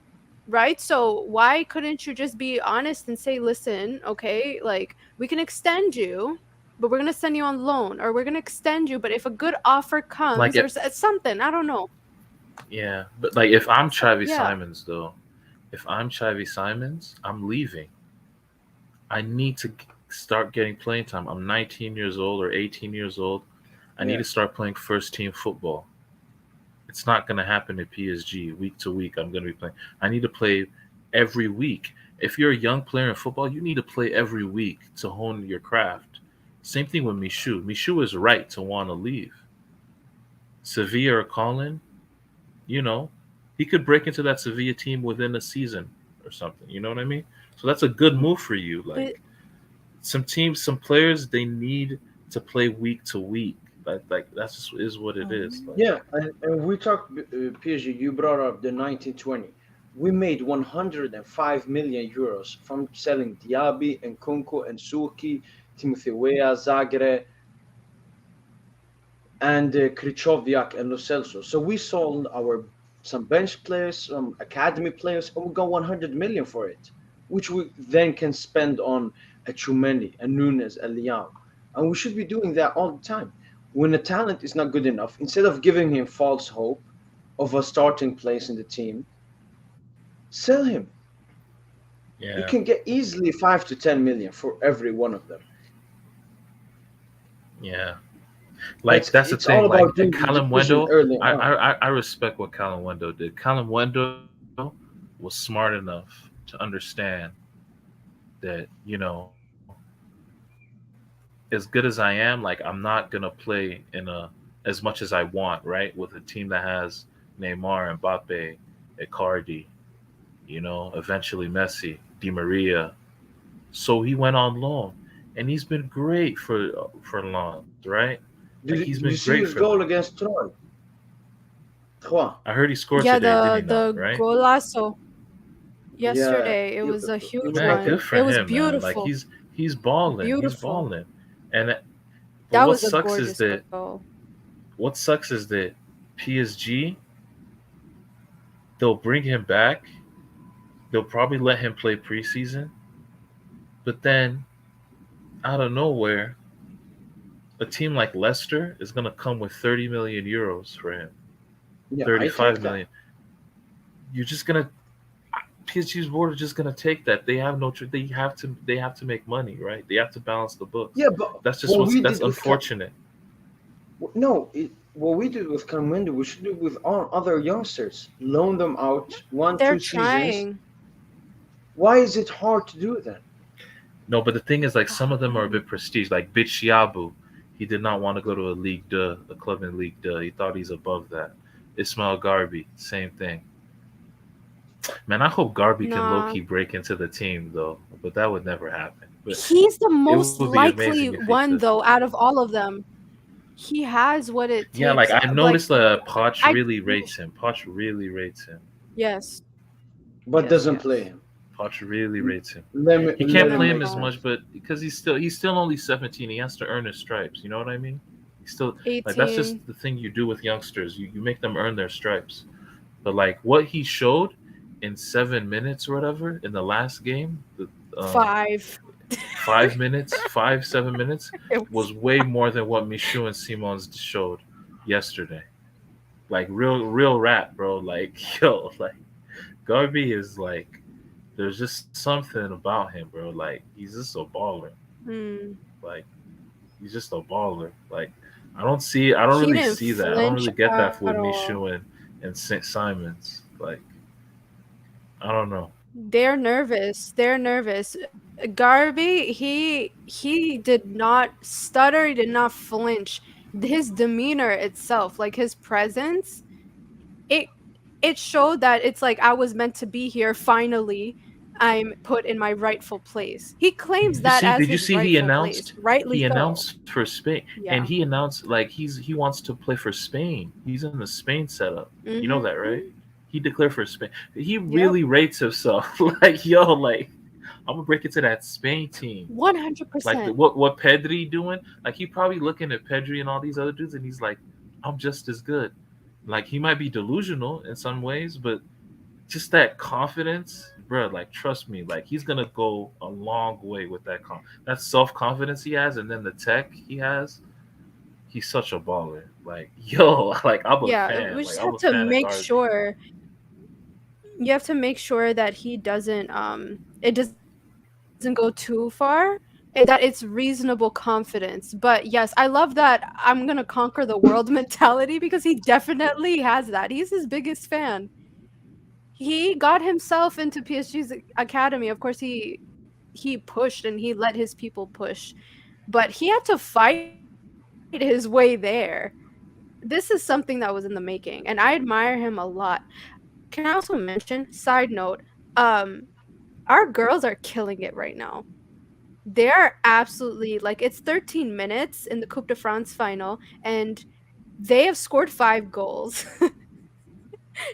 Right? So why couldn't you just be honest and say, "Listen, okay, like we can extend you, but we're going to send you on loan, or we're going to extend you, but if a good offer like comes or it, something, I don't know." yeah, but like if I'm Travis Yeah. Simons though, if I'm Travis Simons, I'm leaving. I need to start getting playing time. I'm 19 years old or 18 years old. I need yeah. to start playing first team football. It's not going to happen at PSG week to week. I'm going to be playing. I need to play every week. If you're a young player in football, you need to play every week to hone your craft. Same thing with Michu. Michu is right to want to leave. Sevilla or Colin, you know, he could break into that Sevilla team within a season or something. You know what I mean? So that's a good move for you. But Like some teams, some players, they need to play week to week. Like that's just is what it is. Like Yeah, and we talked PSG. You brought up the 1920. We made 105 million euros from selling Diaby and Kunku and Suki, Timothy Weah, Zagre, and Krychowiak and Lo Celso. So we sold our some bench players, some academy players, and we got 100 million for it, which we then can spend on a Chumeni, a Nunes, a Liam. And we should be doing that all the time. When a talent is not good enough, instead of giving him false hope of a starting place in the team, sell him. You Yeah, can get easily 5 to 10 million for every one of them. yeah. Like that's the It's all thing. Like about doing the Callum decision Wendell, early I, on. I I respect what Callum Wendell did. Callum Wendell was smart enough to understand that as good as I am, like I'm not gonna play in a as much as I want, right? With a team that has Neymar, Mbappe, Icardi, eventually Messi, Di Maria. So he went on loan, and he's been great for Lens, right? Like he's been Did you great see for his them. goal against Troyes? Troyes. I heard he scored Yeah, today, did he the not? Right? golazo Yeah, yesterday, it was a it huge was Man, like good one. for It was him, man. Like beautiful. he's balling, he's Beautiful. balling, and but That was a gorgeous goal. what sucks is that PSG, they'll bring him back, they'll probably let him play preseason, but then out of nowhere, a team like Leicester is gonna come with 30 million euros for him, yeah, I take 35 that. million. You're just gonna PSG's board are just gonna take that. They have no. They have to make money, right? They have to balance the books. Yeah, but That's just what we that's did with unfortunate. no, what we did with Carmendo, we should do with all other youngsters. Loan them out one, They're 2 seasons. trying. Why is it hard to do that? No, but the thing is, like some of them are a bit prestige. Like Bitshiabu, he did not want to go to a League Deux, a club in League Deux. He thought he's above that. Ismail Garbi, same thing. Man, I hope Garbi can low Nah. key break into the team though, but that would never happen. But He's the it would most be amazing likely if he could. one, though, out of all of them. He has what it Yeah, like takes. I Like, noticed Poch I really rates him. Poch really rates him. yes, But yes, doesn't play yes. him. Poch really rates him. He Let can't him play No, him make as no. much, sense. but because he's still only 17, he has to earn his stripes. You know what I mean? He's still like that's just 18, the thing you do with youngsters. You make them earn their stripes. But like what he showed in 7 minutes or whatever in the last game, 5. 5 minutes, 5 7 minutes It was was way more than what Michu and Simons showed yesterday. Like real rap, bro. Like yo, like Garby is like there's just something about him, bro. Like he's just a baller. hmm. Like he's just a baller. Like I don't He really didn't see that. I don't flinch really get that at with all. Michu and Saint Simons. Like I don't know. They're nervous. They're nervous. Garby, he did not stutter. He did not flinch. His demeanor itself, like his presence, it it showed that it's like I was meant to be here. Finally, I'm put in my rightful place. He claims that as Did you his see rightful place, he rightly so. announced for Spain and Yeah. he announced like he wants to play for Spain. He's in the Spain setup. You know that, right? Mm-hmm. He declared for Spain. He Yep. really rates himself. Like, yo, like I'm gonna break into that Spain team. Like 100%. what Pedri doing? Like he probably looking at Pedri and all these other dudes and he's like, I'm just as good. Like he might be delusional in some ways, but just that confidence, bro. Like trust me, like he's gonna go a long way with that self confidence he has, and then the tech he has. He's such a baller. Like yo, like I'm a Yeah, fan. we Like just I'm have a to fan of make Garvey. sure you have to make sure that he doesn't it doesn't go too far and that it's reasonable confidence. But yes, I love that I'm gonna conquer the world mentality because he definitely has that. He's his biggest fan. He got himself into PSG's academy. Of course he pushed and he let his people push, but he had to fight his way there. This is something that was in the making, and I admire him a lot. Can I also mention, side note, um, our girls are killing it right now. They're absolutely like it's 13 minutes in the Coupe de France final, and they have scored 5 goals.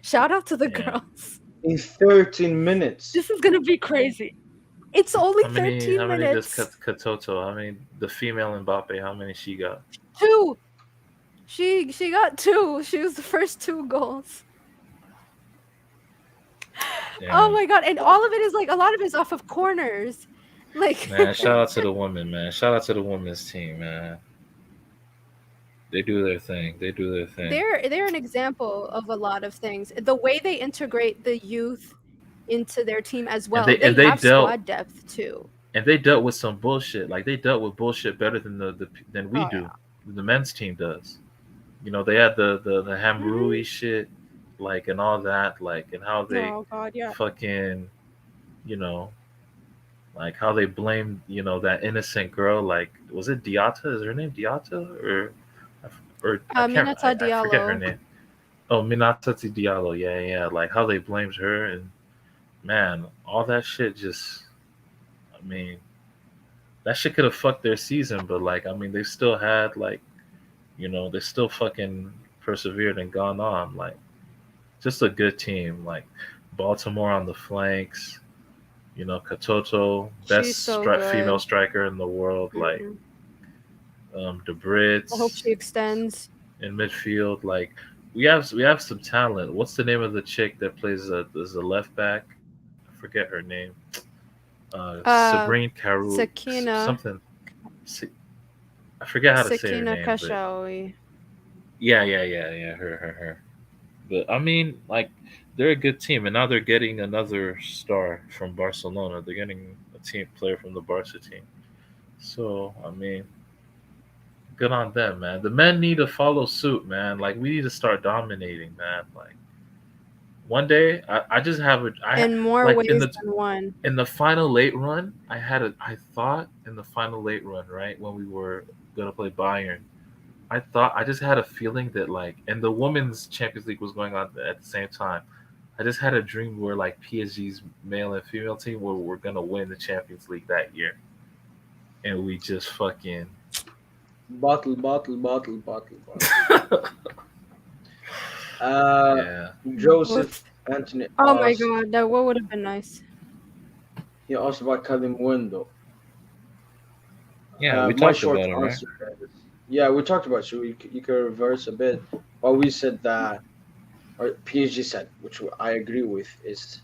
Shout out to the Yeah. girls. In 13 minutes. This is gonna be crazy. It's only How many? 13 How many does minutes. Katoto? I mean, the female Mbappe. How many she got? 2. She got 2. She was the first 2 goals. Oh Yeah, my god! And all of it is like a lot of it is off of corners, like man. Shout out to the women, man. Shout out to the women's team, man. They do their thing. They do their thing. they're an example of a lot of things. The way they integrate the youth into their team as And well. they They and they have dealt squad depth too. and they dealt with some bullshit. Like they dealt with bullshit better than than we Oh do. yeah. The men's team does. You know, they had the Hmm. Hamrui shit, like and all that, like and how they Oh god, yeah. fucking, you know, like how they blamed, that innocent girl. Like, was it Diata? Is her name Diata or I can't, Minata I forget her Diallo. name. Oh, Minatati Diallo. Yeah, yeah. Like how they blamed her and man, all that shit just. I mean, that shit could have fucked their season, but like, I mean, they still had like, they still fucking persevered and gone on. Like, just a good team. Like, Baltimore on the flanks. Katoto, She's best so female good. striker in the world. Like, Hmm. the I hope Brits she extends. in midfield. Like, we have some talent. What's the name of the chick that plays as a left back? I forget her name. Uh, Sabrine Carew, Sakina, something. I forget how to say her Sakina name, but Kashawi. yeah, yeah, yeah, yeah. Her. But I mean, like, they're a good team, and now they're getting another star from Barcelona. They're getting a team player from the Barca team. So I mean, good on them, man. The men need to follow suit, man. Like, we need to start dominating, man. Like, one day, I just have a In more like ways than one. in the final late run. I thought in the final late run, right when we were gonna play Bayern. I just had a feeling that, like, and the women's Champions League was going on at the same time. I just had a dream where, like, PSG's male and female team were gonna win the Champions League that year, and we just fucking Bottle, bottle, bottle, bottle, bottle. Uh, yeah, Joseph Both. Anthony Oh my asked. god, that what would have been nice. He asked about Calimundo. yeah. We My talked short about him, right? answer is, yeah, we talked about it, so you can reverse a bit. But we said that, or PSG said, which I agree with, is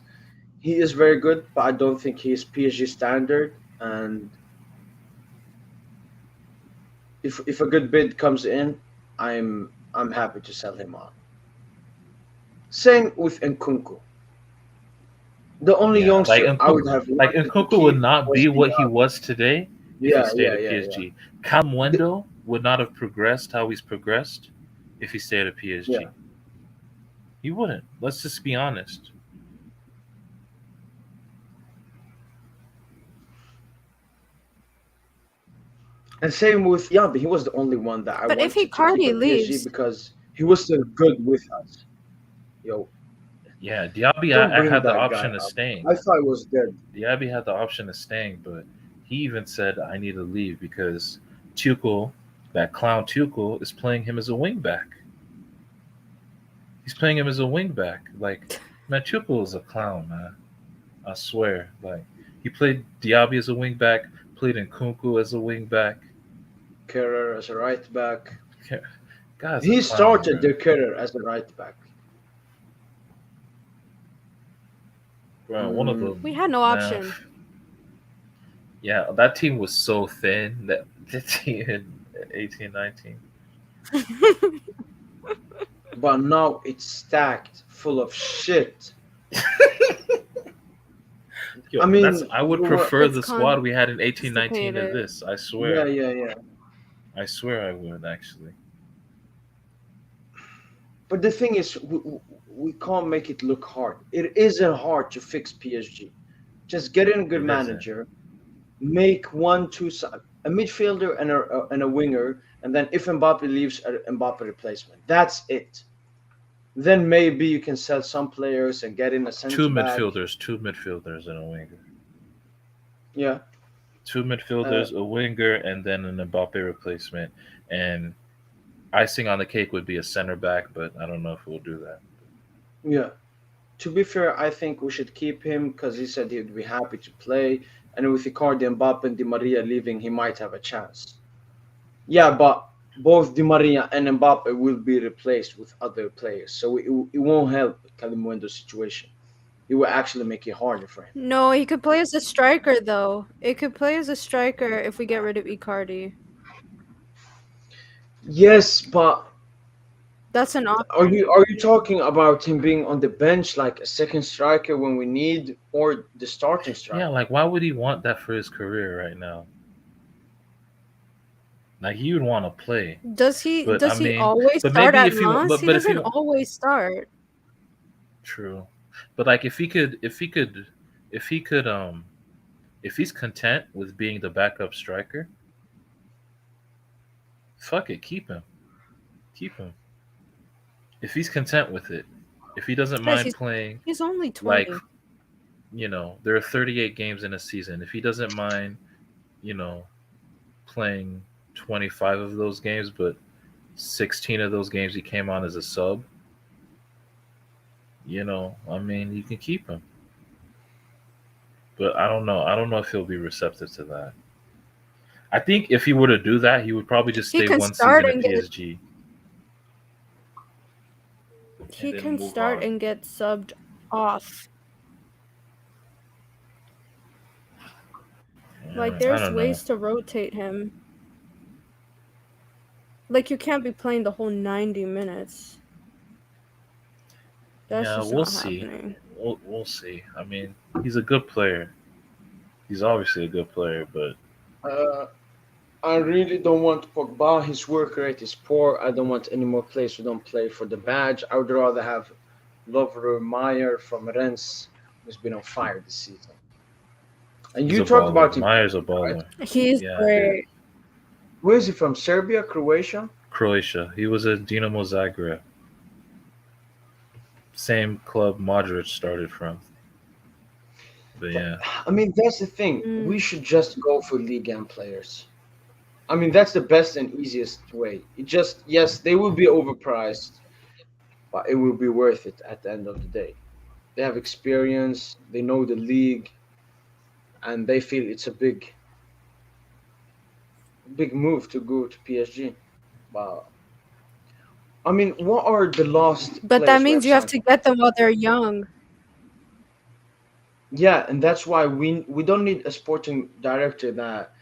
he is very good, but I don't think he is PSG standard. And if a good bid comes in, I'm happy to sell him on. Same with Nkunku. The only Yeah, youngster I would have Like wanted to Nkunku would keep not was be what he Diaby. was today if he Yeah, stayed yeah, at yeah, yeah. PSG. Cal The- Mwendo would not have progressed how he's progressed if he stayed at yeah. PSG. He wouldn't. Let's just be honest. And same with Yabi. He was the only one that I But if wanted to keep Icardi at PSG leaves, because he was still good with us. Yo, Yeah, Diaby don't I bring had the that guy option of up. staying. I thought he was dead. Diaby had the option of staying, but he even said I need to leave because Tuchel, that clown Tuchel, is playing him as a wing back. He's playing him as a wing back. Like, man, Tuchel is a clown, man. I swear. Like, he played Diaby as a wing back, played Nkunku as a wing back. Kerrer as a right back. Guy's a He clown, started bro. their career as a right back. Bro, one of Mm, them, we had no man. option. Yeah, that team was so thin. That the team in 1819. but now it's stacked full of shit. Yo, I that's mean, I would we were, prefer It's the squad we had in 1819 than constipated. this. I yeah, swear. yeah, yeah. I swear I would actually. But the thing is, we can't make it look hard. It isn't hard to fix PSG. Just get in a good It isn't. manager, make one, two, a midfielder and a winger, and then if Mbappe leaves, a Mbappe replacement. That's it. Then maybe you can sell some players and get in a Two centre back. midfielders, two midfielders, and a winger. Yeah, Two uh, midfielders, a winger, and then an Mbappe replacement. And icing on the cake would be a center back, but I don't know if we'll do that. yeah. To be fair, I think we should keep him because he said he'd be happy to play. And with Icardi, Mbappe, and Di Maria leaving, he might have a chance. Yeah, but both Di Maria and Mbappe will be replaced with other players, so it won't help Calimuendo's situation. it will actually make it harder for him. No, he could play as a striker though. It could play as a striker if we get rid of Icardi. Yes, but That's an option. are you talking about him being on the bench like a second striker when we need, or the starting striker? Yeah, like why would he want that for his career right now? Like he would want to play, Does he but does I he mean, always but start maybe at if he, Lens? He but if he, doesn't always start. true, but like if he's content with being the backup striker, fuck it, keep him. If he's content with it, if he doesn't Guys, mind playing, he's only like 20. there are 38 games in a season. If he doesn't mind, you know, playing 25 of those games, but 16 of those games he came on as a sub, I mean, you can keep him. But I don't know. I don't know if he'll be receptive to that. I think if he were to do that, he would probably just He stay can one start season at and get PSG. he then can move start on. and get subbed off. Like I there's don't know. ways to rotate him. Like you can't be playing the whole 90 minutes. That's Yeah, just we'll not see. happening. We'll see. I mean, he's a good player. He's obviously a good player, but I really don't want Pogba. His work rate is poor. I don't want any more players who don't play for the badge. I would rather have Lovre Meyer from Rennes, who's been on fire this season. And he's you a talked baller. about him, Meyer's a right? baller. He's Yeah, I did. great. Where is he from? Serbia, Croatia? Croatia. He was at Dinamo Zagreb. Same club Modric started from. But yeah. I mean, that's the thing. Mm. We should just go for Ligue 1 players. I mean, that's the best and easiest way. Yes, they will be overpriced, but it will be worth it at the end of the day. They have experience, they know the league, and they feel it's a big move to go to PSG. But I mean, what are the last But that players we means you have signed? to get them while they're young. Yeah, and that's why we don't need a sporting director that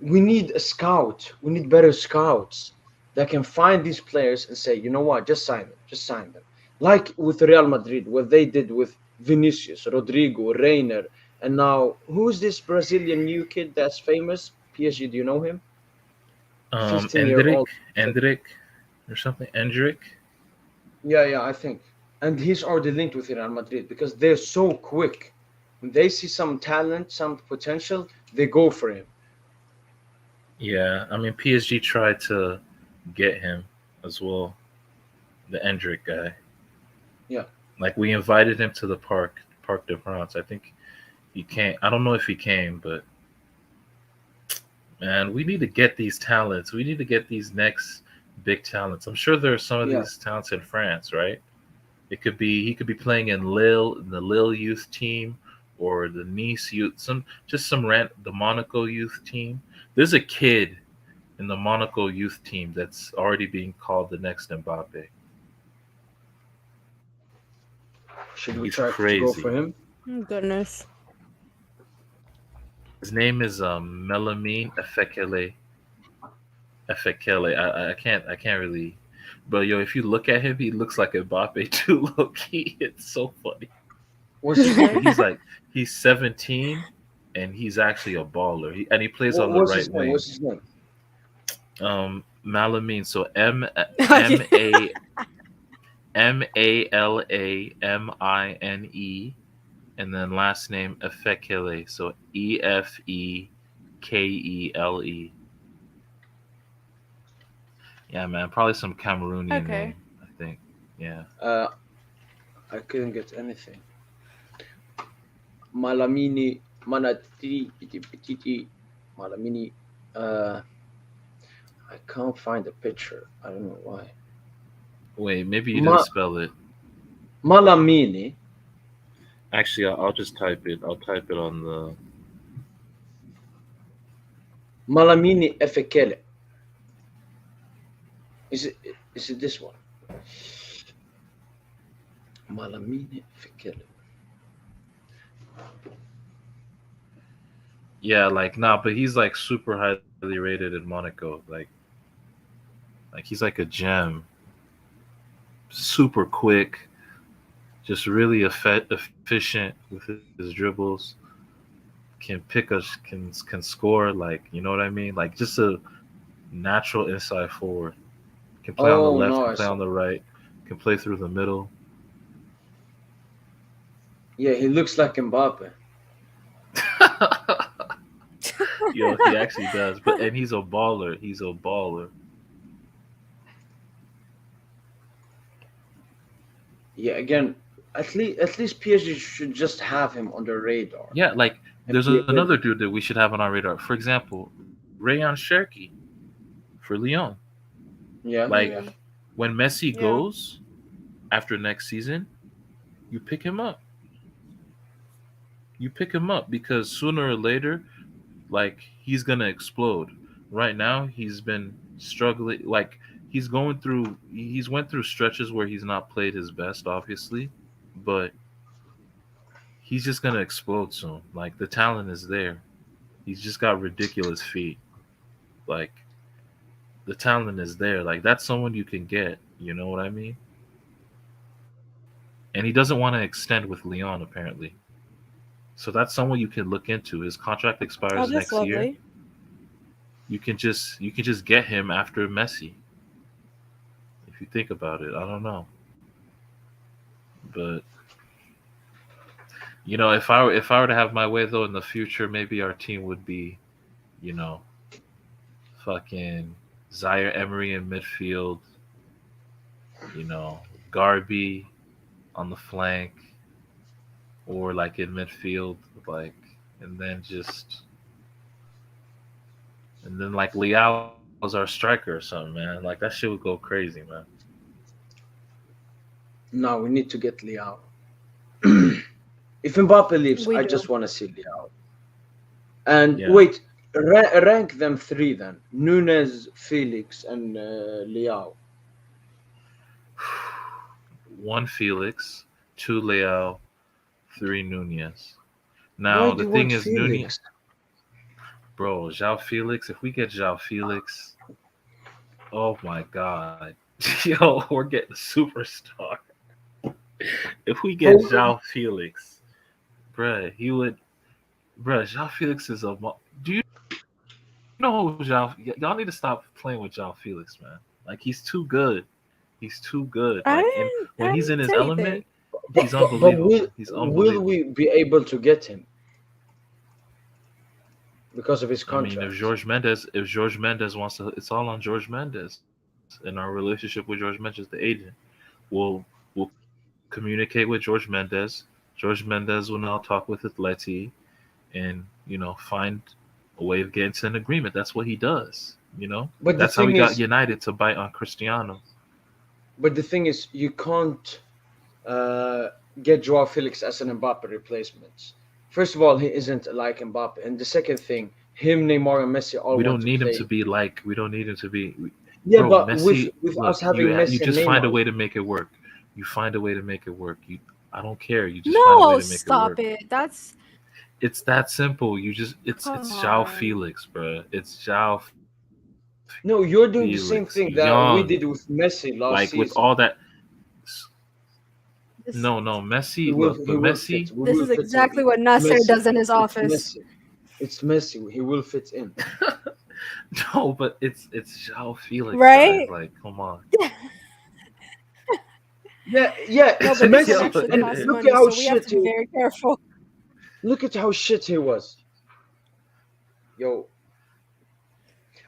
we need a scout. We need better scouts that can find these players and say, you know what, just sign them. Just sign them. Like with Real Madrid, what they did with Vinicius, Rodrigo, Reiner, and now who's this Brazilian new kid that's famous? PSG, do you know him? 15-year-old. Endrick or something. Endrick. Yeah, I think. And he's already linked with Real Madrid because they're so quick. When they see some talent, some potential, they go for him. Yeah, I mean PSG tried to get him as well, the Endrick guy. Yeah. Like we invited him to the Parc de France. I think he came. I don't know if he came, but man, we need to get these talents. We need to get these next big talents. I'm sure there are some of these talents in France, right? He could be playing in Lille, the Lille youth team, or the Nice youth, the Monaco youth team. There's a kid in the Monaco youth team that's already being called the next Mbappe. Should we He's try to go for him? Oh, goodness. His name is Melamine Efekele. I can't really. But yo, if you look at him, he looks like Mbappe too, low key. It's so funny. What's his name? He's 17, and he's actually a baller. He plays on the right wing. What's his name? Malamine. So Malamine, and then last name Efekele. So Efekele. Yeah, man, probably some Cameroonian name, I think. Yeah. I couldn't get anything. Malamini, Manati, Piti, Malamini. I can't find a picture. I don't know why. Wait, maybe you didn't spell it. Malamini. Actually, I'll just type it. I'll type it on the. Malamini Efekele. Is it this one? Malamini Efekele. Yeah, like nah, but he's like super highly rated in Monaco. Like he's like a gem. Super quick, just really efficient with his dribbles. Can pick us, can score. Like you know what I mean? Like just a natural inside forward. Can play on the Oh left, can no, I play on saw. the right, can play through the middle. Yeah, he looks like Mbappe. Yo, he actually does. But and he's a baller. He's a baller. Yeah, again, at least PSG should just have him on the radar Yeah, like and there's be another able. dude that we should have on our radar. For example, Rayon Cherki for Lyon. Yeah, Like yeah. Mm, when Messi yeah. goes after next season, you pick him up. You pick him up because sooner or later, like he's gonna explode. Right now, he's been struggling. Like he's went through stretches where he's not played his best, obviously, but he's just gonna explode soon. Like the talent is there. He's just got ridiculous feet. Like the talent is there. Like that's someone you can get. You know what I mean? And he doesn't want to extend with Leon apparently. So that's someone you can look into. His contract expires Oh, that's next year. lovely. You can just get him after Messi. If you think about it, I don't know, but if I were to have my way though in the future, maybe our team would be, you know, fucking Zaire Emery in midfield, Garby on the flank, or like in midfield, like, and then just and then like Liao is our striker or something, man. Like that shit would go crazy, man. No, we need to get Liao. If Mbappe leaves, We I do. just want to see Liao. And Yeah, wait, rank them three then: Nunes, Felix, and Liao. one Felix, two Leao, three Nunez. Why Now do the you want thing is, Nunez, Felix? bro, Zhao Felix. If we get Zhao Felix, oh my god, yo, we're getting a superstar. If we get But Zhao Felix, bruh, he would, bruh. Zhao Felix is a. Do you know who Zhao? Y'all need to stop playing with Zhao Felix, man. Like he's too good. He's too good. Like and when he's in his I element, didn't say he's anything. unbelievable. but He's will unbelievable. we be able to get him because of his I mean, contract? If George Mendes wants to, it's all on George Mendes and our relationship with George Mendes, the agent. We'll communicate with George Mendes. George Mendes will now talk with Atleti and find a way of getting to an agreement. That's what he does. But the That's how he thing got is, United to bite on Cristiano. you can't uh, get Joao Felix as an Mbappe replacement. First of all, he isn't like Mbappe, and the second thing, him, Neymar, and Messi all We want don't to need him to play. be like. We don't need him to be. Yeah, Bro, but with Messi. with Look, us having you Messi and just find a Neymar, way to make it work. You find a way to make it work. I don't care. You just find a way No, to make it work. stop it. That's It's that simple. It's come Zhao on. Felix, bro. It's Zhao Felix. no, you're doing the same Young, thing that we did with Messi like last with all season. that. This No, no, Messi. He will Look, but he will fit. Messi. We this will is fit him. exactly what It's Nasser Messi. does in his It's office. Messi. It's Messi. He will fit in. No, but it's Zhao Felix, guys. Right? Like, come on. Yeah, yeah, No, it's but this one Yo, actually Messi. And costs look at money, how so we have shit to be he. very careful. Look at how shit he was. Yo,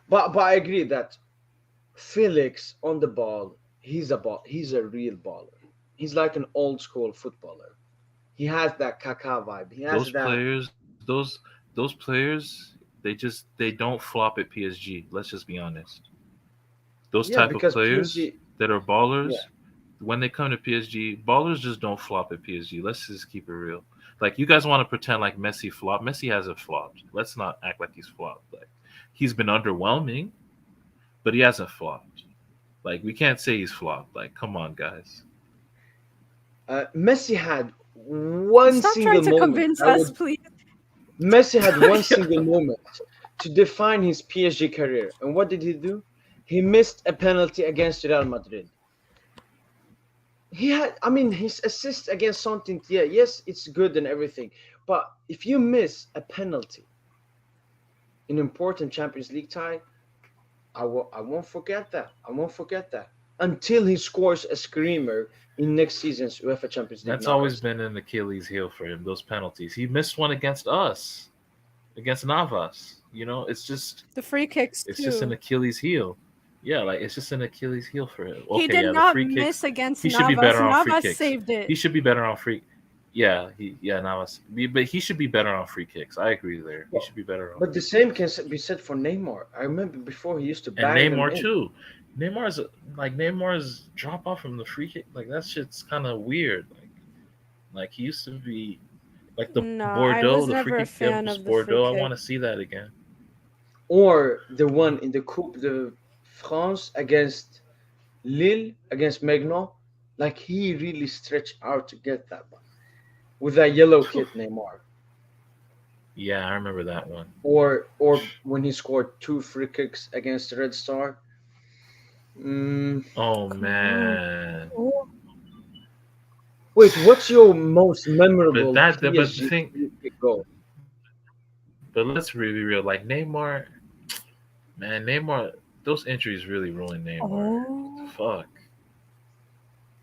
but I agree that Felix on the ball, he's a real baller. He's like an old school footballer. He has that Kaká vibe. He has those that. players, those players, they don't flop at PSG. Let's just be honest. Those Yeah, type of because players PSG. that are Yeah, ballers, when they come to PSG, ballers just don't flop at PSG. Let's just keep it real. Like you guys want to pretend like Messi flopped. Messi hasn't flopped. Let's not act like he's flopped. Like he's been underwhelming, but he hasn't flopped. Like we can't say he's flopped. Like come on, guys. Messi had one Stop trying single to moment. convince us, please. Messi had one single moment to define his PSG career, and what did he do? He missed a penalty against Real Madrid. He had, I mean, his assist against something. Yeah, yes, it's good and everything, but if you miss a penalty in important Champions League tie, I won't forget that. I won't forget that until he scores a screamer in next season's UEFA Champions League That's always knockouts. been an Achilles heel for him. Those penalties. He missed one against us, against Navas. The free kicks It's just an too. Achilles heel. Yeah, like it's just an Achilles heel for him. He Okay, did yeah, the not free miss kicks. against He should be Navas. better on free Navas kicks. saved it. He should be better on free. Yeah, Navas. But he should be better on free kicks. I agree there. He should be better on. But the same can be said for Neymar. I remember before he used to And bang them Neymar in. too. Neymar's drop off from the free kick, like that shit's kind of weird. Like he used to be like the No, I Bordeaux, was the free never a kick fan against of the free Bordeaux. I kick. want to see that again. Or the one in the Coupe de France against Lille, against Maignan. Like he really stretched out to get that one. With that yellow kit, Neymar. Yeah, I remember that one. Or when he scored 2 free kicks against Red Star. Oh man. Oh, Wait, what's your most memorable But the PSG thing, free kick goal? but let's be real. Like Neymar, man, those injuries really ruined Neymar. oh. Fuck.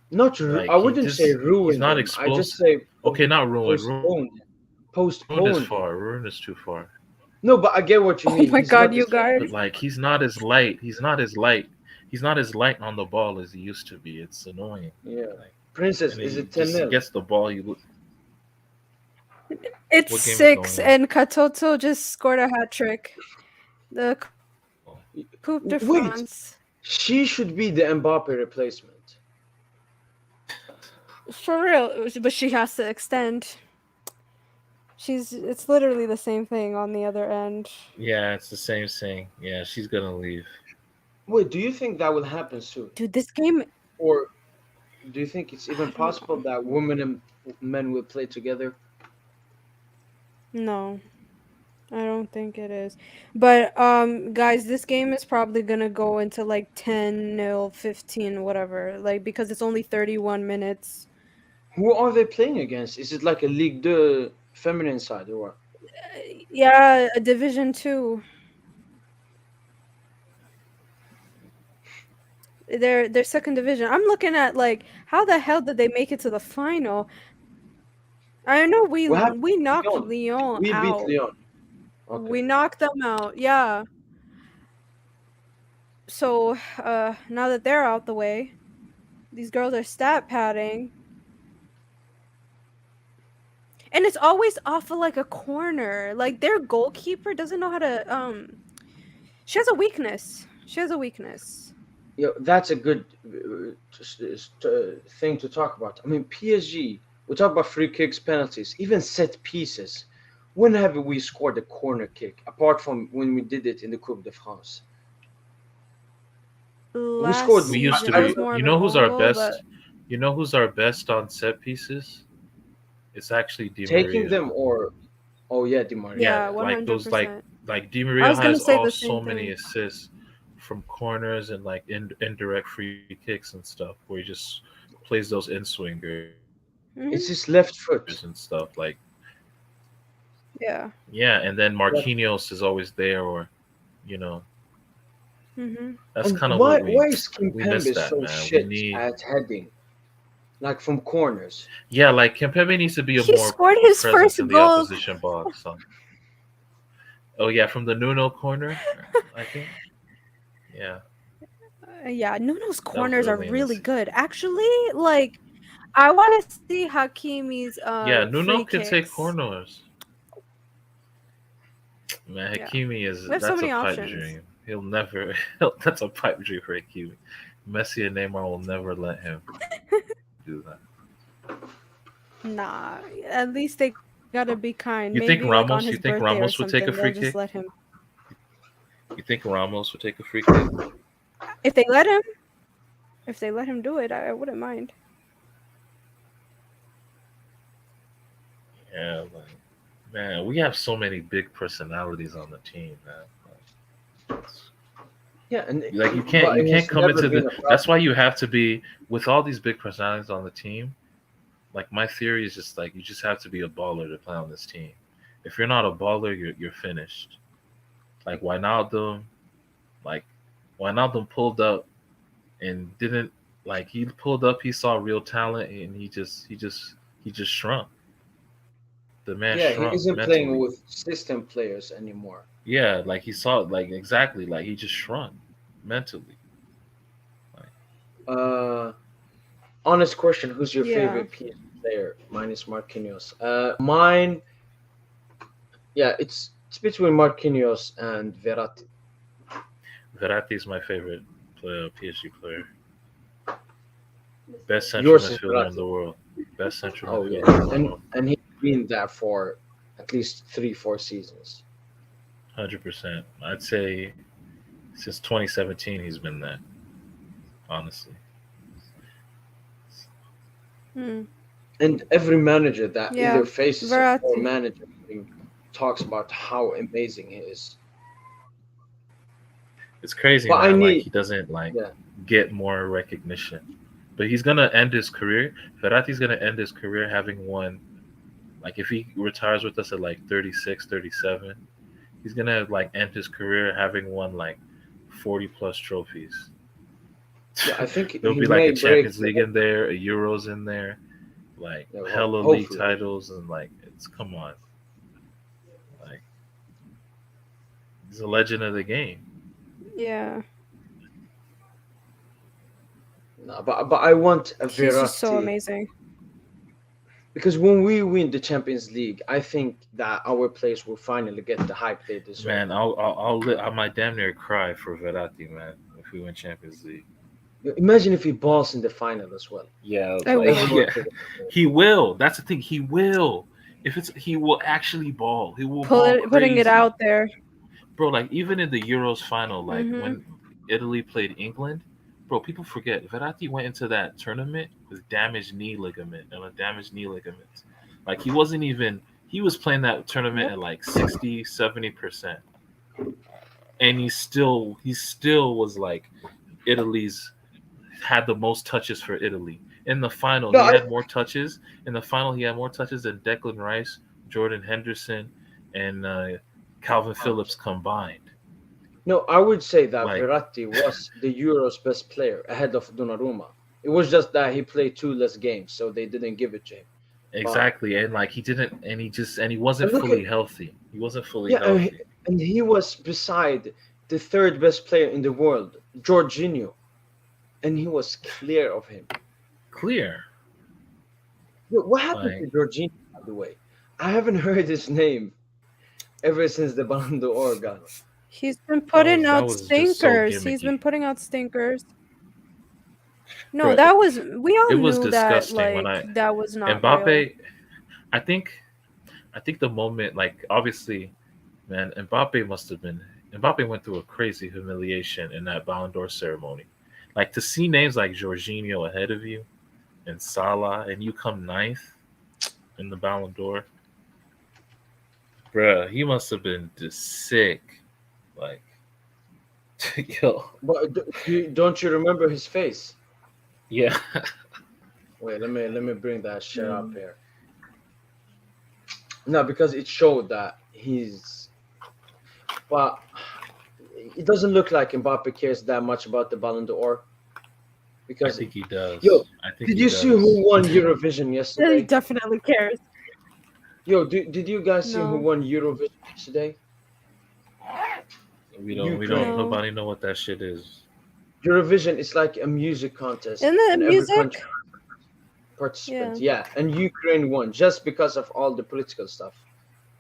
Not Like I wouldn't say he's ruined not him. I exposed. just say Okay, not ruined. postponed him. Ruined is Postponed. far. Ruined is too far. No, but I get what you Oh mean. my He's God, not the you same. guys. But like he's not as light. He's not as light. He's not as light on the ball as he used to be. It's annoying. Yeah. Like, Princess, and is he it 10 just 0? gets the ball. You look. It's What game is 6, going on? and Katoto just scored a hat trick. The Coupe de Wait, France. she should be the Mbappe replacement. For real, but she has to extend. It's literally the same thing on the other end. Yeah, it's the same thing. Yeah, she's gonna leave. Wait, do you think that will happen soon? Dude, this game, Or do you think it's even don't possible that women and men will play together? no, I don't think it is. But guys, this game is probably gonna go into like 10-0, 15, whatever. Like because it's only 31 minutes. Who are they playing against? Is it like a Ligue 2 feminine side or what? Yeah, a Division 2. They're second division. I'm looking at like how the hell did they make it to the final? I know we What happened to knocked Lyon? Lyon We beat out. Lyon. Okay. We knocked them out. Yeah. So now that they're out the way, these girls are stat padding. And it's always off of like a corner. Like their goalkeeper doesn't know how to she has a weakness. Yeah, that's a good thing to talk about. I mean, PSG, we talk about free kicks, penalties, even set pieces. When have we scored a corner kick, apart from when we did it in the Coupe de France? Last scored- We used to season was be. more You of know an who's our oval, best? but- You know who's our best on set pieces? It's actually Di Taking Maria. them or, oh yeah, Di Maria. Yeah, like those 100%. like Di I Maria was gonna has say the so same many thing. assists from corners and like indirect free kicks and stuff where he just plays those in swingers It's his left foot. and stuff like Yeah. yeah, and then Marquinhos is always there, or Mm-hmm. that's And kind of why what is we miss Kimpembe that, so man. shit We need at heading, like from corners? yeah, like Kimpembe needs to be a He more scored his presence first in the goal. opposition box. Oh yeah, from the Nuno corner, I think. Yeah. Yeah, Nuno's corners are really really nice. good. Actually, like I want to see Hakimi's Yeah, Nuno free can kicks. take corners. Man, Yeah. Hakimi is We have that's so a many pipe options. dream. He'll never. That's a pipe dream for Hakimi. Messi and Neymar will never let him do that. Nah, at least they gotta be kind. You think Maybe, like, on Ramos? his You think birthday or Ramos would take a something, free they'll just kick? let him. You think Ramos would take a free kick? If they let him do it, I wouldn't mind. Yeah, like man, we have so many big personalities on the team, man. Yeah, Like but you it can't has come never into been the. a That's problem. why you have to be with all these big personalities on the team. Like my theory is just like you just have to be a baller to play on this team. If you're not a baller, you're finished. Like Wijnaldum, like Wijnaldum pulled up and didn't like he pulled up. He saw real talent and he just shrunk. The man Yeah, he shrunk isn't playing mentally. with system players anymore. Yeah, like he saw like exactly like he just shrunk mentally. Like Uh, Honest question: who's your Yeah. favorite PSG player? Mine is Marquinhos. Mine, yeah, it's between Marquinhos and Verratti. Verratti is my favorite player, PSG player. Best central Yours is midfielder in Verratti. the world. Best central Oh yeah, midfielder in the and world. and he's been there for at least 3 4 seasons. 100%. I'd say since 2017 he's been that. Honestly, Hmm. And every manager that Yeah. either faces him or Verratti. manages him talks about how amazing he is. it's crazy, But I man. Like need, he doesn't like yeah, get more recognition, but he's gonna end his career. Verratti's gonna end his career having won. Like if he retires with us at like 36, 37, he's gonna like end his career having won like 40 plus trophies. yeah. I think There'll he be like may a break Champions the League in there, a Euros in there, like yeah, hella league hopefully. titles, and like it's come on, like he's a legend of the game. Yeah. No, but I want a He's just so Verratti amazing. because when we win the Champions League, I think that our players will finally get the hype they deserve. Man, I might damn near cry for Verratti, man, if we win Champions League. Imagine if he balls in the final as well. Yeah, I like would. Everyone yeah, could. he will. That's the thing. He will. If it's he will actually ball. He will ball Putting it crazy, out there. bro. Like even in the Euros final, like Mm-hmm. when Italy played England, bro. People forget Verratti went into that tournament with damaged knee ligament and a damaged knee ligament. Like he wasn't even. He was playing that tournament Yep. at like 60, 70%, and he still was like Italy's had the most touches for Italy. In the final, No, he had more touches. In the final, he had more touches than Declan Rice, Jordan Henderson, and Calvin Phillips combined. no, I would say that Like Verratti was the Euros best player ahead of Donnarumma. It was just that he played two less games, so they didn't give it to him. But exactly, and like he didn't, and he wasn't and look at fully healthy. He wasn't fully yeah, healthy. and he was beside the third best player in the world, Jorginho, and he was clear of him. Clear, What happened like to Jorginho, by the way? I haven't heard his name ever since the Ballon d'Or got. He's been putting that out was just so stinkers. He's gimmicky, been putting out stinkers. No, bro. that was we all It was knew that disgusting when like I that was not real. Mbappe. I think I think the moment, like obviously, man, Mbappe went through a crazy humiliation in that Ballon d'Or ceremony. Like to see names like Jorginho ahead of you and Salah, and you come ninth in the Ballon d'Or, bruh, he must have been just sick. Like, yo, But don't you remember his face? yeah, Wait, let me bring that shit up Mm. here. No, because it showed that he's. But it doesn't look like Mbappe cares that much about the Ballon d'Or I because think he does. yo, I think did he you see does. who won Eurovision He yesterday? definitely cares. Yo, did you guys see who No. won Eurovision yesterday? We don't. Ukraine. No. Nobody know what that shit is. Eurovision is like a music contest, Isn't it and every country music? Yeah. participants. Yeah, and Ukraine won just because of all the political stuff.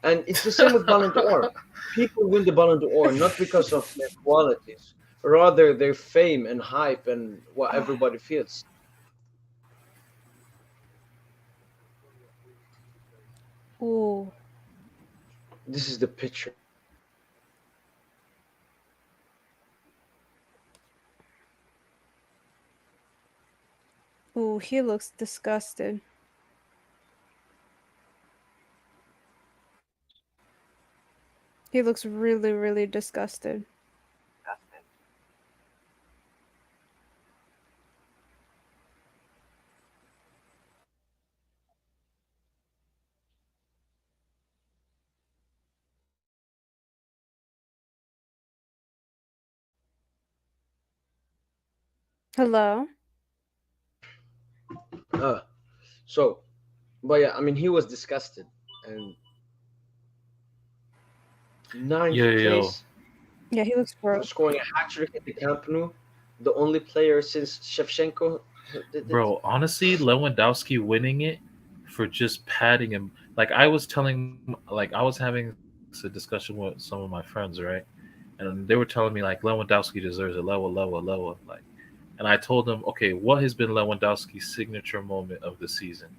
And it's the same with Ballon d'Or. People win the Ballon d'Or not because of their qualities, rather their fame and hype and what everybody feels. Ooh. This is the picture. Ooh, he looks disgusted. He looks really, really disgusted. Hello? Uh, so, but yeah, I mean, he was disgusted. And Yo, ninth yo, yo. place Yeah, he looks for gross. scoring a hat trick at the Camp Nou, the only player since Shevchenko who did it. Bro, honestly, Lewandowski winning it for just padding him. Like I was telling, like I was having a discussion with some of my friends, right? And they were telling me like Lewandowski deserves a lower. Like, and I told them, okay, what has been Lewandowski's signature moment of the season?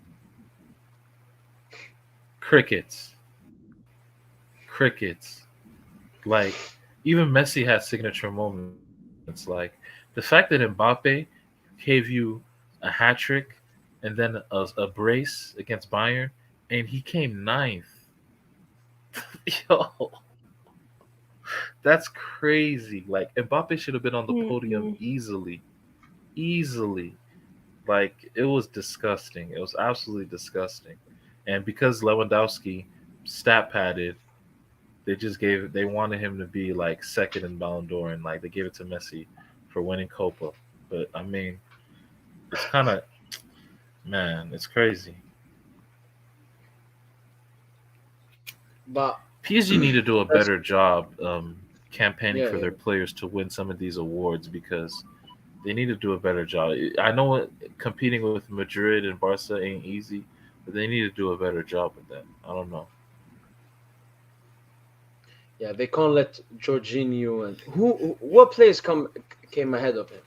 Crickets, crickets. Like even Messi had signature moments. Like the fact that Mbappe gave you a hat trick and then a brace against Bayern, and he came ninth. Yo, that's crazy. Like Mbappe should have been on the podium Mm-mm. easily, easily. Like it was disgusting. It was absolutely disgusting. And because Lewandowski stat padded, they wanted him to be like second in Ballon d'Or, and like they gave it to Messi for winning Copa. But I mean, it's kind of, man, it's crazy. But PSG need to do a that's better job campaigning yeah, for yeah. their players to win some of these awards because they need to do a better job. I know competing with Madrid and Barca ain't easy, but they need to do a better job with that. I don't know. Yeah, they can't let Jorginho and what players came ahead of him.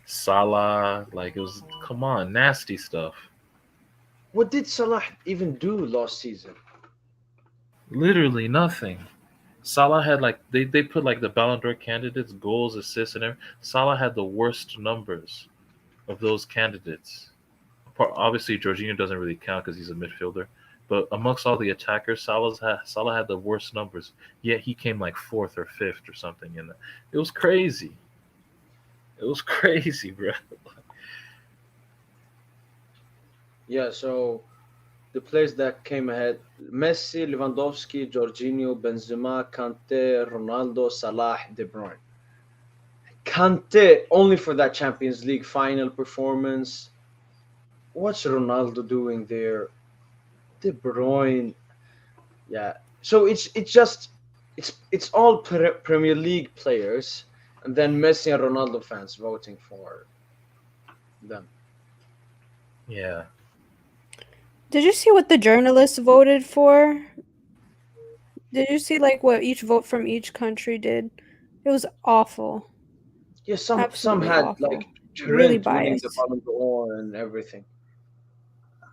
Salah, like it was, come on, nasty stuff. What did Salah even do last season? Literally nothing. Salah had like they put like the Ballon d'Or candidates, goals, assists, and everything. Salah had the worst numbers of those candidates. Obviously, Jorginho doesn't really count because he's a midfielder. But amongst all the attackers, Salah had the worst numbers. Yet he came like fourth or fifth or something in that. It was crazy. It was crazy, bro. Yeah, so the players that came ahead: Messi, Lewandowski, Jorginho, Benzema, Kante, Ronaldo, Salah, De Bruyne. Kante only for that Champions League final performance. What's Ronaldo doing there? De Bruyne. Yeah. So it's just it's all Premier League players, and then Messi and Ronaldo fans voting for them. Yeah. Did you see what the journalists voted for? Did you see like what each vote from each country did? It was awful. Yeah, some Absolutely had like awful. Really Trent winning the biased. Ballon d'Or and everything.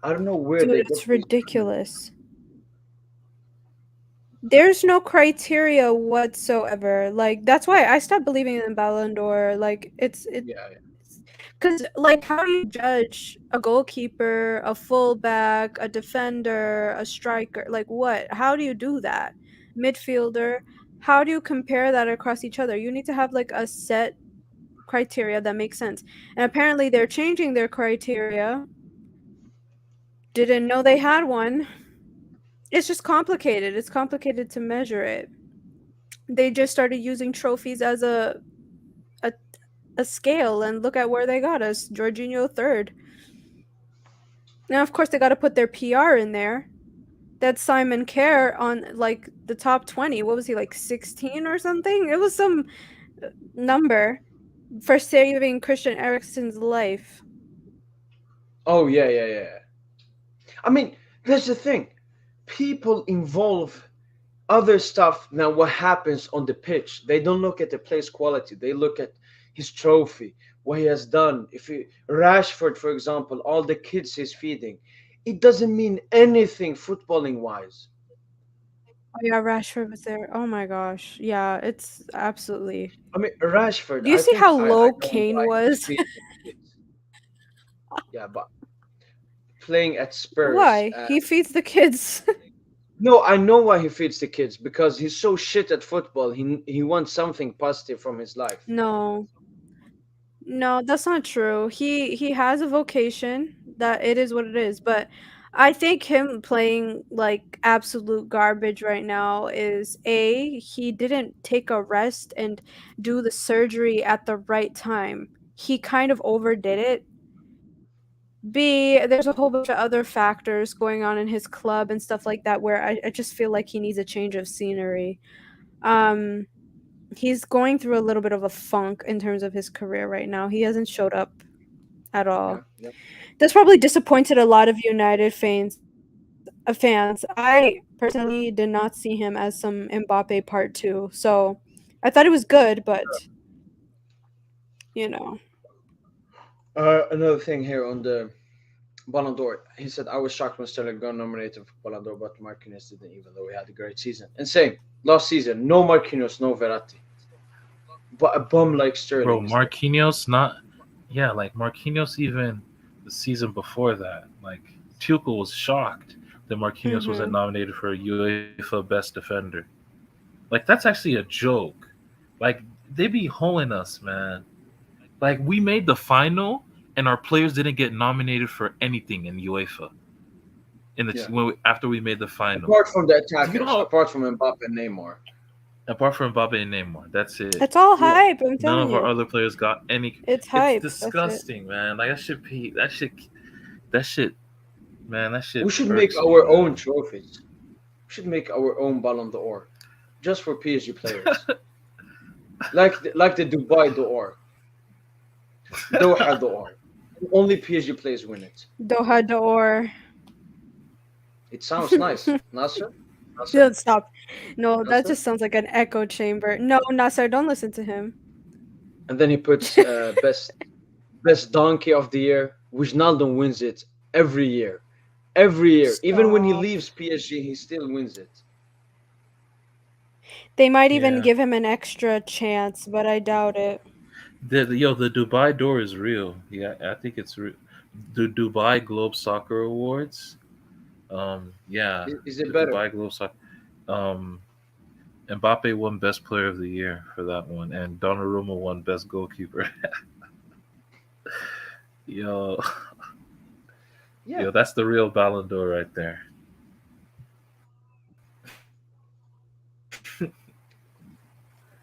I don't know where Dude, they it's got these. ridiculous. There's no criteria whatsoever. Like that's why I stopped believing in Ballon d'Or. Like it's Yeah, because like how do you judge a goalkeeper, a fullback, a defender, a striker? Like what? How do you do that? Midfielder. How do you compare that across each other? You need to have like a set criteria that makes sense. And apparently they're changing their criteria. Didn't know they had one. It's just complicated. It's complicated to measure it. They just started using trophies as a, a scale and look at where they got us. Jorginho third. Now of course they got to put their PR in there. That's Simon Kerr on like the top 20. What was he like 16 or something? It was some number for saving Christian Eriksen's life. oh yeah. I mean, that's the thing. People involve other stuff now. What happens on the pitch? They don't look at the play's quality. They look at his trophy, what he has done. If he, Rashford, for example, all the kids he's feeding, it doesn't mean anything footballing wise. Oh yeah, Rashford was there. Oh my gosh. Yeah, it's absolutely. I mean, Rashford. Do you I see think how I low know Kane why he's was? feeding the kids. Yeah, but playing at Spurs, Why? He feeds the kids. No, I know why he feeds the kids because he's so shit at football. He wants something positive from his life. No. No, that's not true. He has a vocation that it is what it is, but I think him playing like absolute garbage right now is A, he didn't take a rest and do the surgery at the right time. He kind of overdid it. B, there's a whole bunch of other factors going on in his club and stuff like that where I just feel like he needs a change of scenery. Um, he's going through a little bit of a funk in terms of his career right now. He hasn't showed up at Yeah, all. yeah. That's probably disappointed a lot of United fans. I personally did not see him as some Mbappe part 2. So, I thought it was good, but you know. Another thing here on the Ballon d'Or. He said, I was shocked when Sterling got nominated for Ballon d'Or, but Marquinhos didn't, even though he had a great season. And same, last season, no Marquinhos, no Verratti. But a bum like Bro, Sterling. Marquinhos not. Yeah, like Marquinhos even the season before that. Like Tuchel was shocked that Marquinhos wasn't nominated for a UEFA Best Defender. Like that's actually a joke. Like they be hoeing us, man. Like we made the final and our players didn't get nominated for anything in UEFA. After we made the final, Apart from the Do you attackers, know apart from Mbappe and Neymar. apart from Mbappe and Neymar, that's it. It's all Yeah. hype, I'm None of telling our you. other players got any. It's It's hype. That's it. disgusting, man. Like that shit, man. That shit We should make irks me, our own man. trophies. We should make our own Ballon d'Or. Just for PSG players. like the Dubai d'Or. Doha d'Or. Only PSG players win it. Doha d'Or. It sounds nice. Nasser? Don't stop. No, that Nasser? just sounds like an echo chamber. No, Nasser, don't listen to him. And then he puts best donkey of the year. Wijnaldum wins it every year. Every year. Even when he Stop. leaves PSG, he still wins it. They might even Yeah. give him an extra chance, but I doubt it. The Dubai door is real. Yeah, I think it's real. The Dubai Globe Soccer Awards. Yeah, Is the it better? Dubai Globe Soccer. Um, Mbappe won Best Player of the Year for that one, and Donnarumma won Best Goalkeeper. Yo, Yeah. yo, that's the real Ballon d'Or right there.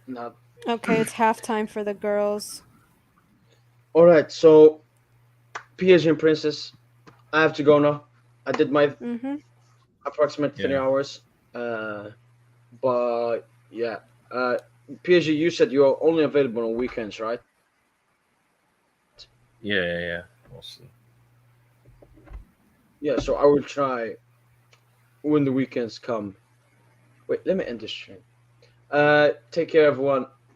Not. Okay, it's halftime for the girls. All right. So PSG and Princess. I have to go now. I did my Mm-hmm. approximate 3 hours. But yeah. PSG, you said you're only available on weekends, right? Yeah. We'll see. Yeah. So I will try when the weekends come. Wait, let me end this stream. Take care, everyone.